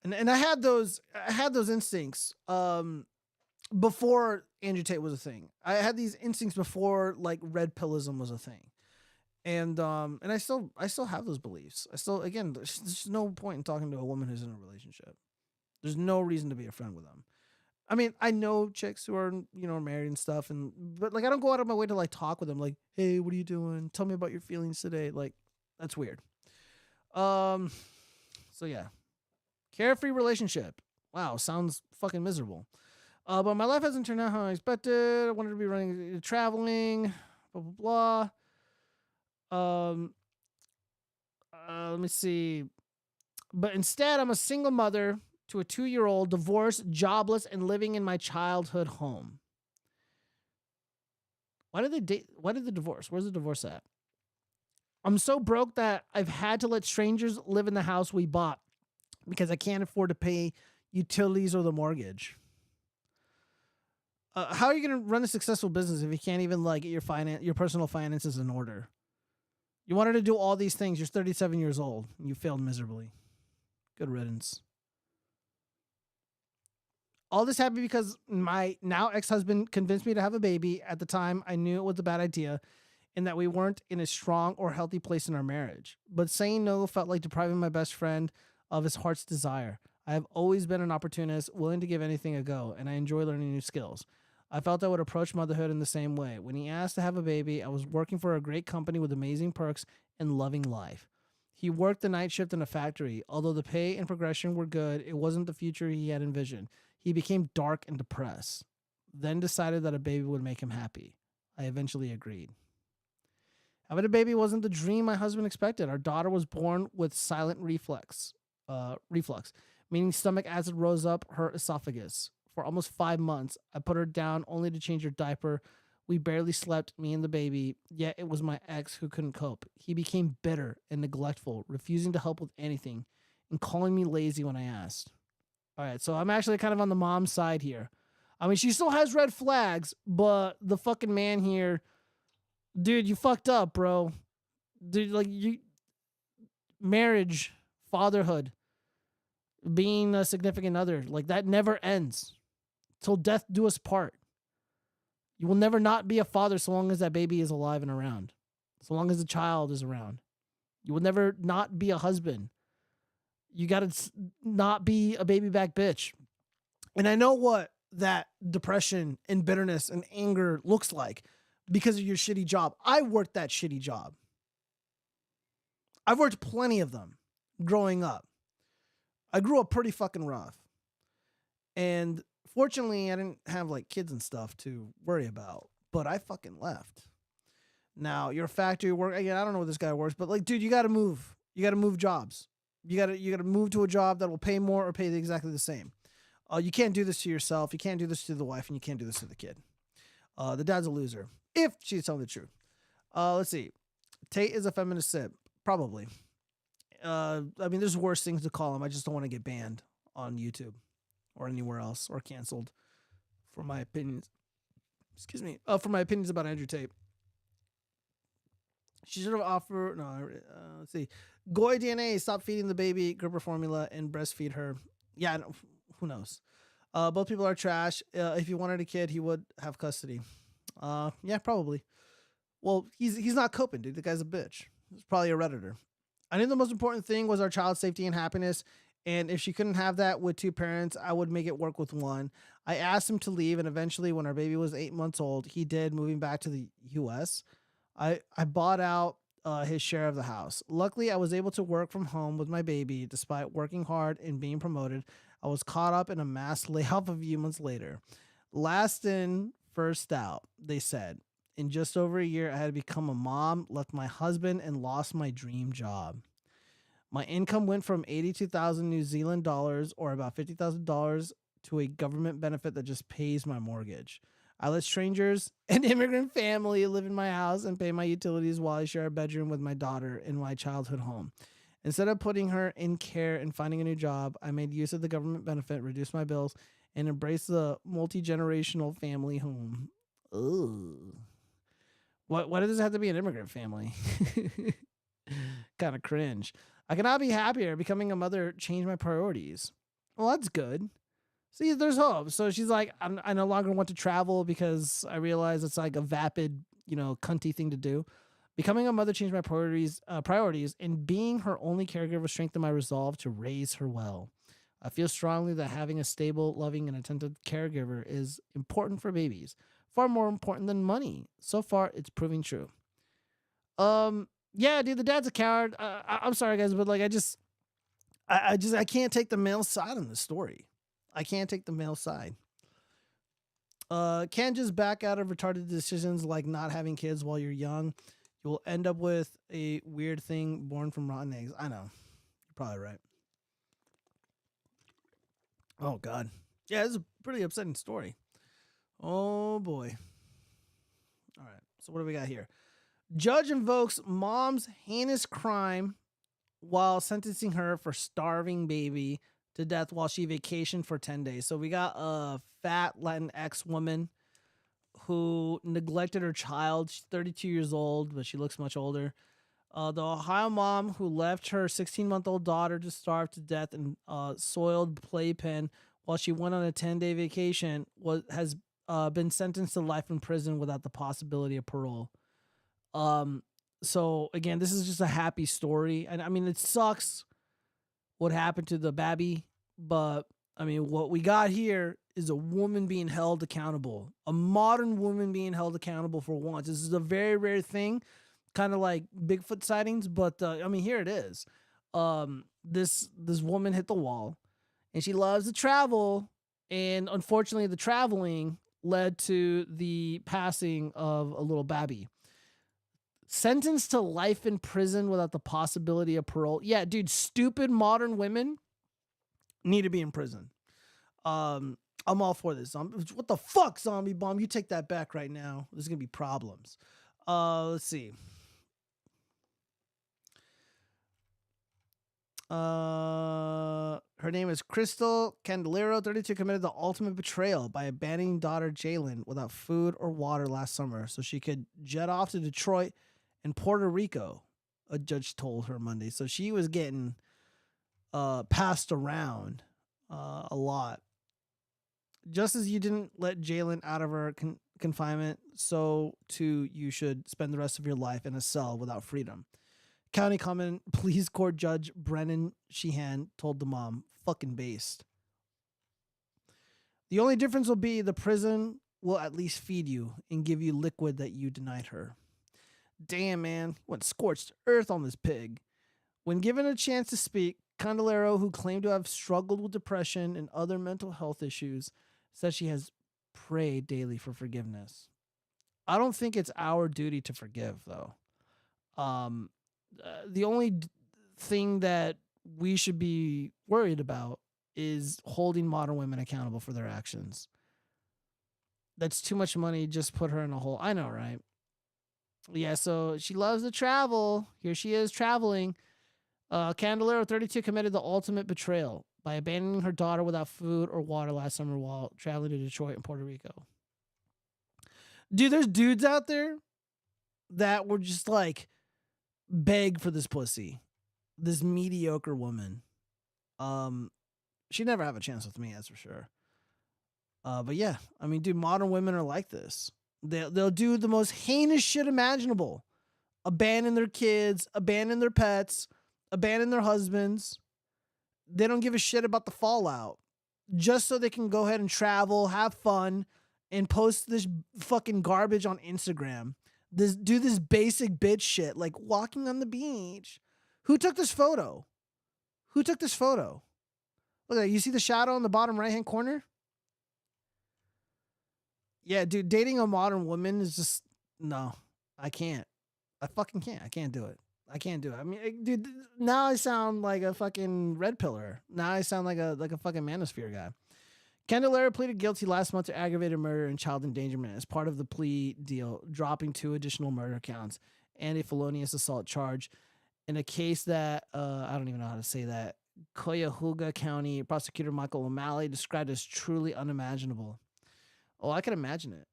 And I had those instincts before Andrew Tate was a thing. I had these instincts before like red pillism was a thing. And I still have those beliefs. There's no point in talking to a woman who's in a relationship. There's no reason to be a friend with them. I mean, I know chicks who are, married and stuff, but like I don't go out of my way to like talk with them, like, hey, what are you doing? Tell me about your feelings today. Like, that's weird. So yeah. Carefree relationship. Wow, sounds fucking miserable. But my life hasn't turned out how I expected. I wanted to be traveling, blah blah blah. Let me see. But instead, I'm a single mother to a 2-year-old, divorced, jobless, and living in my childhood home. Why did they date? Why did they divorce? Where's the divorce at? I'm so broke that I've had to let strangers live in the house we bought because I can't afford to pay utilities or the mortgage. How are you going to run a successful business if you can't even like get your personal finances in order? You wanted to do all these things. You're 37 years old and you failed miserably. Good riddance. All this happened because my now ex-husband convinced me to have a baby. At the time, I knew it was a bad idea and that we weren't in a strong or healthy place in our marriage. But saying no felt like depriving my best friend of his heart's desire. I have always been an opportunist, willing to give anything a go, and I enjoy learning new skills. I felt I would approach motherhood in the same way. When he asked to have a baby, I was working for a great company with amazing perks and loving life. He worked the night shift in a factory. Although the pay and progression were good, it wasn't the future he had envisioned. He became dark and depressed, then decided that a baby would make him happy. I eventually agreed. Having a baby wasn't the dream my husband expected. Our daughter was born with silent reflux, meaning stomach acid rose up her esophagus. For almost 5 months, I put her down only to change her diaper. We barely slept, me and the baby, yet it was my ex who couldn't cope. He became bitter and neglectful, refusing to help with anything, and calling me lazy when I asked. All right, so I'm actually kind of on the mom's side here. I mean, she still has red flags, but the fucking man here, dude, you fucked up, bro. Dude, like, marriage, fatherhood, being a significant other, like, that never ends. Till death do us part. You will never not be a father so long as that baby is alive and around. So long as the child is around. You will never not be a husband. You got to not be a baby back bitch. And I know what that depression and bitterness and anger looks like because of your shitty job. I worked that shitty job. I've worked plenty of them growing up. I grew up pretty fucking rough. And fortunately, I didn't have like kids and stuff to worry about, but I fucking left. Now, your factory work, again, I don't know where this guy works, but like, dude, you got to move. You got to move jobs. You got to move to a job that will pay more or pay exactly the same. You can't do this to yourself. You can't do this to the wife, and you can't do this to the kid. The dad's a loser, if she's telling the truth. Let's see. Tate is a feminist simp. Probably. I mean, there's worse things to call him. I just don't want to get banned on YouTube or anywhere else or canceled for my opinions. Excuse me. For my opinions about Andrew Tate. She should have offered. No, let's see. Goy DNA. Stop feeding the baby Gerber formula and breastfeed her. Yeah, who knows? Both people are trash. If he wanted a kid, he would have custody. Yeah, probably. Well, he's not coping, dude. The guy's a bitch. He's probably a Redditor. I knew the most important thing was our child's safety and happiness. And if she couldn't have that with 2 parents, I would make it work with 1. I asked him to leave, and eventually, when our baby was 8 months old, he did, moving back to the U.S. I bought out his share of the house. Luckily, I was able to work from home with my baby. Despite working hard and being promoted, I was caught up in a mass layoff a few months later. Last in, first out, they said. In just over a year, I had to become a mom, left my husband, and lost my dream job. My income went from 82,000 New Zealand dollars, or about $50,000, to a government benefit that just pays my mortgage. I let strangers and immigrant family live in my house and pay my utilities while I share a bedroom with my daughter in my childhood home. Instead of putting her in care and finding a new job, I made use of the government benefit, reduced my bills, and embraced the multi-generational family home. Ugh. Why does it have to be an immigrant family? Kind of cringe. I cannot be happier. Becoming a mother changed my priorities. Well, that's good. See, there's hope. So she's like, I no longer want to travel because I realize it's like a vapid, cunty thing to do. Becoming a mother changed my priorities, and being her only caregiver strengthened my resolve to raise her well. I feel strongly that having a stable, loving, and attentive caregiver is important for babies. Far more important than money. So far, it's proving true. Yeah, dude, the dad's a coward. I'm sorry, guys, but like, I can't take the male side on this story. I can't take the male side. Can't just back out of retarded decisions like not having kids while you're young. You will end up with a weird thing born from rotten eggs. I know. You're probably right. Oh God. Yeah, it's a pretty upsetting story. Oh boy. All right. So what do we got here? Judge invokes mom's heinous crime while sentencing her for starving baby to death while she vacationed for 10 days. So we got a fat Latinx woman who neglected her child. She's 32 years old, but she looks much older. The Ohio mom who left her 16-month-old daughter to starve to death in a soiled playpen while she went on a 10-day vacation has been sentenced to life in prison without the possibility of parole. So again, this is just a happy story. And I mean, it sucks what happened to the babby, but I mean, what we got here is a woman being held accountable, a modern woman being held accountable for once. This is a very rare thing, kind of like Bigfoot sightings, but I mean, here it is. This woman hit the wall, and she loves to travel, and unfortunately, the traveling led to the passing of a little babby. Sentenced to life in prison without the possibility of parole. Yeah, dude, stupid modern women need to be in prison. I'm all for this. What the fuck, Zombie Bomb? You take that back right now. There's going to be problems. Let's see. Her name is Crystal Candelero, 32, committed the ultimate betrayal by abandoning daughter Jalen without food or water last summer so she could jet off to Detroit and Puerto Rico, a judge told her Monday. So she was getting passed around a lot. Just as you didn't let Jalen out of her confinement, so too you should spend the rest of your life in a cell without freedom. County Common Police Court Judge Brennan Sheehan told the mom, fucking based. The only difference will be the prison will at least feed you and give you liquid that you denied her. Damn, man, went scorched earth on this pig. When given a chance to speak, Candelero, who claimed to have struggled with depression and other mental health issues, said she has prayed daily for forgiveness. I don't think it's our duty to forgive, though. The only thing that we should be worried about is holding modern women accountable for their actions. That's too much money. Just put her in a hole. I know, right? Yeah, so she loves to travel. Here she is traveling. Candelero, 32, committed the ultimate betrayal by abandoning her daughter without food or water last summer while traveling to Detroit and Puerto Rico. Dude, there's dudes out there that were just like, beg for this pussy. This mediocre woman. She'd never have a chance with me, that's for sure. But yeah, I mean, dude, modern women are like this. They'll do the most heinous shit imaginable. Abandon their kids, abandon their pets, abandon their husbands. They don't give a shit about the fallout. Just so they can go ahead and travel, have fun, and post this fucking garbage on Instagram. Do this basic bitch shit, like walking on the beach. Who took this photo? Look at that. You see the shadow in the bottom right-hand corner? Yeah, dude, dating a modern woman is just, no, I can't. I fucking can't. I can't do it. I mean, dude, now I sound like a fucking red pillar. Now I sound like a fucking manosphere guy. Candelero pleaded guilty last month to aggravated murder and child endangerment as part of the plea deal, dropping 2 additional murder counts and a felonious assault charge in a case that, I don't even know how to say that, Cuyahoga County prosecutor Michael O'Malley described as truly unimaginable. Oh, I can imagine it.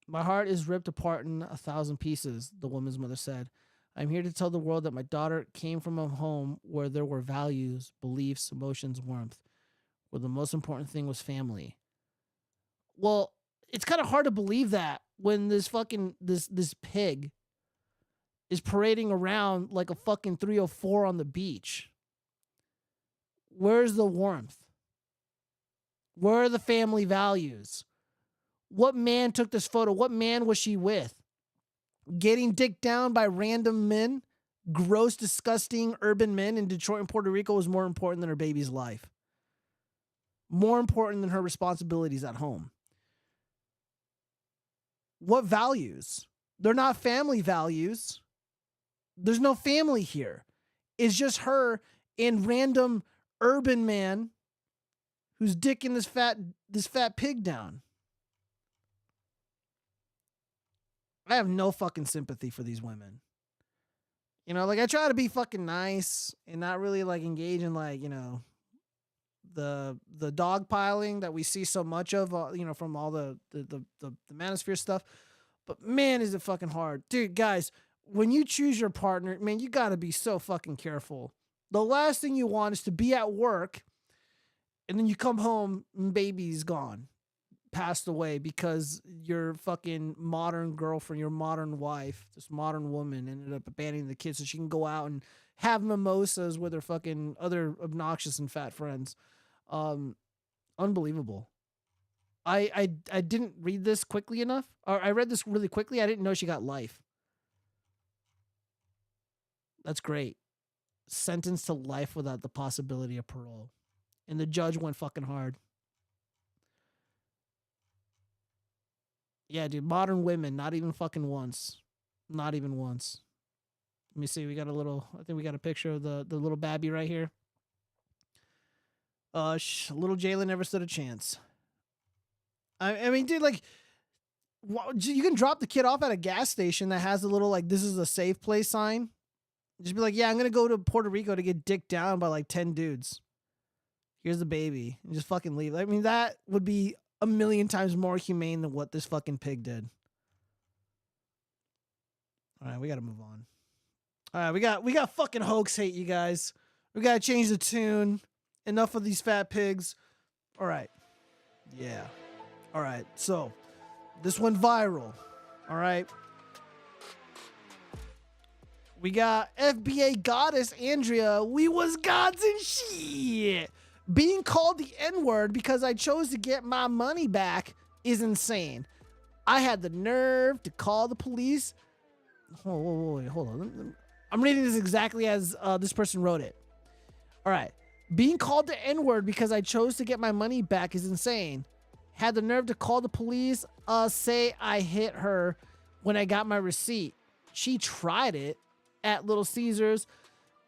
My heart is ripped apart in 1,000 pieces, the woman's mother said. I'm here to tell the world that my daughter came from a home where there were values, beliefs, emotions, warmth, where the most important thing was family. Well, it's kind of hard to believe that when this fucking, this pig is parading around like a fucking 304 on the beach. Where's the warmth? Where are the family values? What man took this photo? What man was she with? Getting dicked down by random men? Gross, disgusting urban men in Detroit and Puerto Rico was more important than her baby's life. More important than her responsibilities at home. What values? They're not family values. There's no family here. It's just her and random urban man who's dicking this fat pig down. I have no fucking sympathy for these women. You know, like I try to be fucking nice and not really like engage in like, you know, the dog piling that we see so much of, you know, from all the manosphere stuff. But man, is it fucking hard. Dude, guys, when you choose your partner, man, you got to be so fucking careful. The last thing you want is to be at work and then you come home and baby's gone, passed away because your fucking modern girlfriend, your modern wife, this modern woman ended up abandoning the kids so she can go out and have mimosas with her fucking other obnoxious and fat friends. Unbelievable. I didn't read this quickly enough. Or I read this really quickly. I didn't know she got life. That's great. Sentenced to life without the possibility of parole. And the judge went fucking hard. Yeah, dude, modern women, not even fucking once. Not even once. Let me see, I think we got a picture of the little babby right here. Little Jalen never stood a chance. I mean, dude, like, you can drop the kid off at a gas station that has a little, like, this is a safe place sign. Just be like, yeah, I'm going to go to Puerto Rico to get dicked down by, like, 10 dudes. Here's the baby. And just fucking leave. I mean, that would be a million times more humane than what this fucking pig did. All right, we got to move on. All right, we got fucking hoax hate, you guys. We got to change the tune. Enough of these fat pigs. All right. Yeah. All right. So, this went viral. All right. We got FBA goddess Andrea. We was gods and shit. Being called the N-word because I chose to get my money back is insane. I had the nerve to call the police. Wait, hold on. I'm reading this exactly as this person wrote it. All right. Being called the N-word because I chose to get my money back is insane. Had the nerve to call the police, say I hit her when I got my receipt. She tried it at Little Caesars.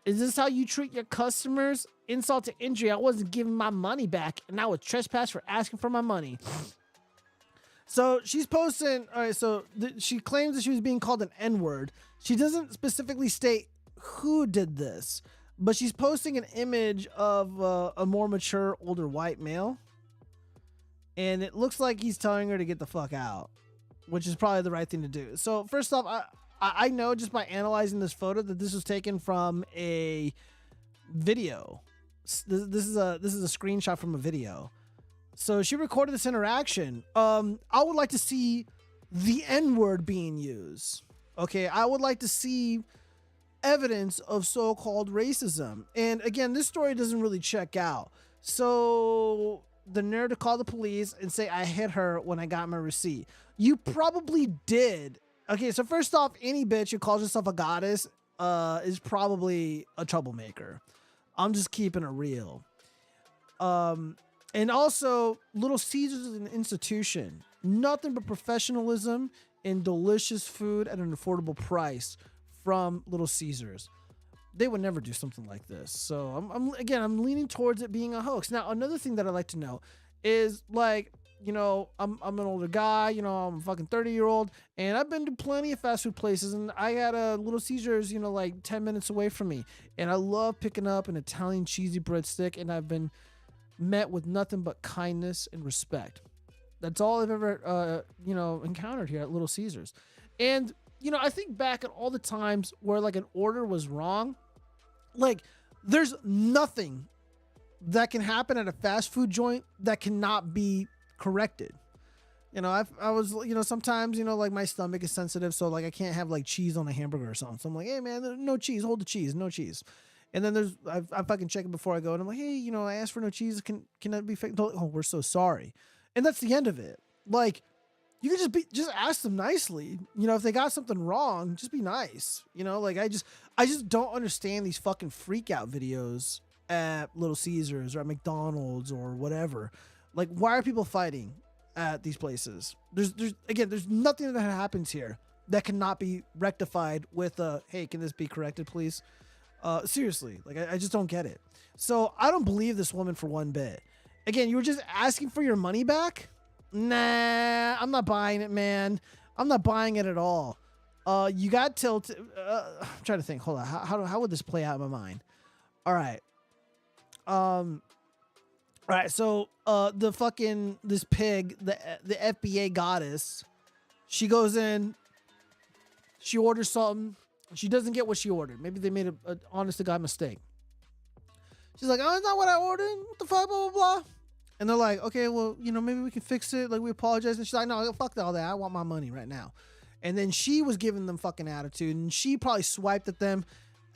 Is this how you treat your customers? Insult to injury. I wasn't giving my money back, and I was trespassed for asking for my money. So she's posting. All right. So she claims that she was being called an N-word. She doesn't specifically state who did this, but she's posting an image of a more mature, older white male. And it looks like he's telling her to get the fuck out, which is probably the right thing to do. So first off, I know just by analyzing this photo that this was taken from a video. This is a screenshot from a video. So she recorded this interaction. I would like to see the N-word being used. Okay, I would like to see evidence of so-called racism. And again, this story doesn't really check out. So the nerve to call the police and say I hit her when I got my receipt. You probably did. Okay, so first off, any bitch who calls herself a goddess is probably a troublemaker. I'm just keeping it real. And also, Little Caesars is an institution. Nothing but professionalism and delicious food at an affordable price from Little Caesars. They would never do something like this. So I'm leaning towards it being a hoax. Now, another thing that I'd like to know is, like, you know, I'm an older guy, you know, I'm a fucking 30-year-old, and I've been to plenty of fast food places, and I got a Little Caesars, you know, like 10 minutes away from me. And I love picking up an Italian cheesy breadstick, and I've been met with nothing but kindness and respect. That's all I've ever, encountered here at Little Caesars. And, you know, I think back at all the times where, like, an order was wrong. Like, there's nothing that can happen at a fast food joint that cannot be corrected. You know, I was, you know, sometimes, you know, like, my stomach is sensitive, so, like, I can't have, like, cheese on a hamburger or something. So I'm like, hey, man, no cheese. Hold the cheese. No cheese. And then I fucking check it before I go, and I'm like, hey, you know, I asked for no cheese. Can that be fixed? Oh, we're so sorry. And that's the end of it. Like, you can just ask them nicely. You know, if they got something wrong, just be nice. You know, like, I just don't understand these fucking freak out videos at Little Caesars or at McDonald's or whatever. Like, why are people fighting at these places? There's nothing that happens here that cannot be rectified with a, hey, can this be corrected, please? Seriously, like, I just don't get it. So I don't believe this woman for one bit. Again, you were just asking for your money back? Nah, I'm not buying it, man. I'm not buying it at all. You got tilted. I'm trying to think. Hold on. How would this play out in my mind? All right. All right. So, this pig, the FBA goddess, she goes in, she orders something. She doesn't get what she ordered. Maybe they made a honest to God mistake. She's like, oh, it's not what I ordered. What the fuck, blah, blah, blah. And they're like, okay, well, maybe we can fix it. Like, we apologize. And she's like, no, fuck all that. I want my money right now. And then she was giving them fucking attitude, and she probably swiped at them.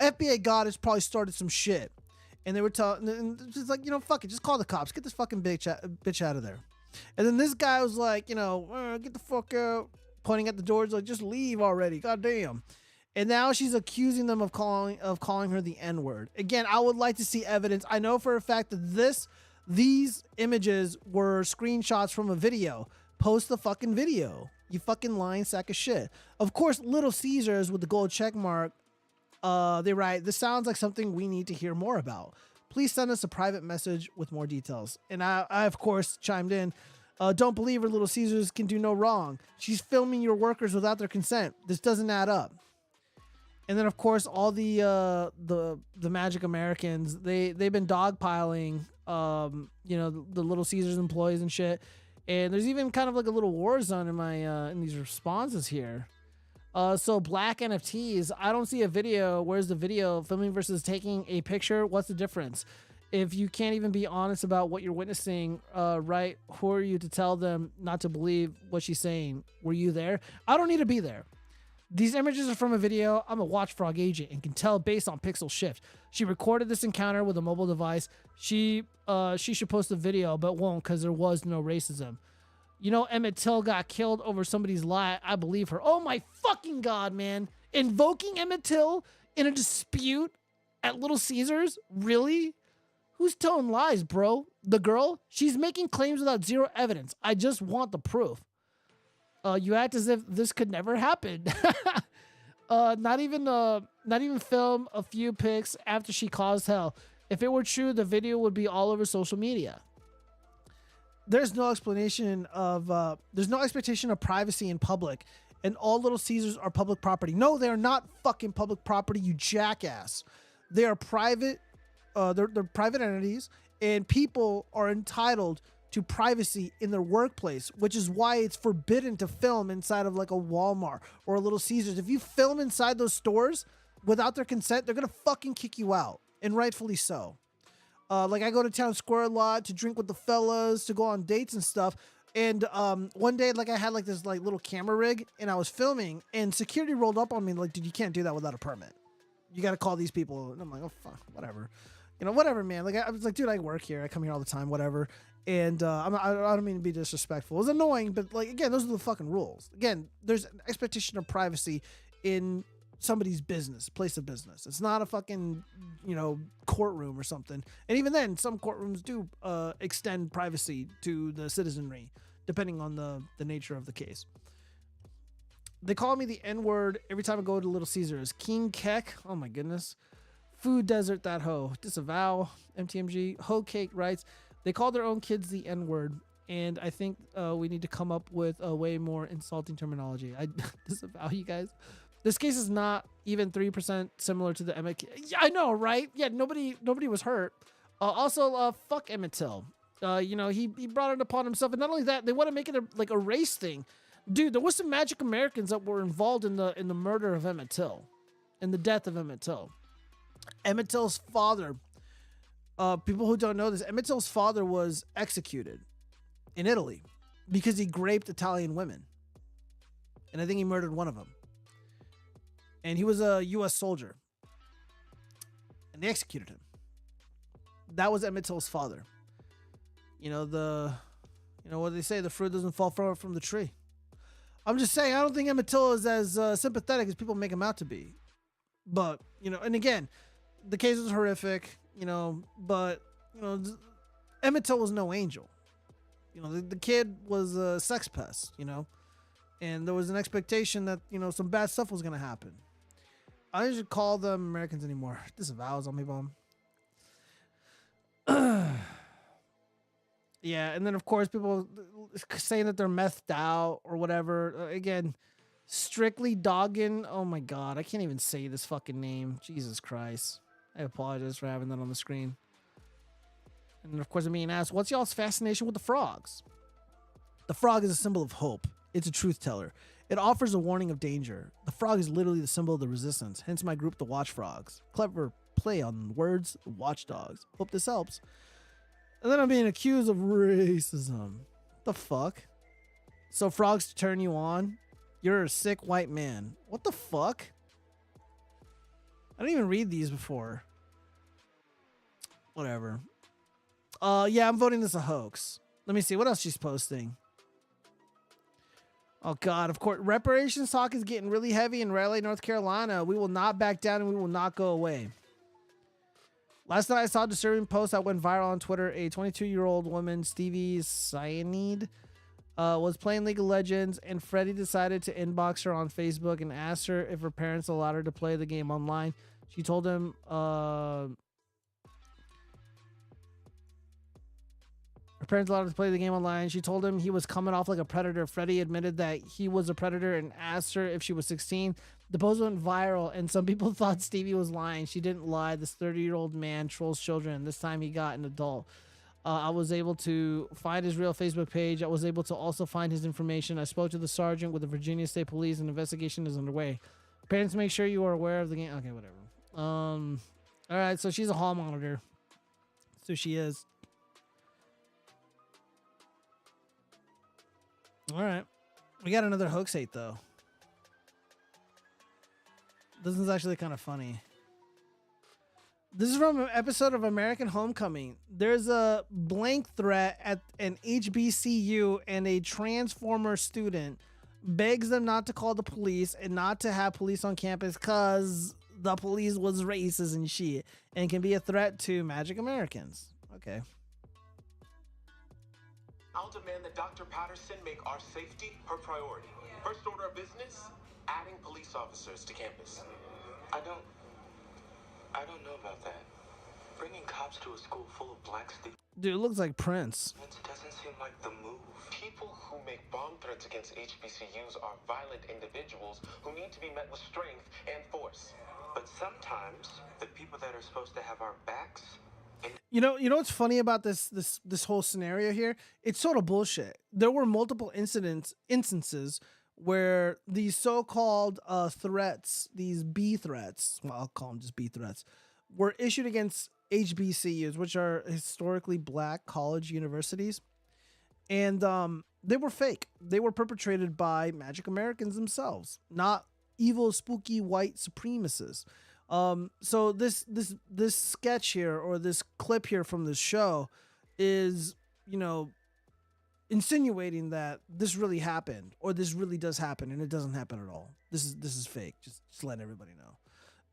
FBA goddess probably started some shit. And they were telling, and she's like, fuck it. Just call the cops. Get this fucking bitch out of there. And then this guy was like, get the fuck out. Pointing at the doors, like, just leave already. God damn. And now she's accusing them of calling her the N-word. Again, I would like to see evidence. I know for a fact that these images were screenshots from a video. Post the fucking video. You fucking lying sack of shit. Of course, Little Caesars with the gold check mark, they write, this sounds like something we need to hear more about. Please send us a private message with more details. And I of course, chimed in. Don't believe her, Little Caesars can do no wrong. She's filming your workers without their consent. This doesn't add up. And then, of course, all the Magic Americans, they've been dogpiling, the Little Caesars employees and shit. And there's even kind of like a little war zone in my in these responses here. So black NFTs, I don't see a video. Where's the video? Filming versus taking a picture? What's the difference? If you can't even be honest about what you're witnessing, right? Who are you to tell them not to believe what she's saying? Were you there? I don't need to be there. These images are from a video. I'm a watchfrog agent and can tell based on pixel shift. She recorded this encounter with a mobile device. She should post a video, but won't because there was no racism. Emmett Till got killed over somebody's lie. I believe her. Oh my fucking God, man. Invoking Emmett Till in a dispute at Little Caesars? Really? Who's telling lies, bro? The girl? She's making claims without zero evidence. I just want the proof. You act as if this could never happen. Not even film a few pics after she caused hell. If it were true, the video would be all over social media. There's no explanation of there's no expectation of privacy in public, and all Little Caesars are public property. No, they're not fucking public property, you jackass. They are private. They're private entities, and people are entitled to privacy in their workplace, which is why it's forbidden to film inside of like a Walmart or a Little Caesars. If you film inside those stores without their consent, they're gonna fucking kick you out, and rightfully so. Like I go to Town Square a lot to drink with the fellas, to go on dates and stuff. And one day, like I had like this like little camera rig, and I was filming, and security rolled up on me like, "Dude, you can't do that without a permit. You got to call these people." And I'm like, "Oh fuck, whatever." Whatever, man. Like I was like, dude, I work here. I come here all the time, whatever. And I don't mean to be disrespectful. It was annoying, but like, again, those are the fucking rules. Again, there's an expectation of privacy in somebody's business, place of business. It's not a fucking, courtroom or something. And even then, some courtrooms do extend privacy to the citizenry, depending on the nature of the case. They call me the N-word every time I go to Little Caesars. King Keck. Oh my goodness. Food desert that hoe. Disavow. MTMG. Hoe Cake writes, they call their own kids the N-word, and I think we need to come up with a way more insulting terminology. I disavow you guys. This case is not even 3% similar to the Emmett. Yeah, I know, right? Yeah, nobody was hurt. Also, fuck Emmett Till. He brought it upon himself, and not only that, they want to make it a race thing. Dude, there was some Magic Americans that were involved in the murder of Emmett Till, in the death of Emmett Till. Emmett Till's father. People who don't know this, Emmett Till's father was executed in Italy because he raped Italian women, and I think he murdered one of them. And he was a U.S. soldier, and they executed him. That was Emmett Till's father. What they say, the fruit doesn't fall from the tree. I'm just saying, I don't think Emmett Till is as sympathetic as people make him out to be. But, and again, the case was horrific, but, Emmett Till was no angel. The kid was a sex pest, and there was an expectation that, some bad stuff was going to happen. I don't usually call them Americans anymore. Disavows on me, bomb. Yeah, and then of course people saying that they're methed out or whatever. Again, strictly dogging. Oh my god, I can't even say this fucking name. Jesus Christ. I apologize for having that on the screen. And of course I'm being asked, what's y'all's fascination with the frogs? The frog is a symbol of hope. It's a truth teller. It offers a warning of danger. The frog is literally the symbol of the resistance, hence my group, the watchfrogs. Clever play on words, watchdogs. Hope this helps. And then I'm being accused of racism. The fuck? So frogs turn you on? You're a sick white man. What the fuck? I didn't even read these before. Whatever. Yeah, I'm voting this a hoax. Let me see what else she's posting. Oh god, of course, reparations talk is getting really heavy in Raleigh, North Carolina. We will not back down and we will not go away. Last night I saw a disturbing post that went viral on Twitter. A 22-year-old woman, Stevie Cyanide, was playing League of Legends, and Freddie decided to inbox her on Facebook and asked her if her parents allowed her to play the game online. She told him, her parents allowed her to play the game online. She told him he was coming off like a predator. Freddie admitted that he was a predator and asked her if she was 16. The post went viral, and some people thought Stevie was lying. She didn't lie. This 30-year-old man trolls children. This time he got an adult. I was able to find his real Facebook page. I was able to also find his information. I spoke to the sergeant with the Virginia State Police. An investigation is underway. Parents, make sure you are aware of the game. Okay, whatever. All right, so she's a hall monitor. So she is. All right. We got another hoax hate, though. This is actually kind of funny. This is from an episode of American Homecoming. There's a blank threat at an HBCU, and a Transformer student begs them not to call the police and not to have police on campus because the police was racist and shit and can be a threat to Magic Americans. Okay. I'll demand that Dr. Patterson make our safety her priority. First order of business, adding police officers to campus. I don't know about that. Bringing cops to a school full of black students Dude, it looks like Prince. doesn't seem like the move. People who make bomb threats against HBCUs are violent individuals who need to be met with strength and force. But sometimes the people that are supposed to have our backs. You know what's funny about this whole scenario here? It's total bullshit. There were multiple instances where these so-called threats, these B threats, well, I'll call them just B threats, were issued against HBCUs, which are historically black college universities. And they were fake. They were perpetrated by Magic Americans themselves, not evil, spooky white supremacists. So this sketch here, or this clip here from the show, is, insinuating that this really happened, or this really does happen, and it doesn't happen at all. This is fake. Just letting everybody know.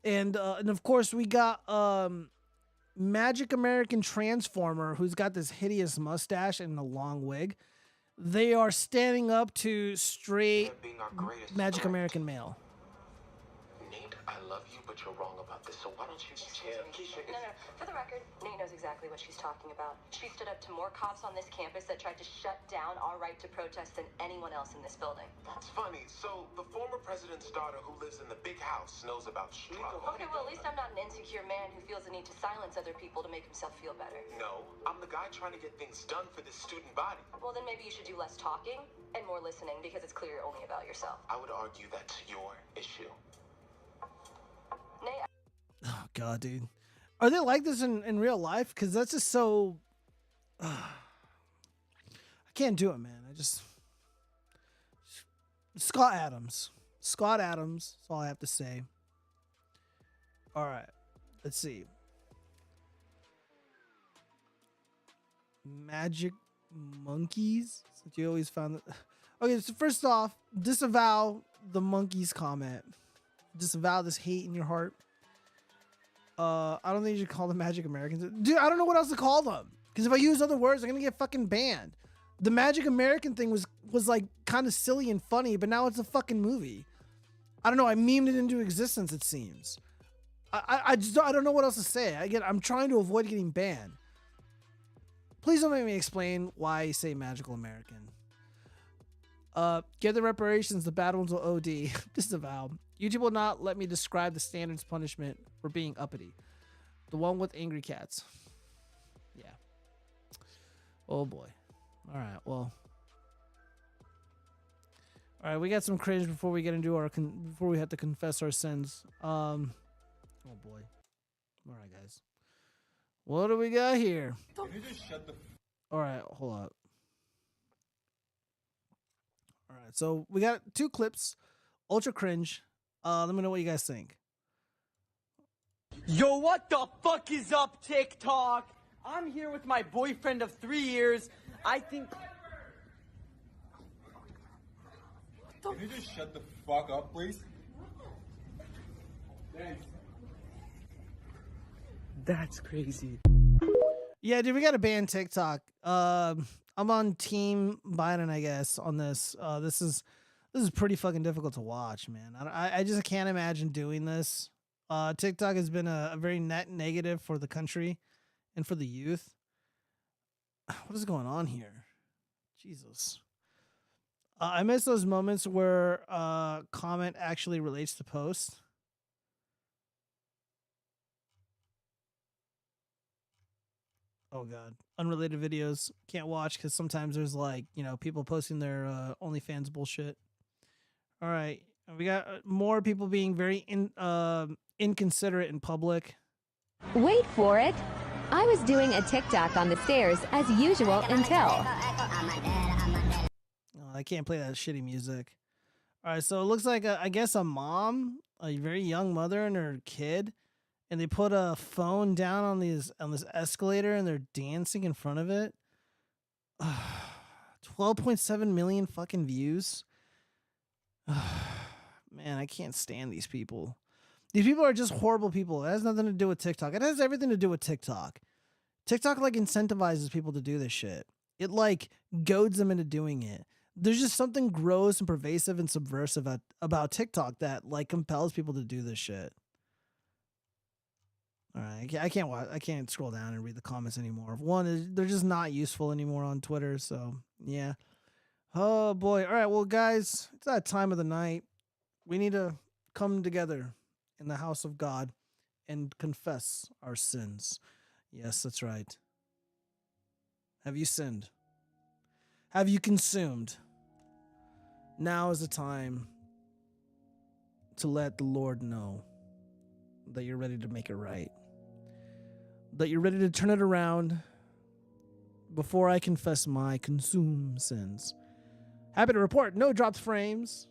And of course we got Magic American Transformer, who's got this hideous mustache and a long wig. They are standing up to straight Magic American male. Nate, I love you, but you're wrong about this. So why don't you No. For the record, Nate knows exactly what she's talking about. She stood up to more cops on this campus that tried to shut down our right to protest than anyone else in this building. That's funny. So the former president's daughter who lives in the big house knows about struggle. Okay, well, at least I'm not an insecure man who feels the need to silence other people to make himself feel better. No, I'm the guy trying to get things done for this student body. Well, then maybe you should do less talking and more listening, because it's clear you're only about yourself. I would argue that's your issue. Nate, Oh god, dude. Are they like this in real life? Because that's just so I can't do it, man. Scott Adams. That's all I have to say. All right. Let's see. Magic monkeys? Since you always found that. Okay, so first off, disavow the monkeys comment. Disavow this hate in your heart. I don't think you should call them Magic Americans. Dude, I don't know what else to call them. Because if I use other words, I'm going to get fucking banned. The Magic American thing was like kind of silly and funny, but now it's a fucking movie. I don't know. I memed it into existence, it seems. I don't know what else to say. I'm trying to avoid getting banned. Please don't make me explain why I say magical American. Give the reparations, the bad ones will OD. Disavow. YouTube will not let me describe the standards punishment for being uppity. The one with angry cats. Yeah. Oh boy. All right, well. All right, we got some cringe before we get into our before we have to confess our sins. Oh boy. All right, guys. What do we got here? Can you just shut the All right, hold up. All right, so we got 2 clips, ultra cringe. Let me know what you guys think. Yo, what the fuck is up, TikTok? I'm here with my boyfriend of 3 years. I think. Can you just shut the fuck up, please? Thanks. That's crazy. Yeah, dude, we got to ban TikTok. I'm on Team Biden, I guess, on this. This is pretty fucking difficult to watch, man. I just can't imagine doing this. TikTok has been a very net negative for the country and for the youth. What is going on here? Jesus. I miss those moments where comment actually relates to post. Oh god, unrelated videos can't watch because sometimes there's like, you know, people posting their OnlyFans bullshit. All right, we got more people being very inconsiderate in public. Wait for it. I was doing a TikTok on the stairs as usual until. Oh, I can't play that shitty music. All right, so it looks like I guess a mom, a very young mother and her kid, and they put a phone down on this escalator and they're dancing in front of it. 12.7 million fucking views. Man, I can't stand these people. These people are just horrible people. It has nothing to do with TikTok. It has everything to do with TikTok. TikTok like incentivizes people to do this shit. It like goads them into doing it. There's just something gross and pervasive and subversive about TikTok that like compels people to do this shit. All right, I can't scroll down and read the comments anymore. One, they're just not useful anymore on Twitter. So yeah. Oh boy. All right, well guys, it's that time of the night. We need to come together in the house of God and confess our sins. Yes, that's right. Have you sinned? Have you consumed? Now is the time to let the Lord know that you're ready to make it right. That you're ready to turn it around before I confess my consumed sins. Happy to report, no dropped frames.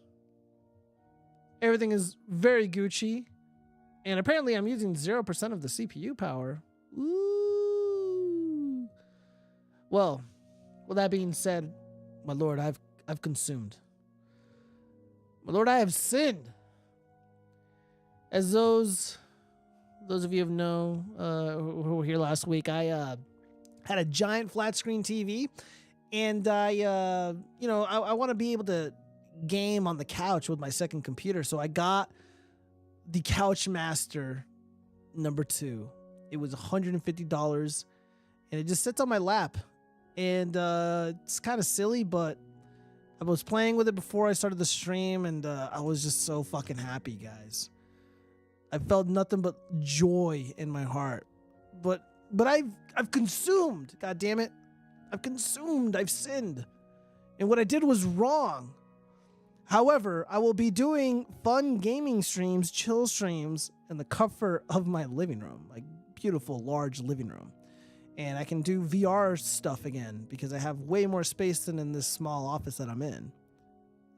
Everything is very Gucci. And apparently I'm using 0% of the CPU power. Ooh. Well, with that being said, my Lord, I've consumed. My Lord, I have sinned. As those of you who know who were here last week, I had a giant flat screen TV, and I want to be able to game on the couch with my second computer, so I got the Couchmaster number 2. It was $150, and it just sits on my lap, and it's kind of silly, but I was playing with it before I started the stream, and I was just so fucking happy, guys. I felt nothing but joy in my heart. But I've consumed, god damn it. I've consumed, I've sinned. And what I did was wrong. However, I will be doing fun gaming streams, chill streams in the comfort of my living room, like beautiful large living room. And I can do VR stuff again because I have way more space than in this small office that I'm in.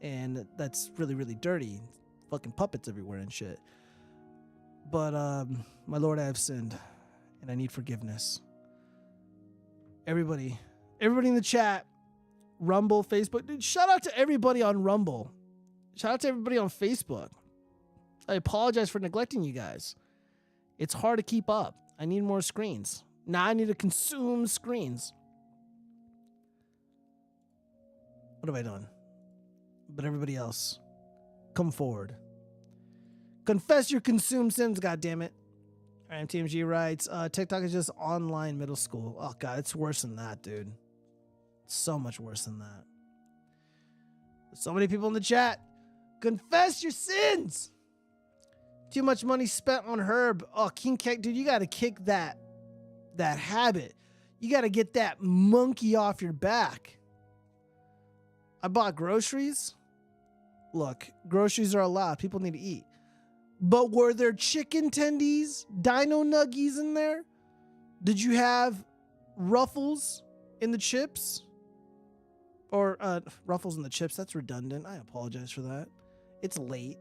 And that's really, really dirty. Fucking puppets everywhere and shit. But, my Lord, I have sinned, and I need forgiveness. Everybody in the chat, Rumble, Facebook. Dude, shout out to everybody on Rumble. Shout out to everybody on Facebook. I apologize for neglecting you guys. It's hard to keep up. I need more screens. Now I need to consume screens. What have I done? But everybody else, come forward. Confess your consumed sins, goddammit. MTMG writes, TikTok is just online middle school. Oh god, it's worse than that, dude. It's so much worse than that. So many people in the chat. Confess your sins. Too much money spent on Herb. Oh, King Kek, dude, you gotta kick that habit. You gotta get that monkey off your back. I bought groceries. Look, groceries are allowed. People need to eat. But were there chicken tendies, dino nuggies in there? Did you have Ruffles in the chips? Or Ruffles in the chips, that's redundant. I apologize for that. It's late.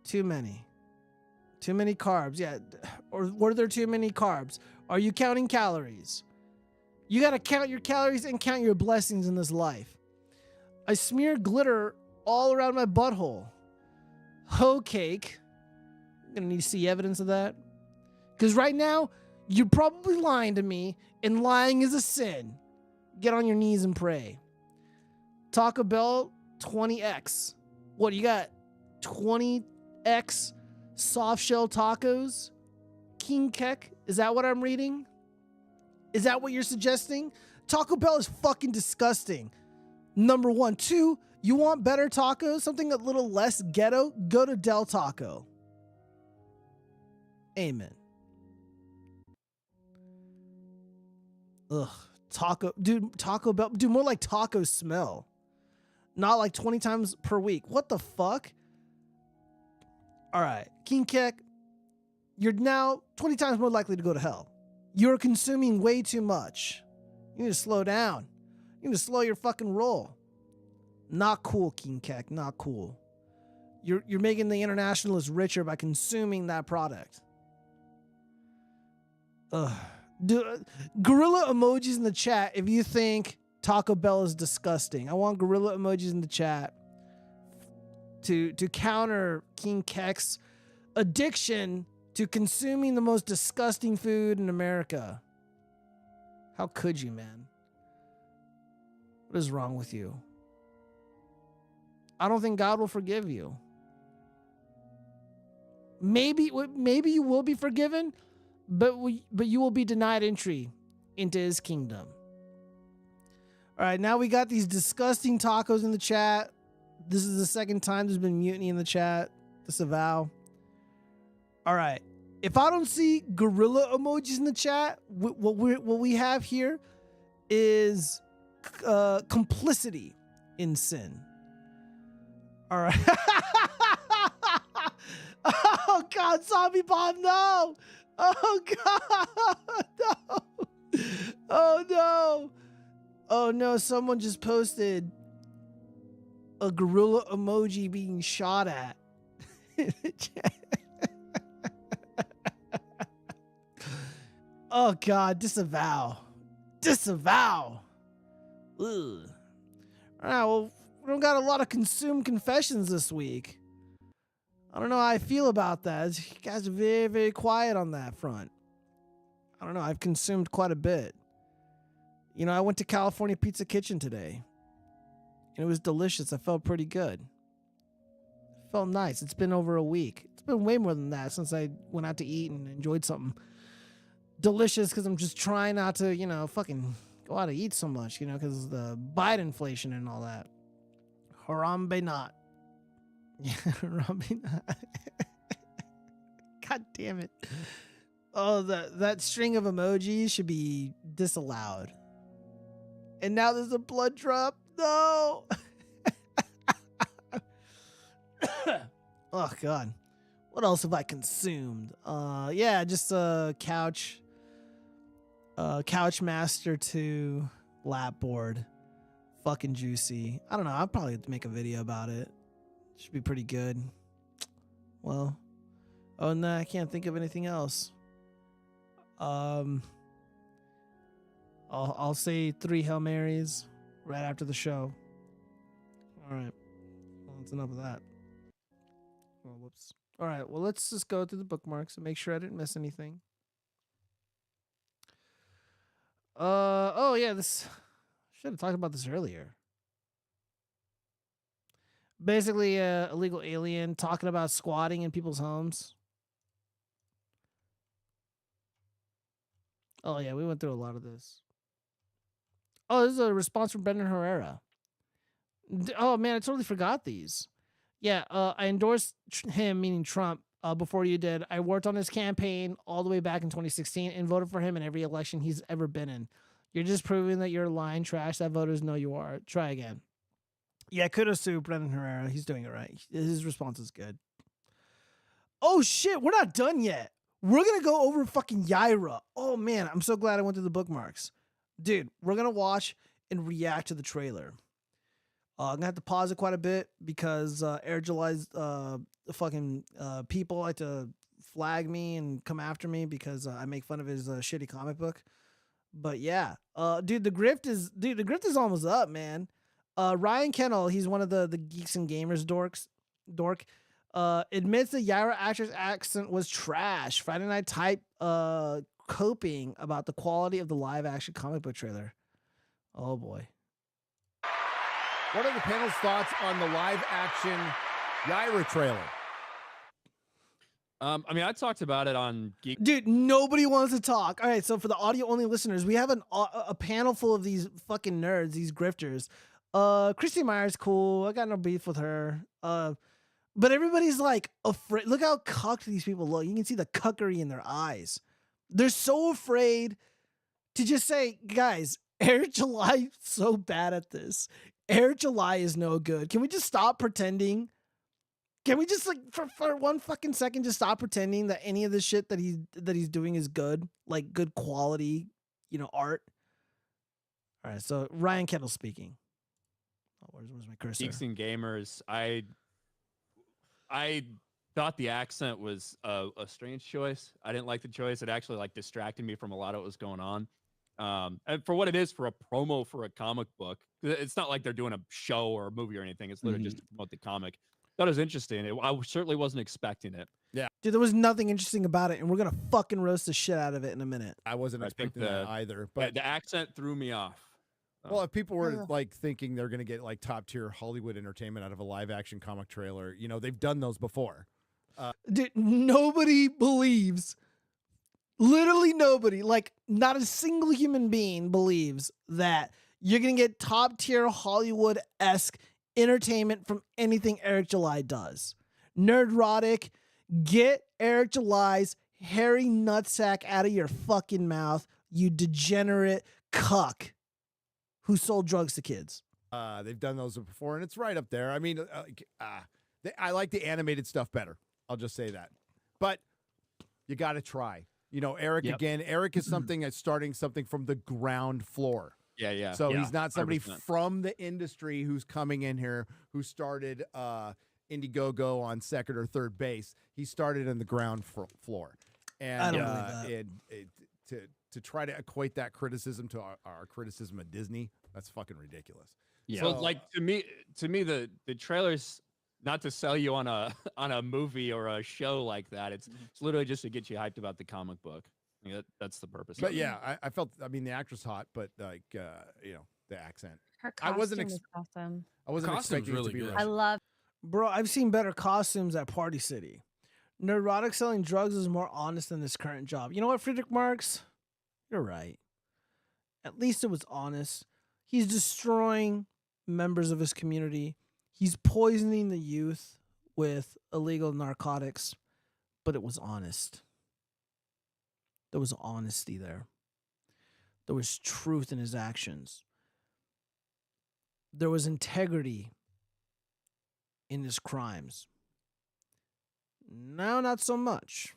Too many. Too many carbs, yeah. Or were there too many carbs? Are you counting calories? You gotta count your calories and count your blessings in this life. I smeared glitter all around my butthole. Hoe cake. I'm gonna need to see evidence of that. Because right now, you're probably lying to me, and lying is a sin. Get on your knees and pray. Taco Bell 20x. What, you got 20x soft shell tacos? King Kek? Is that what I'm reading? Is that what you're suggesting? Taco Bell is fucking disgusting. Number one. Two, you want better tacos? Something a little less ghetto? Go to Del Taco. Amen. Ugh. Taco Bell. Dude, more like taco smell. Not like 20 times per week. What the fuck? All right. King Kek, you're now 20 times more likely to go to hell. You're consuming way too much. You need to slow down. You need to slow your fucking roll. Not cool, King Kek. Not cool. You're making the internationalists richer by consuming that product. Ugh. Gorilla emojis in the chat if you think Taco Bell is disgusting. I want gorilla emojis in the chat to counter King Kek's addiction to consuming the most disgusting food in America. How could you, man? What is wrong with you? I don't think God will forgive you. Maybe you will be forgiven, but you will be denied entry into his kingdom. All right, now we got these disgusting tacos in the chat. This is the second time there's been mutiny in the chat. Disavow. All right. If I don't see gorilla emojis in the chat, what we have here is complicity in sin. All right. Oh God, zombie bomb, no! Oh God, no! Oh no! Oh no! Someone just posted a gorilla emoji being shot at. Oh God, disavow. Disavow. Ugh. All right, well, we don't got a lot of consumed confessions this week. I don't know how I feel about that. You guys are very, very quiet on that front. I don't know. I've consumed quite a bit. You know, I went to California Pizza Kitchen today. And it was delicious. I felt pretty good. It felt nice. It's been over a week. It's been way more than that since I went out to eat and enjoyed something delicious, because I'm just trying not to, you know, fucking go out to eat so much, you know, because of the Biden inflation and all that. Harambe not. Yeah, Harambe not. God damn it. Oh, that string of emojis should be disallowed. And now there's a blood drop. No. Oh God. What else have I consumed? Yeah, just a couch Master 2 lap board. Fucking juicy. I don't know. I'll probably make a video about it. Should be pretty good. Well, oh no, I can't think of anything else. I'll say 3 Hail Marys right after the show. All right. Well, that's enough of that. Oh, whoops. All right. Well, let's just go through the bookmarks and make sure I didn't miss anything. Oh yeah, this should have talked about this earlier. Basically, illegal alien talking about squatting in people's homes. Oh yeah, we went through a lot of this. Oh, this is a response from Brendan Herrera. Oh man, I totally forgot these. Yeah, I endorsed him, meaning Trump, before you did. I worked on his campaign all the way back in 2016 and voted for him in every election he's ever been in. You're just proving that you're lying trash that voters know you are. Try again. Yeah, kudos to Brendan Herrera. He's doing it right. His response is good. Oh shit, we're not done yet. We're gonna go over fucking YAIRA. Oh man, I'm so glad I went through the bookmarks. Dude, we're gonna watch and react to the trailer. I'm gonna have to pause it quite a bit because Air July's fucking people like to flag me and come after me because I make fun of his shitty comic book. But yeah, dude, the grift is almost up, man. Ryan Kennel, he's one of the Geeks and Gamers dork, admits the YAIRA actor's accent was trash. Friday Night Type coping about the quality of the live action comic book trailer. Oh boy. What are the panel's thoughts on the live action YAIRA trailer? I mean, I talked about it on Geek. Dude, nobody wants to talk. All right, so for the audio only listeners, we have a panel full of these fucking nerds, these grifters. Christy Meyer's cool. I got no beef with her. But everybody's like afraid. Look how cucked these people look. You can see the cuckery in their eyes. They're so afraid to just say, guys, Air July so bad at this. Air July is no good. Can we just stop pretending? Can we just like for one fucking second just stop pretending that any of the shit that he's doing is good, like good quality, art? All right, so Ryan Kettle speaking. Oh, where's my cursor? Geeks and Gamers. I thought the accent was a strange choice. I didn't like the choice. It actually like distracted me from a lot of what was going on. And for what it is, for a promo for a comic book, it's not like they're doing a show or a movie or anything. It's literally just to promote the comic. That was interesting. I certainly wasn't expecting it. Yeah. Dude, there was nothing interesting about it, and we're going to fucking roast the shit out of it in a minute. I wasn't expecting that either. But the accent threw me off. Well, if people were like thinking they're going to get like top tier Hollywood entertainment out of a live action comic trailer, they've done those before. Dude, nobody believes, literally nobody, like not a single human being believes that you're going to get top tier Hollywood-esque entertainment from anything Eric July does. Nerdrotic, get Eric July's hairy nutsack out of your fucking mouth, you degenerate cuck who sold drugs to kids. They've done those before, and it's right up there. I mean, I like the animated stuff better. I'll just say that. But you got to try. Eric, again, Eric is something that's starting something from the ground floor. Yeah. So he's not somebody 100%. from the industry who's coming in here who started Indiegogo on second or third base. He started in the ground floor. And I don't believe that. To try to equate that criticism to our criticism of Disney, that's fucking ridiculous. Yeah. So like to me, the trailers, not to sell you on a movie or a show like that. It's literally just to get you hyped about the comic book. That's the purpose. But yeah, I felt. I mean, the actress hot, but like the accent. Her costume is awesome. I wasn't expecting really it to be good. Russian. I love. Bro, I've seen better costumes at Party City. Neurotic selling drugs is more honest than his current job. You know what, Friedrich Marx? You're right. At least it was honest. He's destroying members of his community. He's poisoning the youth with illegal narcotics, but it was honest. There was honesty there. There was truth in his actions. There was integrity in his crimes. Now, not so much.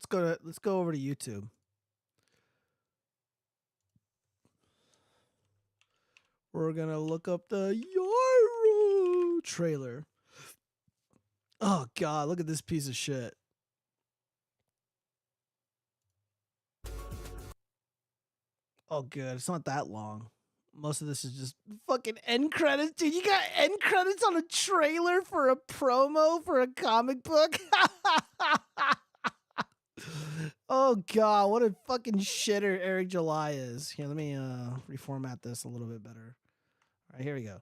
Let's go over to YouTube. We're gonna look up the YAIRA trailer. Oh God, look at this piece of shit. Oh good, it's not that long. Most of this is just fucking end credits. Dude, you got end credits on a trailer for a promo for a comic book? Oh God, what a fucking shitter Eric July is. Here, let me reformat this a little bit better. All right, here we go.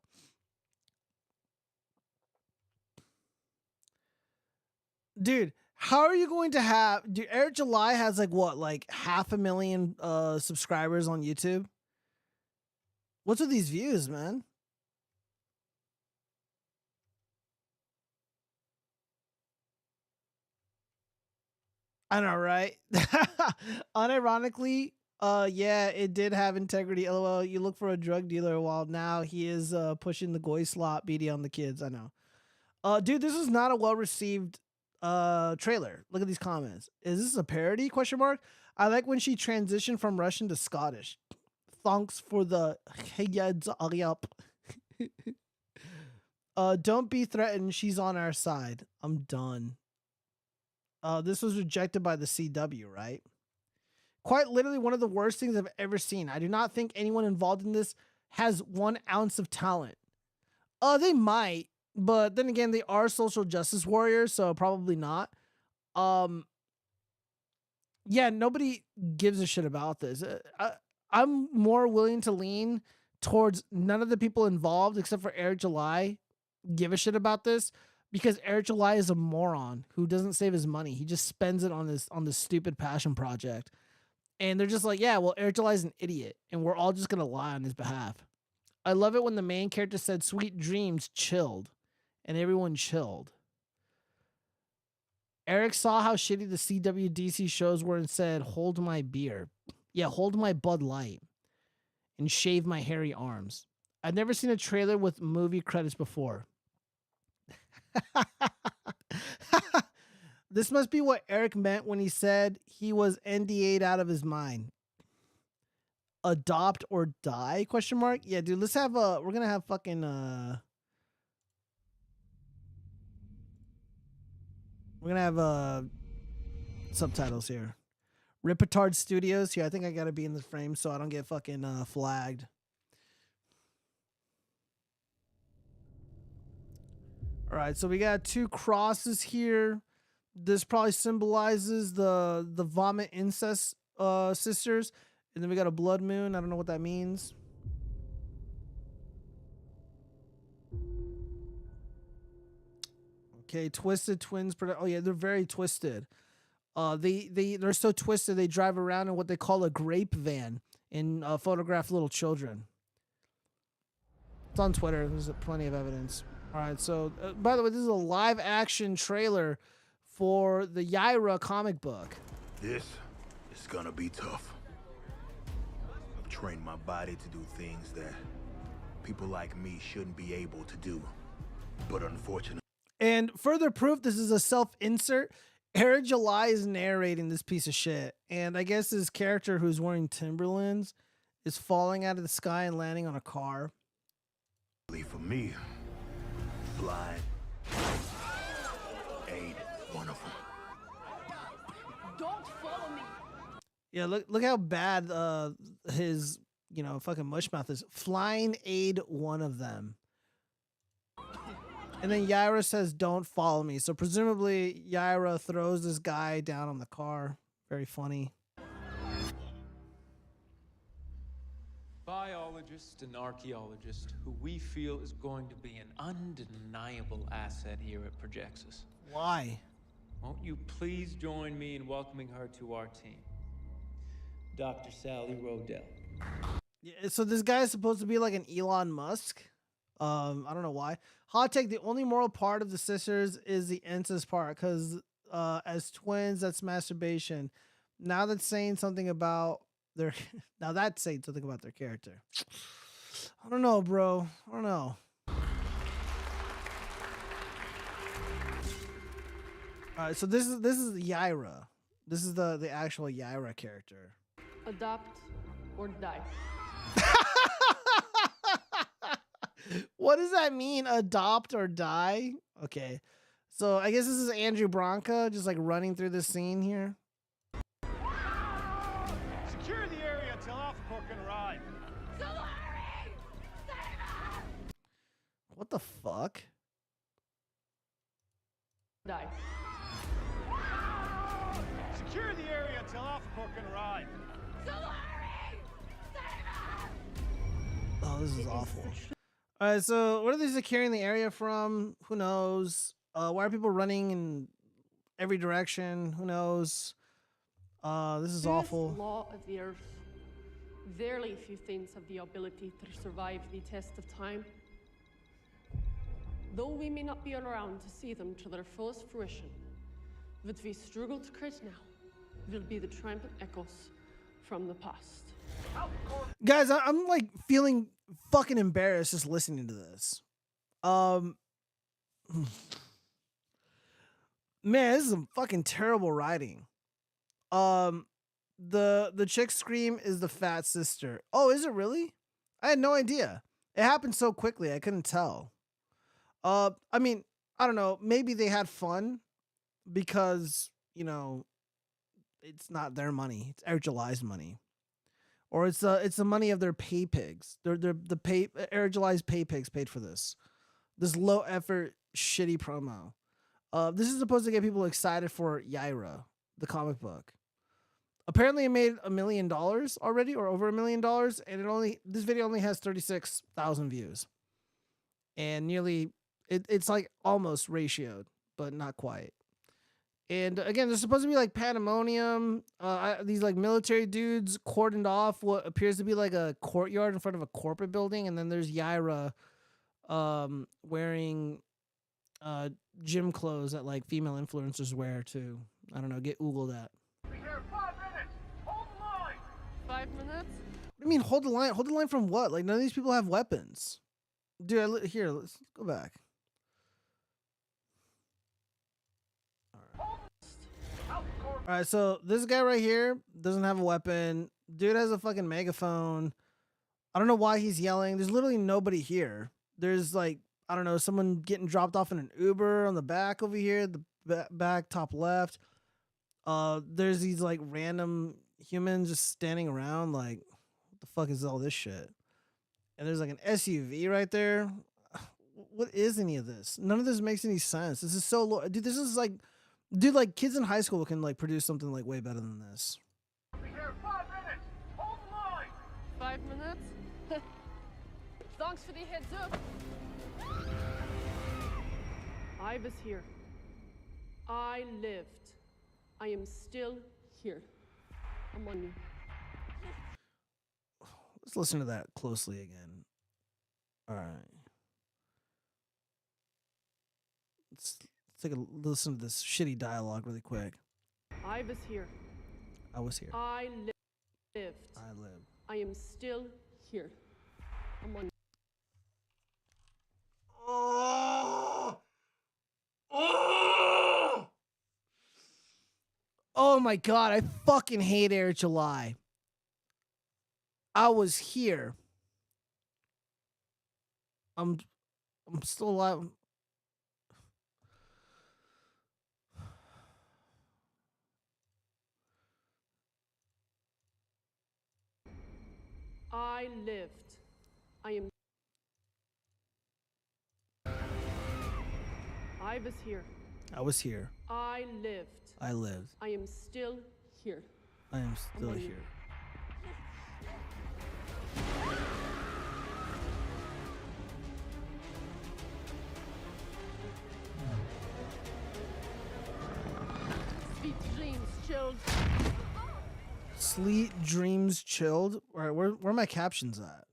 Dude, how are you going to have? Dude, Eric July has like what, like 500,000 subscribers on YouTube. What's with these views, man? I know, right? Unironically, yeah, it did have integrity. LOL, you look for a drug dealer while now he is pushing the goy slot BD on the kids. I know. Dude, this is not a well-received trailer. Look at these comments. Is this a parody? Question mark. I like when she transitioned from Russian to Scottish. Thanks for the heads up. Don't be threatened. She's on our side. I'm done. This was rejected by the CW, right? Quite literally one of the worst things I've ever seen. I do not think anyone involved in this has 1 ounce of talent. They might, but then again, they are social justice warriors, so probably not. Yeah, nobody gives a shit about this. I'm more willing to lean towards none of the people involved, except for Eric July, give a shit about this. Because Eric July is a moron who doesn't save his money. He just spends it on this stupid passion project. And they're just like, yeah, well, Eric July's an idiot. And we're all just going to lie on his behalf. I love it when the main character said, sweet dreams, chilled. And everyone chilled. Eric saw how shitty the CWDC shows were and said, hold my beer. Yeah, hold my Bud Light. And shave my hairy arms. I've never seen a trailer with movie credits before. This must be what Eric meant when he said he was NDA'd out of his mind. Adopt or die? Question mark. Yeah, dude. Let's have we're gonna have fucking we're gonna have subtitles here. Ripetard Studios. Here, I think I gotta be in the frame so I don't get fucking flagged. All right, so we got 2 crosses here. This probably symbolizes the vomit incest sisters. And then we got a blood moon. I don't know what that means. Okay, Twisted Twins. Oh yeah, they're very twisted. They're so twisted they drive around in what they call a grape van and photograph little children. It's on Twitter. There's plenty of evidence. All right, so by the way, this is a live action trailer for the YAIRA comic book. This is gonna be tough. I've trained my body to do things that people like me shouldn't be able to do. But unfortunately. And further proof, this is a self-insert. Eric July is narrating this piece of shit. And I guess his character, who's wearing Timberlands, is falling out of the sky and landing on a car. For me, flying ain't one of them. Don't follow me. Yeah, look how bad his fucking mushmouth is. Flying aid one of them. And then YAIRA says, don't follow me. So presumably YAIRA throws this guy down on the car. Very funny. Biologist and archaeologist who we feel is going to be an undeniable asset here at Projexus. Why? Won't you please join me in welcoming her to our team? Dr. Sally Rodell. Yeah, so this guy is supposed to be like an Elon Musk. I don't know why. Hot take, the only moral part of the sisters is the incest part, because as twins, that's masturbation. Now that's saying something about their character. I don't know, bro. I don't know. All right, so this is YAIRA. This is the actual YAIRA character. Adopt or die. What does that mean? Adopt or die? Okay. So I guess this is Andrew Branca just like running through this scene here. Secure the area until Alpha can arrive. What the fuck? Die. Secure the area until Alpha can arrive. Oh, this is awful. All right, so what are they securing the area from? Who knows? Why are people running and every direction. Who knows? This is This awful. law of the earth. Verily few things have the ability to survive the test of time. Though we may not be around to see them to their fullest fruition, what we struggle to create now will be the triumphant echoes from the past. Guys, I'm like feeling fucking embarrassed just listening to this. Man, this is some fucking terrible writing. The chick scream is the fat sister. Oh, is it really? I had no idea. It happened so quickly, I couldn't tell. I mean, I don't know. Maybe they had fun because, you know, it's not their money. It's Air July's money. Or it's the money of their pay pigs. Air July's pay pigs paid for this. This low effort shitty promo. This is supposed to get people excited for YAIRA, the comic book. Apparently it made $1 million already, or over $1 million, and this video only has 36,000 views. And nearly it's like almost ratioed, but not quite. And again, there's supposed to be like pandemonium. These like military dudes cordoned off what appears to be like a courtyard in front of a corporate building, and then there's YAIRA wearing gym clothes that like female influencers wear to, I don't know, get oogled at. 5 minutes? What do you mean hold the line? Hold the line from what? Like none of these people have weapons. Dude, here, let's go back. All right, so this guy right here doesn't have a weapon. Dude has a fucking megaphone. I don't know why he's yelling. There's literally nobody here. There's like, I don't know, someone getting dropped off in an Uber on the back over here, the back top left. There's these like random humans just standing around like, what the fuck is all this shit? And there's like an SUV right there. What is any of this? None of this makes any sense. This is so low. Dude, this is like, dude, like kids in high school can like produce something like way better than this. 5 minutes! Hold the line! 5 minutes? Thanks for the heads up. I was here. I lived. I am still here. I'm on you. Let's listen to that closely again. All right. Let's take a listen to this shitty dialogue really quick. I was here. I was here. I lived. I lived. I am still here. I'm on you. Oh my god, I fucking hate Air July. I was here. I'm still alive. I lived. I am. I was here. I was here. I lived. I lived. I am still here. I am still on you. here. Sweet dreams, chilled. Sleep dreams chilled. All right, where are my captions at?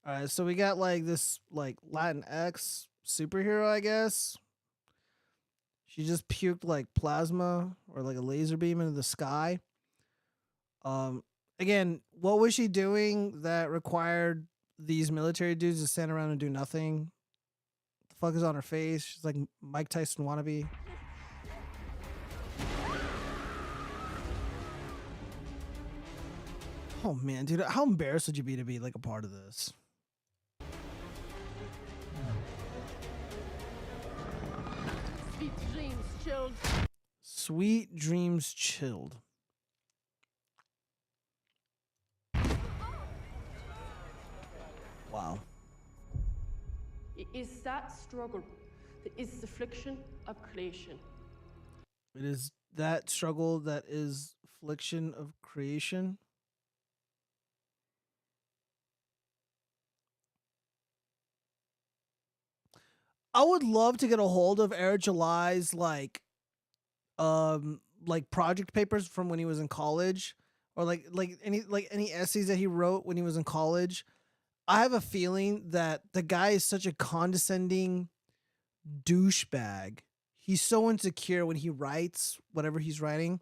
All right, so we got like this like Latinx superhero, I guess. She just puked like plasma or like a laser beam into the sky. Again, what was she doing that required these military dudes to stand around and do nothing? The fuck is on her face? She's like Mike Tyson wannabe. Oh man, dude, how embarrassed would you be to be like a part of this? Sweet dreams, chilled. Sweet dreams chilled. Wow. It is that struggle that is the affliction of creation. It is that struggle that is affliction of creation. I would love to get a hold of Eric July's like project papers from when he was in college, or like any essays that he wrote when he was in college. I have a feeling that the guy is such a condescending douchebag. He's so insecure when he writes whatever he's writing.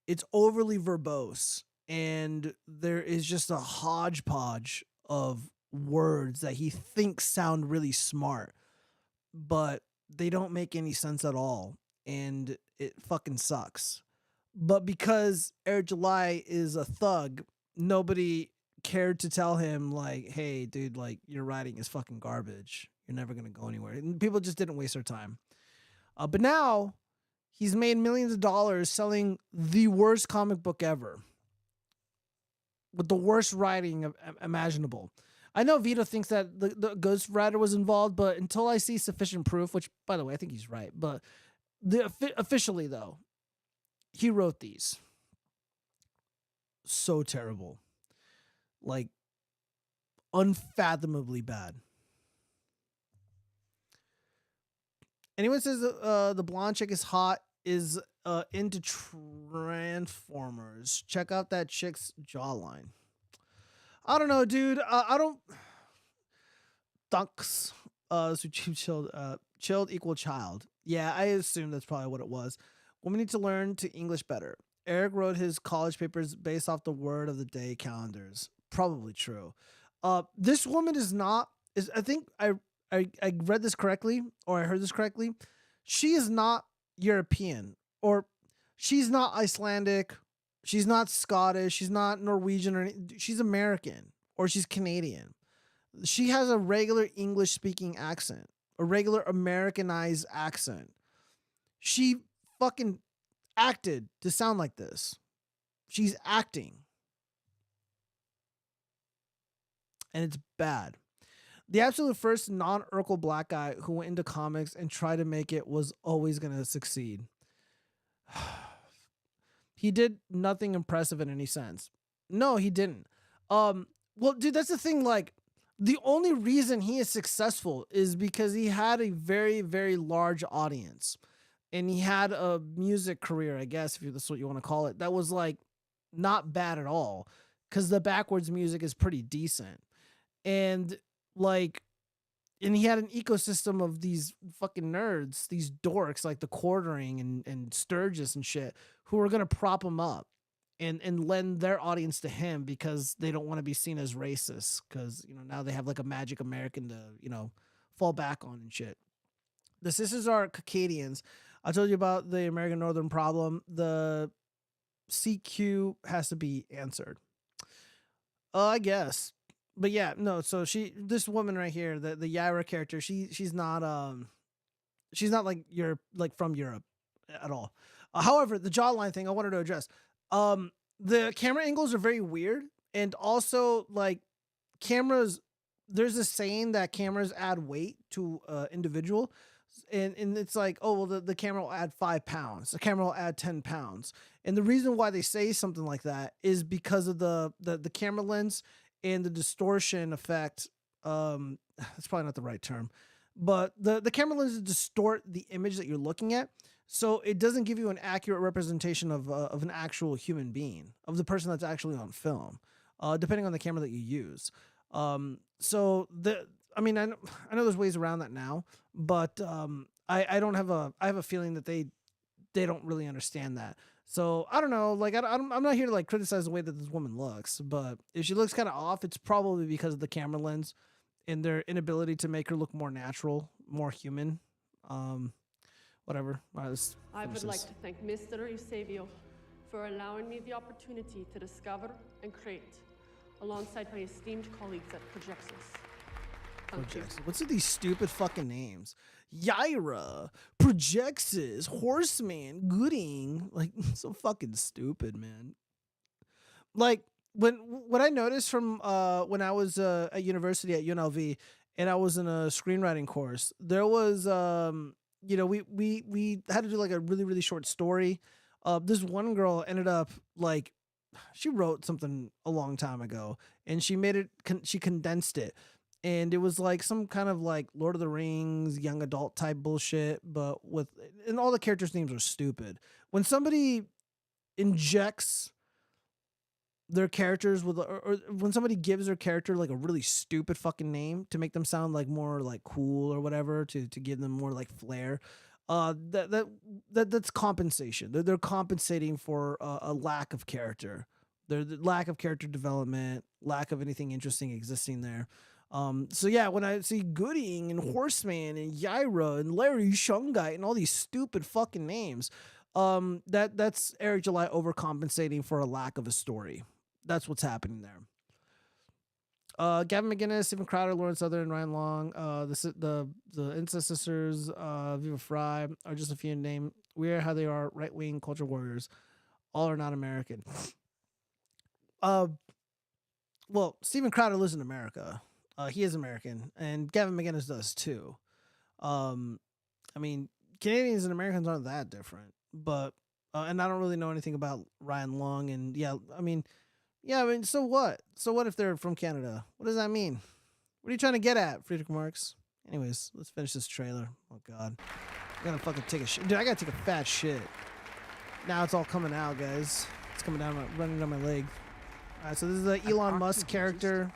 It's overly verbose, and there is just a hodgepodge of words that he thinks sound really smart, but they don't make any sense at all, and it fucking sucks. But because Eric July is a thug, nobody cared to tell him, like, hey, dude, like, your writing is fucking garbage. You're never going to go anywhere. And people just didn't waste their time. But now he's made millions of dollars selling the worst comic book ever with the worst writing imaginable. I know Vito thinks that the Ghost Rider was involved, but until I see sufficient proof, which, by the way, I think he's right, but officially, though, he wrote these. So terrible. Like, unfathomably bad. Anyone says the blonde chick is hot is into Transformers. Check out that chick's jawline. I don't know, dude. I don't. Dunks. So chilled equal child. Yeah, I assume that's probably what it was. Women need to learn to English better. Eric wrote his college papers based off the word of the day calendars. Probably true. This woman is not. I think I read this correctly, or I heard this correctly. She is not European, or she's not Icelandic. She's not Scottish. She's not Norwegian, or anything. She's American, or she's Canadian. She has a regular English speaking accent, a regular Americanized accent. She fucking acted to sound like this. She's acting. And it's bad. The absolute first non-Urkel black guy who went into comics and tried to make it was always going to succeed. He did nothing impressive in any sense. No, he didn't. Well, dude, that's the thing. Like, the only reason he is successful is because he had a very, very large audience. And he had a music career, I guess, if that's what you want to call it, that was, like, not bad at all. Because the backwards music is pretty decent. And, like, and he had an ecosystem of these fucking nerds, these dorks, like the Quartering and Sturgis and shit, who are going to prop him up and lend their audience to him because they don't want to be seen as racist. Because, you know, now they have, like, a magic American to, you know, fall back on and shit. The sisters are Caucasians. I told you about the American Northern problem. The CQ has to be answered. I guess. But yeah, no, so this woman right here, the YAIRA character, she's not like from Europe at all. However, the jawline thing I wanted to address. The camera angles are very weird, and also, like, cameras, there's a saying that cameras add weight to individual, and it's like, oh, well, the camera will add 5 pounds, the camera will add 10 pounds. And the reason why they say something like that is because of the camera lens and the distortion effect. That's probably not the right term, but the camera lenses distort the image that you're looking at, so it doesn't give you an accurate representation of an actual human being, of the person that's actually on film, depending on the camera that you use. I know there's ways around that now, but I have a feeling that they don't really understand that. So I don't know, like, I'm not here to, like, criticize the way that this woman looks, but if she looks kind of off, it's probably because of the camera lens and their inability to make her look more natural, more human. Whatever. All right, I would like to thank Mr. Eusebio for allowing me the opportunity to discover and create, alongside my esteemed colleagues at Projexis. What's with these stupid fucking names? YAIRA, Projexis, Horseman, Gooding. Like, so fucking stupid, man. Like, what I noticed from when I was at university at UNLV and I was in a screenwriting course, there was we had to do, like, a really, really short story. This one girl ended up, like, she wrote something a long time ago and she made it, she condensed it. and it was like some kind of like Lord of the Rings young adult type bullshit, but with, and all the characters' names are stupid. When somebody injects their characters with, or when somebody gives their character like a really stupid fucking name to make them sound like more like cool or whatever, to give them more like flair, that's compensation. They're compensating for a lack of character. The lack of character development, lack of anything interesting existing there. So yeah, when I see Gooding and Horseman and YAIRA and Larry Shungite and all these stupid fucking names, that's Eric July overcompensating for a lack of a story. That's what's happening there. Gavin McGinnis, Stephen Crowder, Lauren Southern, Ryan Long, the Incest Sisters, Viva Fry are just a few to name. Weird how they are right-wing culture warriors. All are not American. Well, Stephen Crowder lives in America. He is American, and Gavin McGinnis does too. I mean, Canadians and Americans aren't that different, but and I don't really know anything about Ryan Long, and I mean, so what? So what if they're from Canada? What does that mean? What are you trying to get at, Friedrich Marx? Anyways, let's finish this trailer. Oh God, I gotta fucking take a shit, dude. I gotta take a fat shit. Now it's all coming out, guys. It's coming down, running down my leg. All right, so this is the Elon Musk character.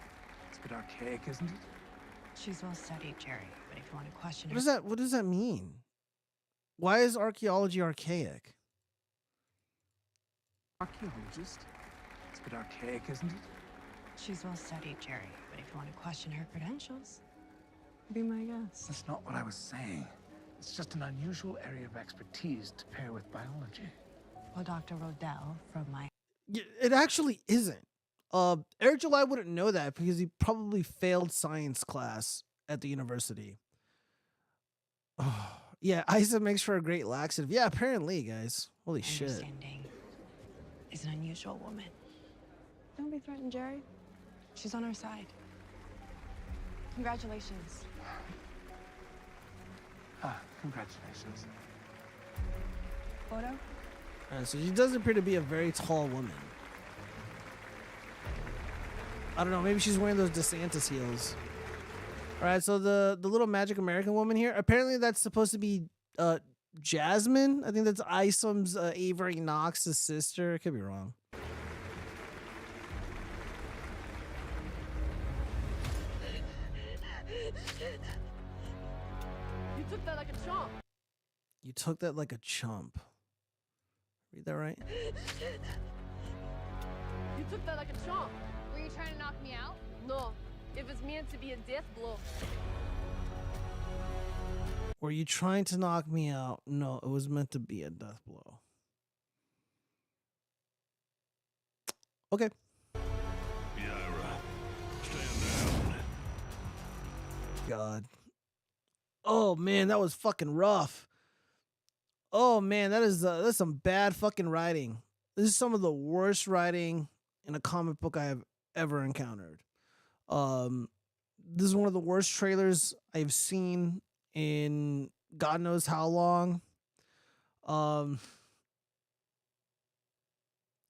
It's a bit archaic, isn't it? She's well studied, Jerry. But if you want to question her, What does that mean? Why is archaeology archaic? Archaeologist? It's a bit archaic, isn't it? She's well studied, Jerry. But if you want to question her credentials, be my guest. That's not what I was saying. It's just an unusual area of expertise to pair with biology. Well, Dr. Rodell from my... It actually isn't. Eric July wouldn't know that because he probably failed science class at the university. Oh, yeah, Isa makes for a great laxative. Yeah, apparently, guys. Holy shit. Understanding is an unusual woman. Don't be threatened, Jerry. She's on our side. Congratulations. Congratulations. Photo? All right, so she does appear to be a very tall woman. I don't know, maybe she's wearing those DeSantis heels. All right, so the little magic American woman here, apparently that's supposed to be Jasmine. I think that's Isom's Avery Knox's sister. I could be wrong. You took that like a chump. You took that like a chump. Read that right? You took that like a chump. Were you trying to knock me out? No, it was meant to be a death blow. Were you trying to knock me out? No, it was meant to be a death blow. Okay. YAIRA, stand down. God. Oh man, that was fucking rough. Oh man, that's some bad fucking writing. This is some of the worst writing in a comic book I have ever encountered. This is one of the worst trailers I've seen in God knows how long.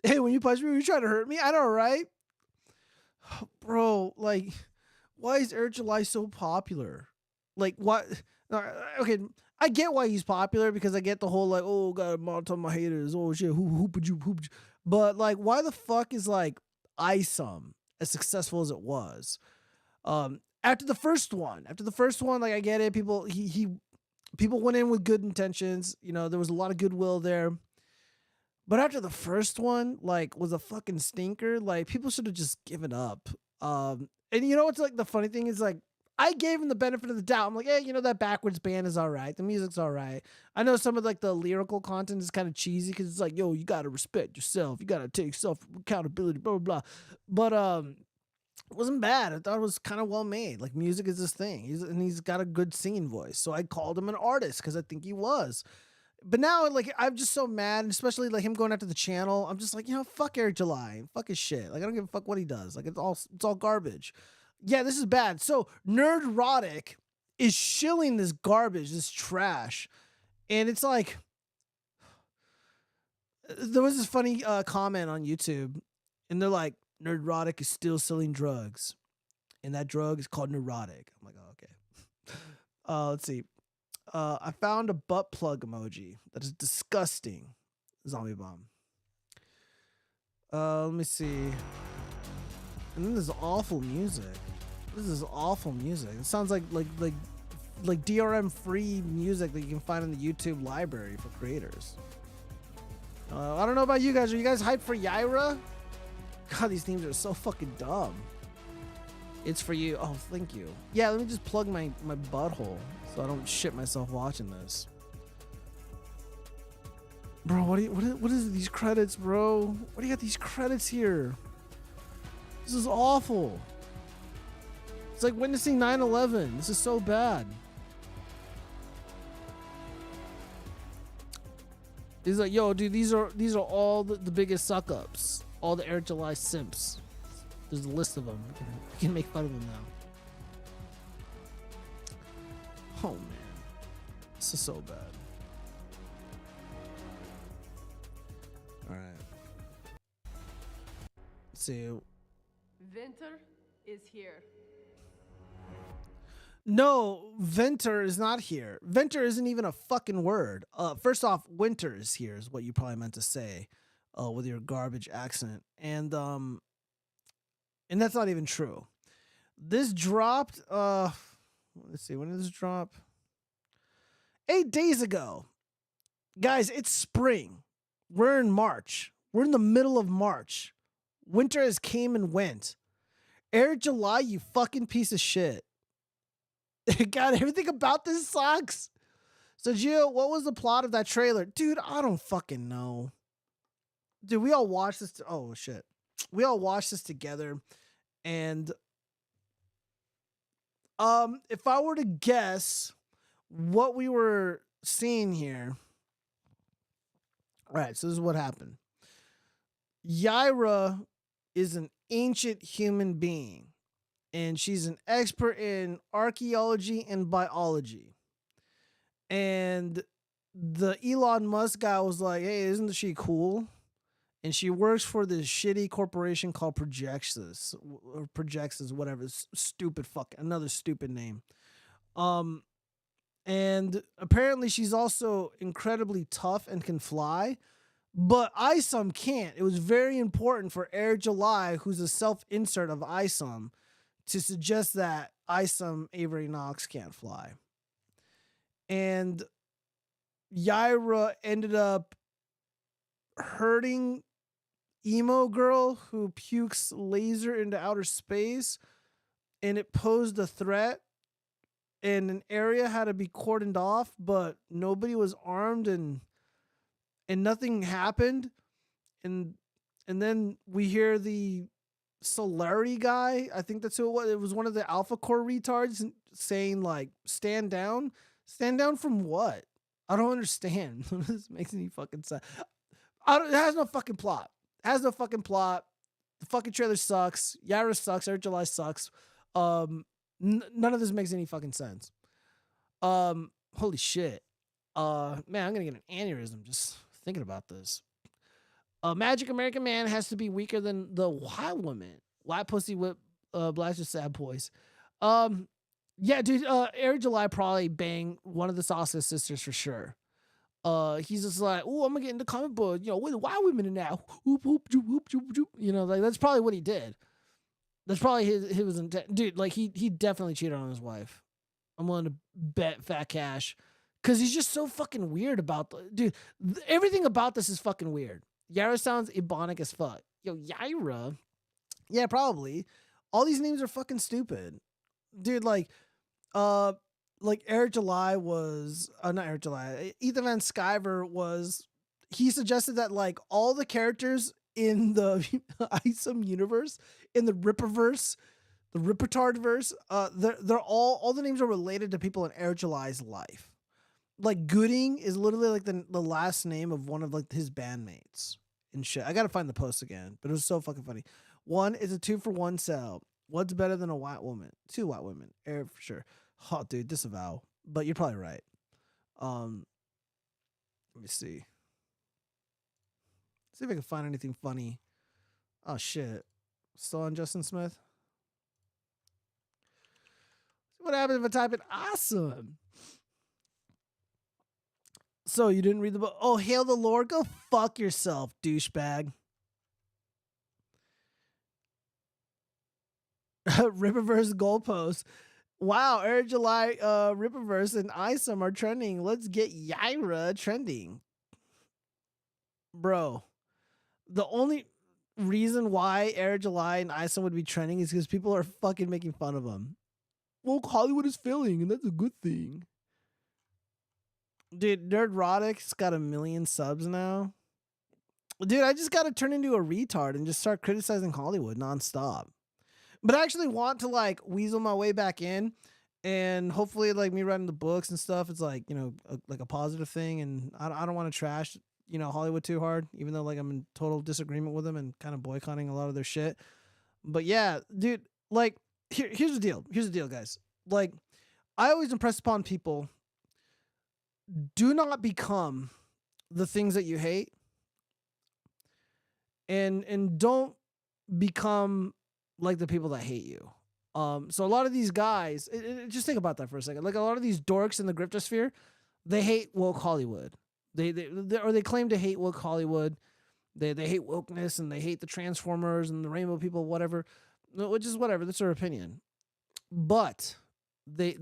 Hey, when you punch me, were you trying to hurt me? I know, right? Bro, like, why is Eric July so popular? Like, what? Okay, I get why he's popular because I get the whole, like, oh, God, I'm on my haters. Oh, shit, who put you? But, like, why the fuck is, like, Isom as successful as it was? After the first one, like, I get it. People went in with good intentions. You know, there was a lot of goodwill there. But after the first one, like, was a fucking stinker. Like, people should have just given up. And you know what's, like, the funny thing is, like, I gave him the benefit of the doubt. I'm like, hey, you know, that backwards band is all right. The music's all right. I know some of, like, the lyrical content is kind of cheesy because it's like, yo, you got to respect yourself. You got to take self-accountability, blah, blah, blah. But it wasn't bad. I thought it was kind of well made. Like, music is his thing. He's got a good singing voice. So I called him an artist because I think he was. But now, like, I'm just so mad, and especially, like, him going after the channel. I'm just like, you know, fuck Eric July. Fuck his shit. Like, I don't give a fuck what he does. Like, it's all garbage. Yeah, this is bad. So Nerdrotic is shilling this garbage, this trash. And it's like, there was this funny comment on YouTube, and they're like, Nerdrotic is still selling drugs. And that drug is called neurotic. I'm like, oh, okay. Let's see. I found a butt plug emoji. That is disgusting. Zombie bomb. Let me see. And then there's awful music. This is awful music. It sounds like DRM free music that you can find in the YouTube library for creators. I don't know about you guys. Are you guys hyped for YAIRA? God, these themes are so fucking dumb. It's for you. Oh, thank you. Yeah, let me just plug my butthole so I don't shit myself watching this. Bro, what is these credits, bro? What do you got these credits here? This is awful. It's like witnessing 9/11. This is so bad. He's like, yo, dude, these are all the biggest suck ups. All the Eric July simps. There's a list of them. We can make fun of them now. Oh man, this is so bad. All right. Let's see. Winter is here. No, Venter is not here. Venter isn't even a fucking word. First off, winter is here is what you probably meant to say, with your garbage accent, and that's not even true. This dropped. Let's see. When did this drop? 8 days ago. Guys, it's spring. We're in March. We're in the middle of March. Winter has came and went. Eric July, you fucking piece of shit. God, everything about this sucks. So, Gio, what was the plot of that trailer? Dude, I don't fucking know. Dude, we all watched this. Oh, shit. We all watched this together. And if I were to guess what we were seeing here. All right, so this is what happened. YAIRA is an ancient human being. And she's an expert in archaeology and biology. And the Elon Musk guy was like, hey, isn't she cool? And she works for this shitty corporation called Projexus, or Projexus, whatever. Stupid another stupid name. And apparently she's also incredibly tough and can fly. But Isom can't. It was very important for Air July, who's a self-insert of Isom, to suggest that Isom Avery Knox can't fly. And YAIRA ended up hurting emo girl who pukes laser into outer space, and it posed a threat, and an area had to be cordoned off, but nobody was armed, and nothing happened. And then we hear the Celerity guy, I think that's who it was. It was one of the Alpha Core retards saying, like, stand down. Stand down from what? I don't understand. This makes any fucking sense. It has no fucking plot. It has no fucking plot. The fucking trailer sucks. YAIRA sucks. Eric July sucks. None of this makes any fucking sense. Holy shit. Man, I'm gonna get an aneurysm just thinking about this. A magic American man has to be weaker than the white woman. White pussy with blaster sad boys. Yeah, dude, Eric July probably banged one of the Sausage Sisters for sure. He's just like, oh, I'm gonna get into comic book, with white women in now. Whoop, whoop, joop, whoop, joop, joop. Like that's probably what he did. That's probably his intent. Dude, like he definitely cheated on his wife. I'm willing to bet fat cash. Cause he's just so fucking weird about everything about this is fucking weird. YAIRA sounds ebonic as fuck. Yo, YAIRA? Yeah, probably. All these names are fucking stupid. Dude, like Eric July was, not Eric July, Ethan Van Sciver he suggested that, like, all the characters in the Isom universe, in the Ripperverse, the Rippertardverse, they're all the names are related to people in Eric July's life. Like, Gooding is literally like the last name of one of like his bandmates and shit. I gotta find the post again, but it was so fucking funny. One is a 2-for-1 sale. What's better than a white woman? 2 white women, Eric for sure. Oh, dude, disavow. But you're probably right. Let me see. See if I can find anything funny. Oh shit, still on Justin Smith. What happens if I type in awesome? So you didn't read the book? Oh, hail the Lord. Go fuck yourself, douchebag. Rippaverse goalpost. Wow, Air July, Rippaverse and ISOM are trending. Let's get YAIRA trending. Bro, the only reason why Air July and ISOM would be trending is because people are fucking making fun of them. Well, Hollywood is failing, and that's a good thing. Dude, Nerdrotic's got 1 million subs now. Dude, I just got to turn into a retard and just start criticizing Hollywood nonstop. But I actually want to like weasel my way back in, and hopefully like me writing the books and stuff, it's like, you know, like a positive thing. And I don't want to trash, you know, Hollywood too hard, even though like I'm in total disagreement with them and kind of boycotting a lot of their shit. But yeah, dude, like here's the deal. Here's the deal, guys. Like I always impress upon people, do not become the things that you hate, and don't become like the people that hate you. So a lot of these guys, just think about that for a second. Like a lot of these dorks in the griftosphere, they hate woke Hollywood. They claim to hate woke Hollywood. They hate wokeness, and they hate the Transformers and the rainbow people, whatever, which is whatever. That's their opinion. But they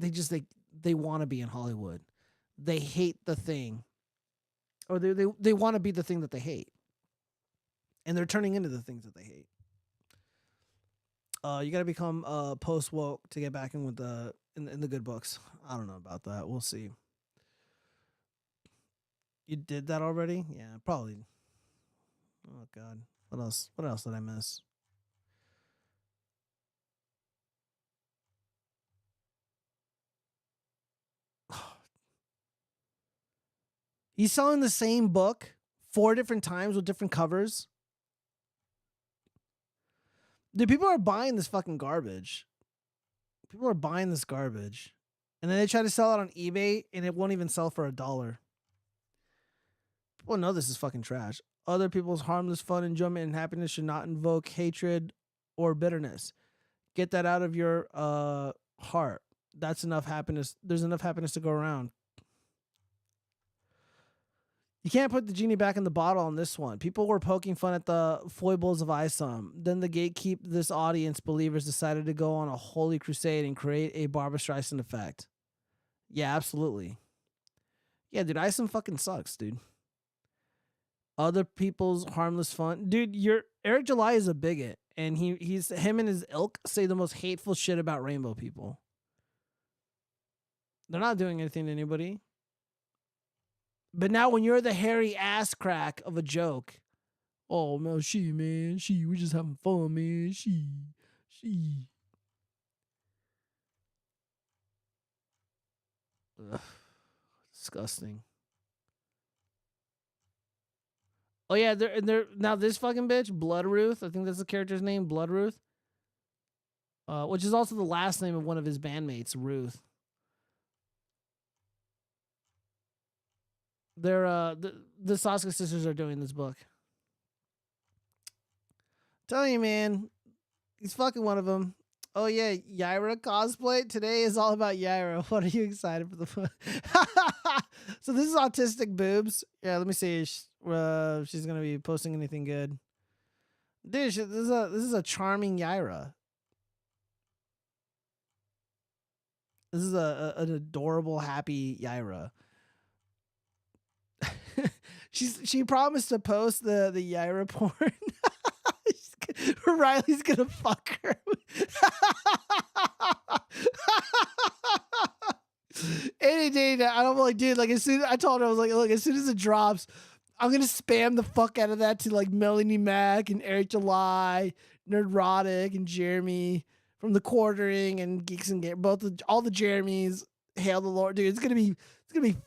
want to be in Hollywood. They hate the thing, or they want to be the thing that they hate, and they're turning into the things that they hate. You got to become post woke to get back in with the in the good books. I don't know about that. We'll see. You did that already? Yeah, probably. Oh God, what else? What else did I miss? He's selling the same book 4 different times with different covers. Dude, people are buying this fucking garbage. People are buying this garbage. And then they try to sell it on eBay, and it won't even sell for $1. People know this is fucking trash. Other people's harmless fun, enjoyment, and happiness should not invoke hatred or bitterness. Get that out of your heart. That's enough happiness. There's enough happiness to go around. You can't put the genie back in the bottle on this one. People were poking fun at the foibles of ISOM. Then the gatekeep this audience believers decided to go on a holy crusade and create a Barbra Streisand effect. Yeah, absolutely. Yeah, dude, ISOM fucking sucks, dude. Other people's harmless fun. Dude, Eric July is a bigot, and him and his ilk say the most hateful shit about rainbow people. They're not doing anything to anybody. But now when you're the hairy ass crack of a joke, oh no, we're just having fun, man. She. Ugh, disgusting. Oh yeah, they're now this fucking bitch, Blood Ruth. I think that's the character's name, Blood Ruth. Which is also the last name of one of his bandmates, Ruth. They're the Saska sisters are doing this book. Telling you, man, he's fucking one of them. Oh yeah, YAIRA cosplay. Today is all about YAIRA. What are you excited for the So this is autistic boobs. Yeah, let me see if she's gonna be posting anything good. Dude, this is a charming YAIRA. This is an adorable, happy YAIRA. She promised to post the YAIRA porn. Riley's gonna fuck her. Any day now, I don't like, dude. Like as soon I told her, I was like, look, as soon as it drops, I'm gonna spam the fuck out of that to like Melanie Mac and Eric July, Nerdrotic and Jeremy from the Quartering and Geeks and Game. All the Jeremys. Hail the Lord, dude. It's gonna be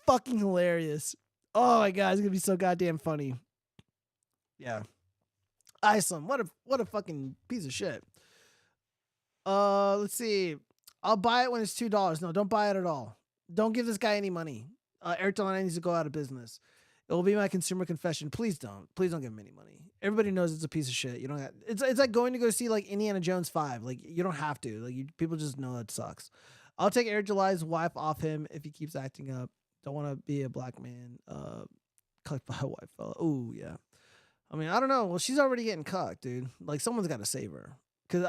fucking hilarious. Oh my God, it's gonna be so goddamn funny. Yeah. ISOM, what a fucking piece of shit. Let's see. I'll buy it when it's $2. No, don't buy it at all. Don't give this guy any money. Eric Delana needs to go out of business. It will be my consumer confession. Please don't give him any money. Everybody knows it's a piece of shit. You don't have, it's like going to go see like Indiana Jones 5. Like you don't have to. Like people just know that sucks. I'll take Eric July's wife off him if he keeps acting up. Don't want to be a black man cucked by a white fella. Oh, yeah. I mean, I don't know. Well, she's already getting cucked, dude. Like, someone's got to save her. Because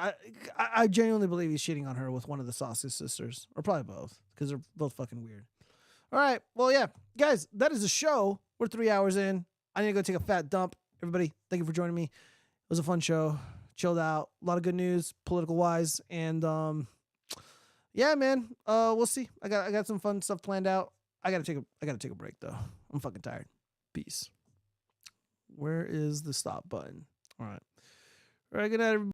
I genuinely believe he's cheating on her with one of the Sausage Sisters. Or probably both. Because they're both fucking weird. All right. Well, yeah. Guys, that is the show. We're 3 hours in. I need to go take a fat dump. Everybody, thank you for joining me. It was a fun show. Chilled out. A lot of good news, political-wise. And, yeah, man. We'll see. I got some fun stuff planned out. I gotta take a break, though. I'm fucking tired. Peace. Where is the stop button? All right. All right, good night, everybody.